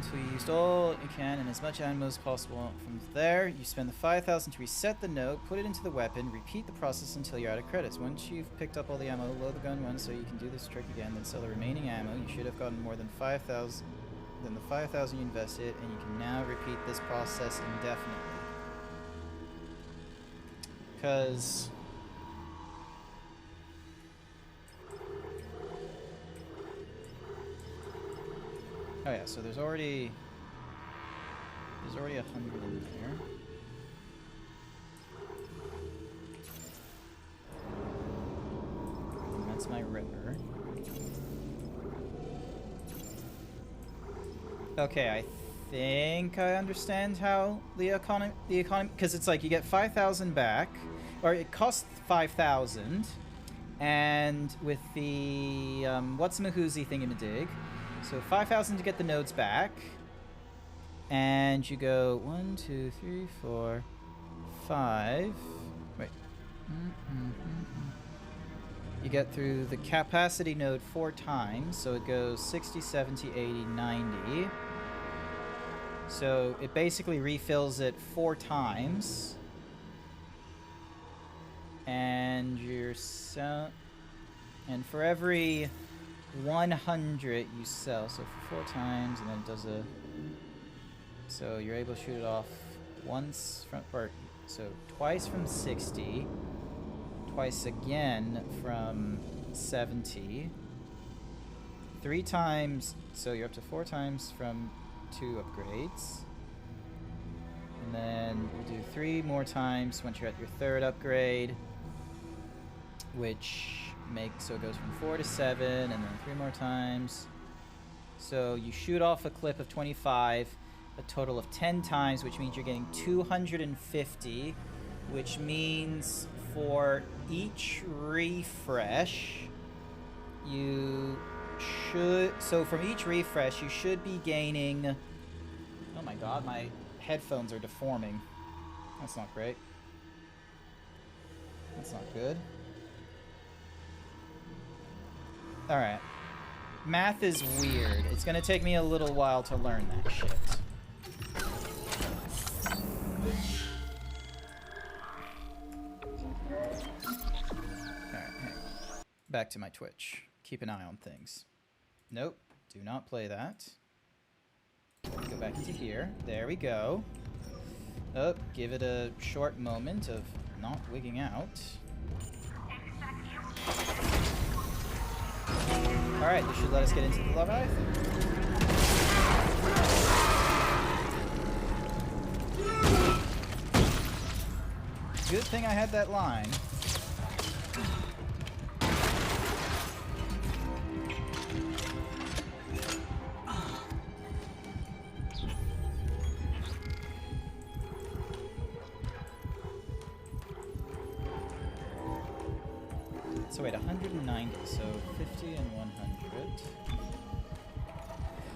Until you used all you can and as much ammo as possible. From there, you spend the 5,000 to reset the node, put it into the weapon, repeat the process until you're out of credits. Once you've picked up all the ammo, load the gun once so you can do this trick again, then sell the remaining ammo. You should have gotten more than 5,000 than the 5,000 you invested, and you can now repeat this process indefinitely. Because... Oh yeah, so there's already 100 in there. And that's my ripper. Okay, I think I understand how the economy, because it's like you get 5,000 back, or it costs 5,000, and with the what's-a-mahoozy thingamadig. So 5,000 to get the nodes back, and you go 1, 2, 3, 4, 5. Wait. You get through the capacity node 4 times, so it goes 60, 70, 80, 90. So it basically refills it 4 times, and you're and for every 100 you sell, so for 4 times, and then it does a, so you're able to shoot it off once from, or so twice from 60, twice again from 70, 3 times, so you're up to 4 times from 2 upgrades, and then we'll do 3 more times once you're at your 3rd upgrade, which so it goes from 4 to 7, and then 3 more times. So you shoot off a clip of 25, a total of 10 times, which means you're getting 250, which means for each refresh, you should, so from each refresh, you should be gaining, oh my god, my headphones are deforming. That's not great. That's not good. Alright. Math is weird. It's gonna take me a little while to learn that shit. Alright, hang on. Back to my Twitch. Keep an eye on things. Nope. Do not play that. Go back into here. There we go. Oh, give it a short moment of not wigging out. Alright, this should let us get into the Leviathan. Good thing I had that line. So wait, 190, so 50 and 100.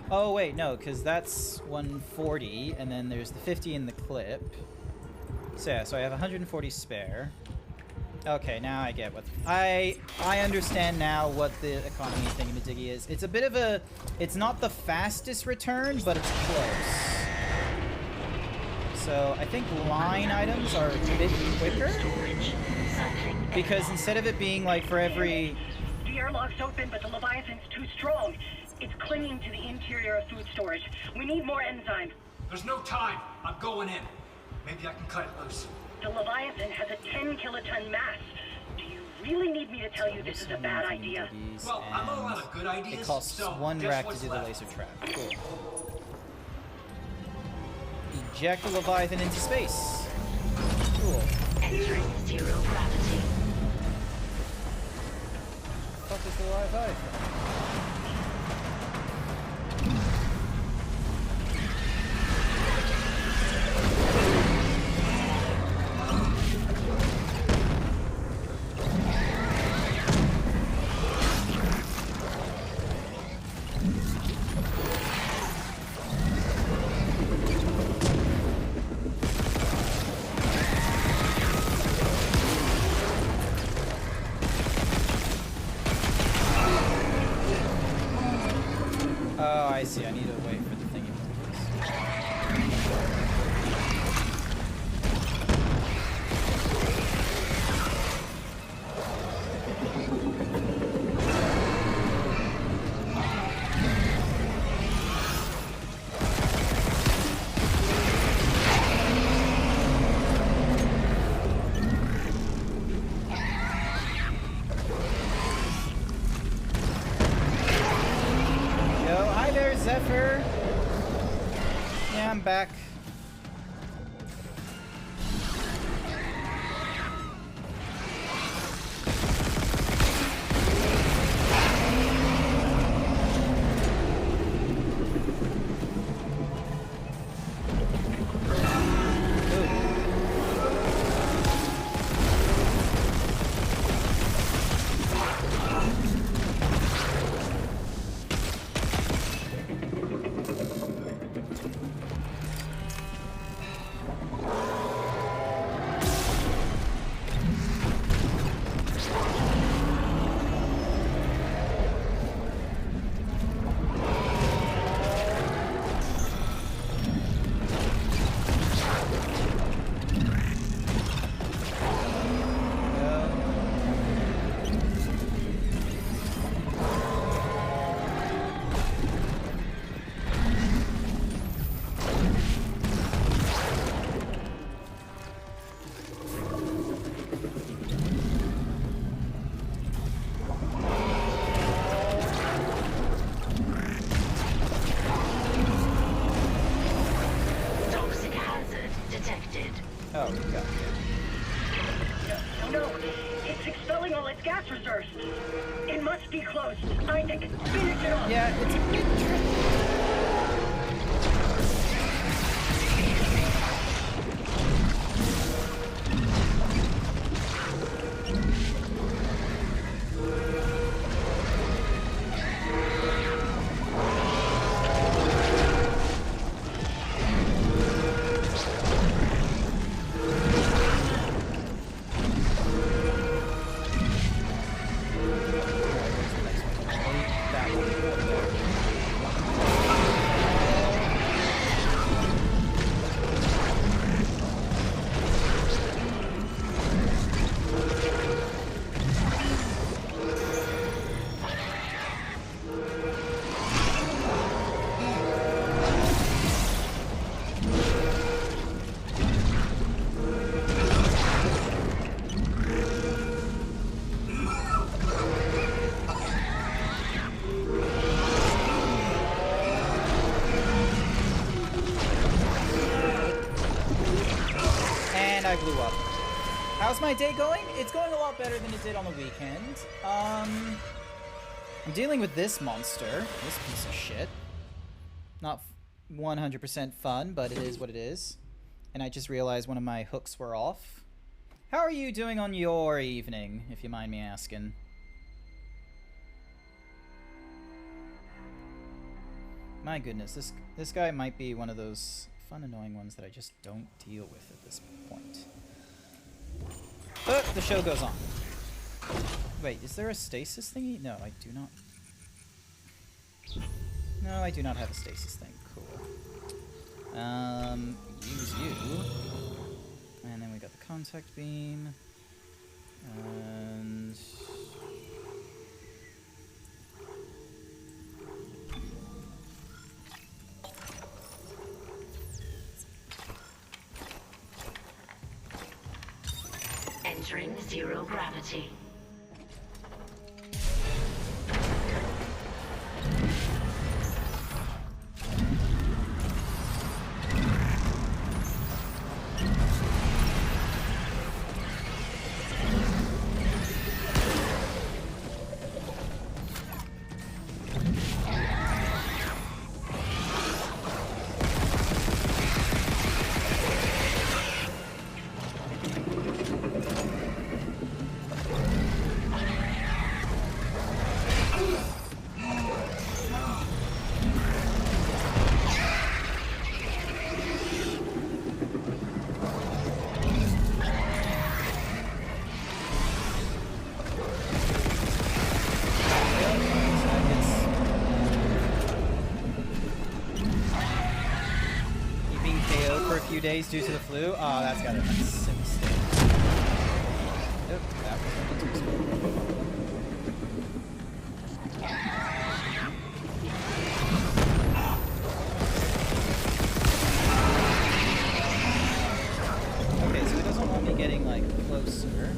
Oh wait, no, because that's 140, and then there's the 50 in the clip. So yeah, so I have 140 spare. Okay, now I get what... I understand now what the economy thingamadiggy is. It's a bit of a... It's not the fastest return, but it's close. So I think line items are a bit quicker. Because instead of it being like for every... The airlock's open, but the Leviathan's too strong. It's clinging to the interior of food storage. We need more enzyme. There's no time. I'm going in. Maybe I can cut it loose. The Leviathan has a 10-kiloton mass. Do you really need me to tell you this is a bad idea? Well, I'm all out of good ideas. It costs so one guess rack to what's do the left? laser trap. Cool. Eject the Leviathan into space. Cool. Entering zero gravity. What the fuck is the Leviathan? Oh, I see. I need to wait for the thingy. Yo, hi there, Zephyr. Yeah, I'm back. Toxic hazard detected. Oh, God. No, it's expelling all its gas reserves. It must be close. Isaac, finish it off. Yeah, it's a bit tricky. That one. And I blew up. How's my day going? It's going a lot better than it did on the weekend. I'm dealing with this monster, this piece of shit. Not 100% fun, but it is what it is. And I just realized one of my hooks were off. How are you doing on your evening, if you mind me asking? My goodness, this guy might be one of those fun, annoying ones that I just don't deal with at this point. But the show goes on. Wait, is there a stasis thingy? No, I do not. No, I do not have a stasis thing. Cool. Use you. And then we got the contact beam. And... entering zero gravity. days due to the flu? Oh, that's gotta be a sick mistake. Nope, that was too small. Okay, so it doesn't want me getting, like, closer.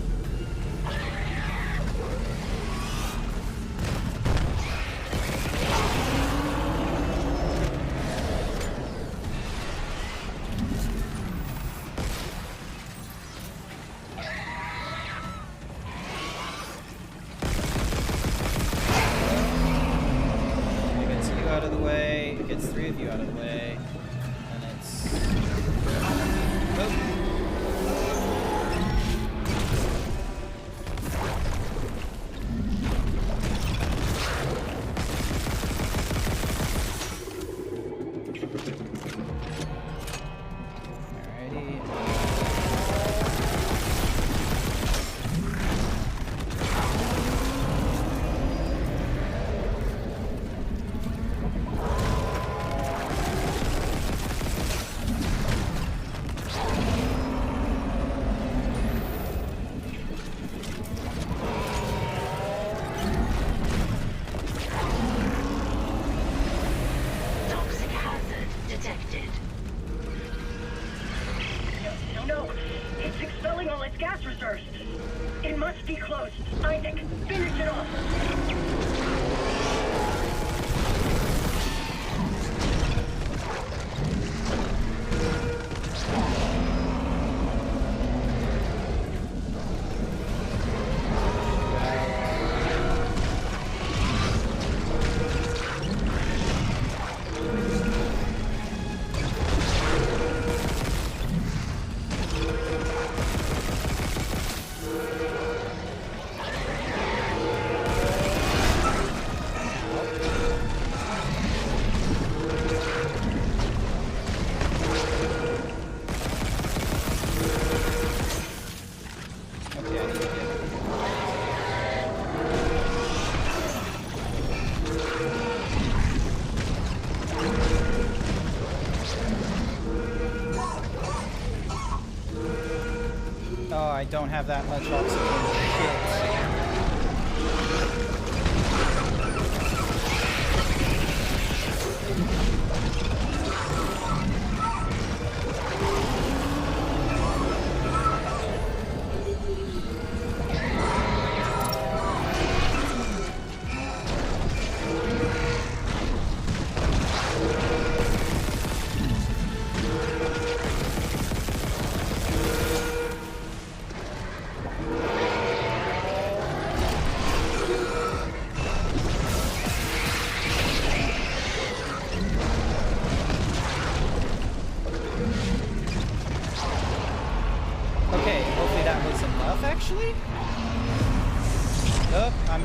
I don't have that much oxygen.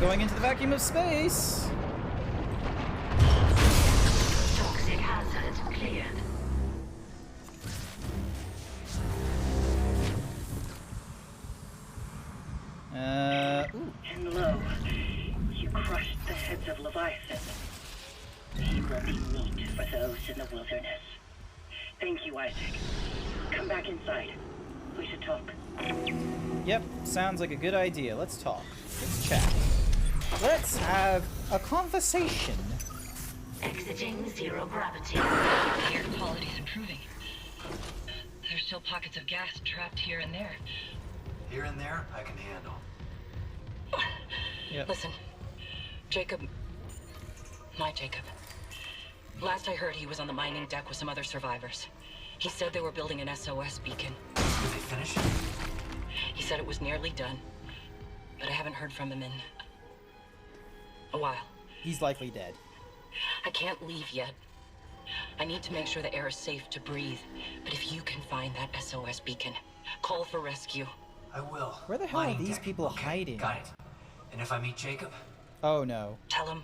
Going into the vacuum of space. cleared. Ooh. And lo, you crushed the heads of Leviathan. He will be meat for those in the wilderness. Thank you, Isaac. Come back inside. We should talk. Yep, sounds like a good idea. Let's talk. Let's chat. Let's have a conversation. Exiting zero gravity. The air quality's improving. There's still pockets of gas trapped here and there. Here and there, I can handle. Yep. Listen, Jacob... My Jacob. Last I heard, he was on the mining deck with some other survivors. He said they were building an SOS beacon. Did they finish it? He said it was nearly done, but I haven't heard from him in a while. He's likely dead. I can't leave yet. I need to make sure the air is safe to breathe. But if you can find that SOS beacon, call for rescue. I will. Where the hell are Mining these deck. people Okay, hiding? Got it. And if I meet Jacob? Oh no. Tell him.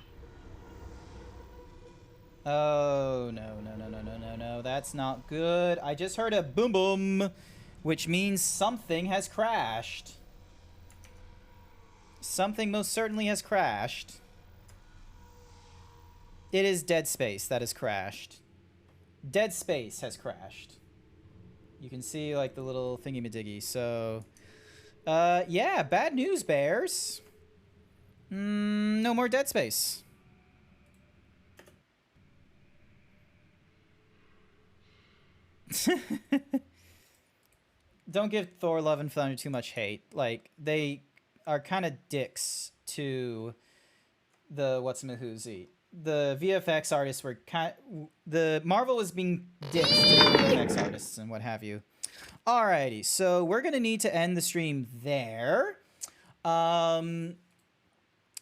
Oh no. That's not good. I just heard a boom boom, which means something has crashed. Something most certainly has crashed. It is Dead Space that has crashed. Dead Space has crashed. You can see like the little thingy-majiggy. So, yeah, bad news, bears. No more Dead Space. Don't give Thor Love and Thunder too much hate. Like, they are kind of dicks to the what's-a-mahoozy. The VFX artists were the Marvel was being dicks to the VFX artists and what have you. Alrighty, so we're gonna need to end the stream there.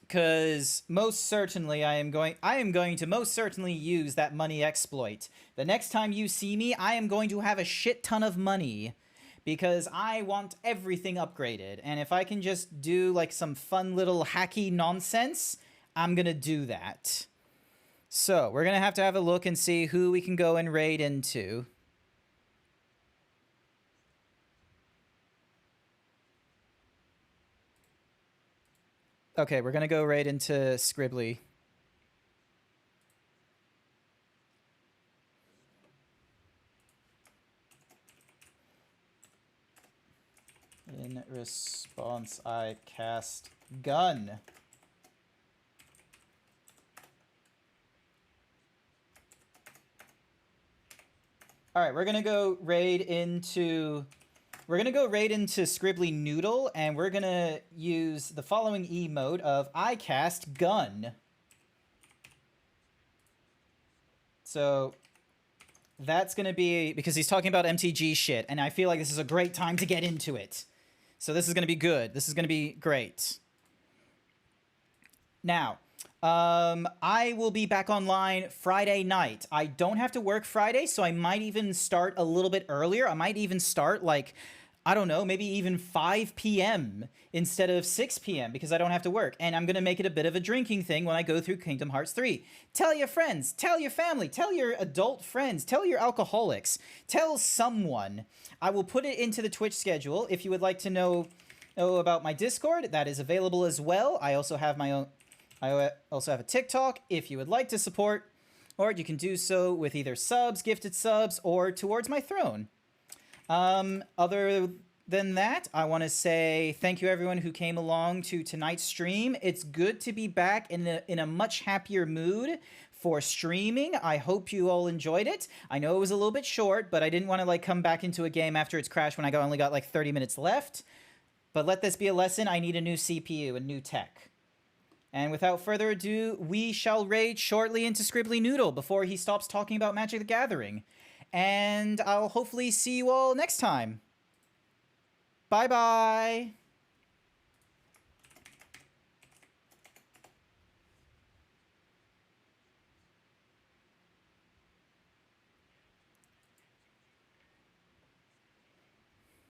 Because most certainly I am going to most certainly use that money exploit. The next time you see me, I am going to have a shit ton of money because I want everything upgraded. And if I can just do like some fun little hacky nonsense, I'm gonna do that. So we're gonna have a look and see who we can go and raid into. Okay, we're gonna go right into Scribbly. In response, I cast gun. All right, we're gonna go raid into Scribbly Noodle, and we're gonna use the following emote of I cast gun. So that's gonna be because he's talking about MTG shit, and I feel like this is a great time to get into it. So this is gonna be good. This is gonna be great. Now, I will be back online Friday night. I don't have to work Friday, so I might even start a little bit earlier. I might even start like, I don't know, maybe even 5 p.m. instead of 6 p.m. because I don't have to work. And I'm going to make it a bit of a drinking thing when I go through Kingdom Hearts 3. Tell your friends, tell your family, tell your adult friends, tell your alcoholics, tell someone. I will put it into the Twitch schedule. If you would like to know about my Discord, that is available as well. I also have my own... I also have a TikTok if you would like to support, or you can do so with either subs, gifted subs, or towards my throne. Other than that, I want to say thank you everyone who came along to tonight's stream. It's good to be back in a much happier mood for streaming. I hope you all enjoyed it. I know it was a little bit short, but I didn't want to like come back into a game after it's crashed when I only got like 30 minutes left. But let this be a lesson. I need a new CPU and new tech. And without further ado, we shall raid shortly into Scribbly Noodle before he stops talking about Magic the Gathering. And I'll hopefully see you all next time. Bye-bye.